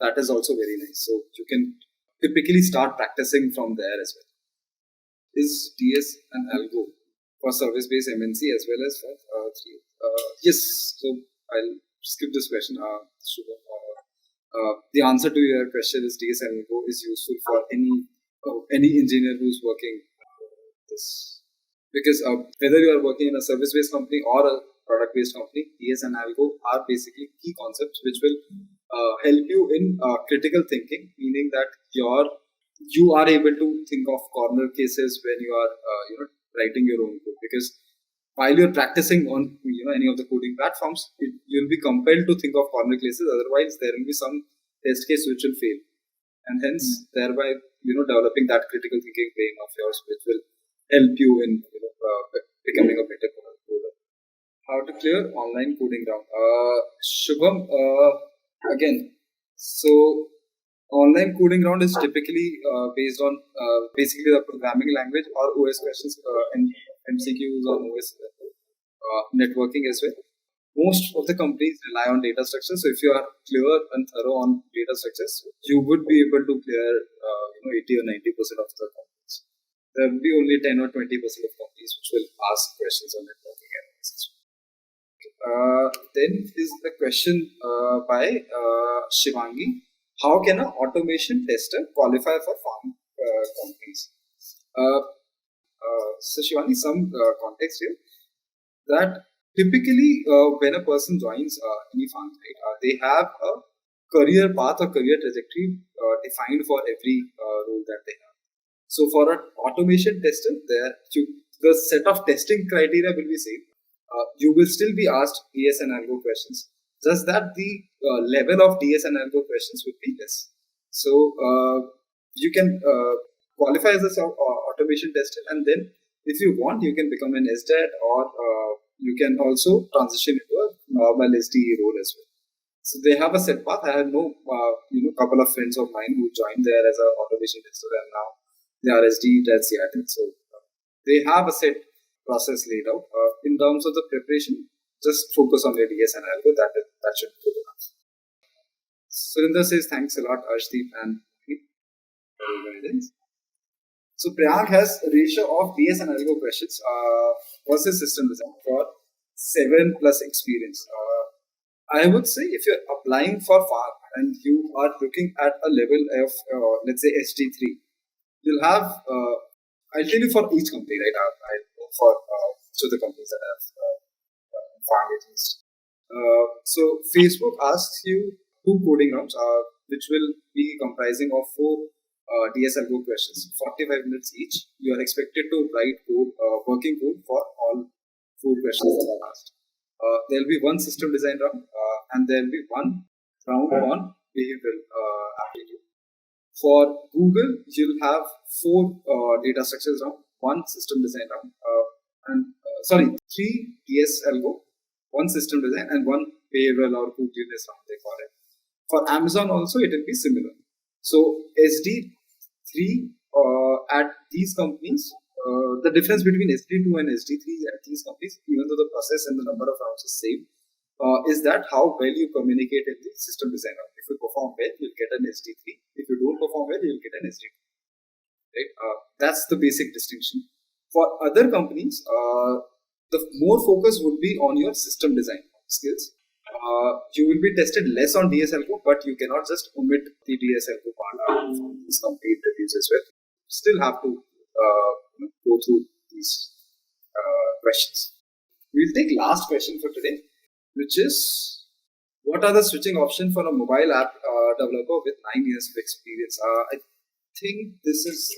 Speaker 2: That is also very nice. So you can typically start practicing from there as well. Is DS an algo for service-based MNC as well as for 3? Yes. So I'll skip this question. The answer to your question is DS algo is useful for any engineer who's working this. Because whether you are working in a service-based company or a product-based company, DS and algo are basically key concepts which will help you in critical thinking, meaning that you are able to think of corner cases when you are writing your own code. Because while you're practicing on any of the coding platforms, you'll be compelled to think of corner cases. Otherwise, there will be some test case which will fail, and hence thereby developing that critical thinking brain of yours, which will help you in becoming a better coder. How to clear online coding round? Shubham, again, so online coding round is typically based on basically the programming language or OS questions and MCQs on OS networking as well. Most of the companies rely on data structures. So if you are clear and thorough on data structures, you would be able to clear 80 or 90% of the companies. There will be only 10 or 20% of companies which will ask questions on networking analysis. Then is the question by Shivangi. How can an automation tester qualify for farm companies? So Shivangi, some context here that typically when a person joins any farm, right, they have a career path or career trajectory defined for every role that they have. So for an automation tester, the set of testing criteria will be same. You will still be asked DS and algo questions, just that the level of DS and algo questions will be less. So you can qualify as an automation tester, and then if you want, you can become an SDAT, or you can also transition into a normal SDE role as well. So they have a set path. I have couple of friends of mine who joined there as an automation tester, and now they are SDE at Seattle. So they have a set process laid out. In terms of the preparation, just focus on your DS and algo. That should be good enough. Surinder says thanks a lot, Arshdeep and Pete, for your guidance. So Priyank has a ratio of DS and algo questions versus system design for 7+ experience. I would say if you're applying for farm and you are looking at a level of let's say ST3, you'll have I'll tell you for each company, right? I for the companies that have farm at least. So Facebook asks you 2 coding rounds, which will be comprising of 4 DS algo questions, 45 minutes each. You are expected to write code, working code for all 4 questions that are asked. There will be 1 system design round, and there will be 1 round on behavioral aptitude. For Google, you'll have 4 data structures round, 1 system design round, and 3 DS algo, 1 system design, and 1 payroll or googliness round they call it. For Amazon also, it will be similar. So SD3 at these companies, the difference between SD2 and SD3 at these companies, even though the process and the number of rounds is same, is that how well you communicate in the system design round. If you perform well, you'll get an SD3. If you don't perform well, you'll get an SD2. Right? That's the basic distinction. For other companies, the more focus would be on your system design skills. You will be tested less on DSLCO, but you cannot just omit the DSLCO part from these complete reviews as well. Still have to go through these questions. We'll take last question for today, which is, what are the switching options for a mobile app developer with 9 years of experience? I think this is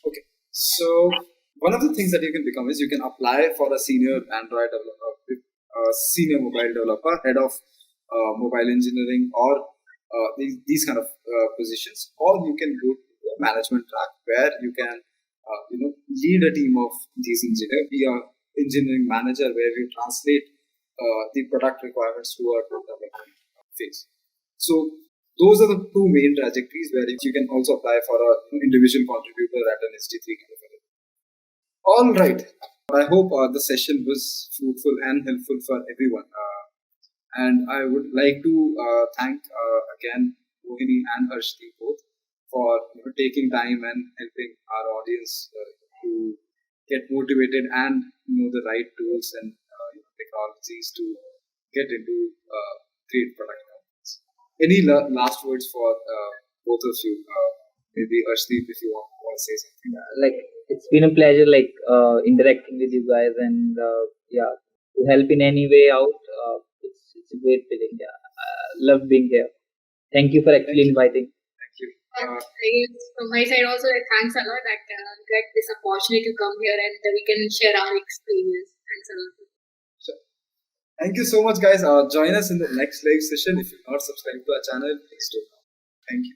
Speaker 2: okay. So one of the things that you can become is you can apply for a senior Android developer, senior mobile developer, head of mobile engineering, or these kind of positions, or you can go to a management track where you can lead a team of these engineers, be a engineering manager where you translate the product requirements to a development phase. So those are the 2 main trajectories where you can also apply for a individual contributor at an SD3 kind of level. All right. I hope the session was fruitful and helpful for everyone. And I would like to thank again Mohini and Harshdeep both for taking time and helping our audience to get motivated and know the right tools and technologies to get into great product companies. Any last words for both of you? Maybe Harshdeep, if you want to say something.
Speaker 3: Like, it's been a pleasure interacting with you guys, and to help in any way out. It's a great feeling. Love being here. Thank you for actually inviting.
Speaker 2: Thank you.
Speaker 4: I guess from my side also, thanks a lot that get this opportunity to come here and we can share our experience. Thanks a lot.
Speaker 2: Sure. Thank you so much, guys. Join us in the next live session. If you're not subscribed to our channel, please do. Thank you.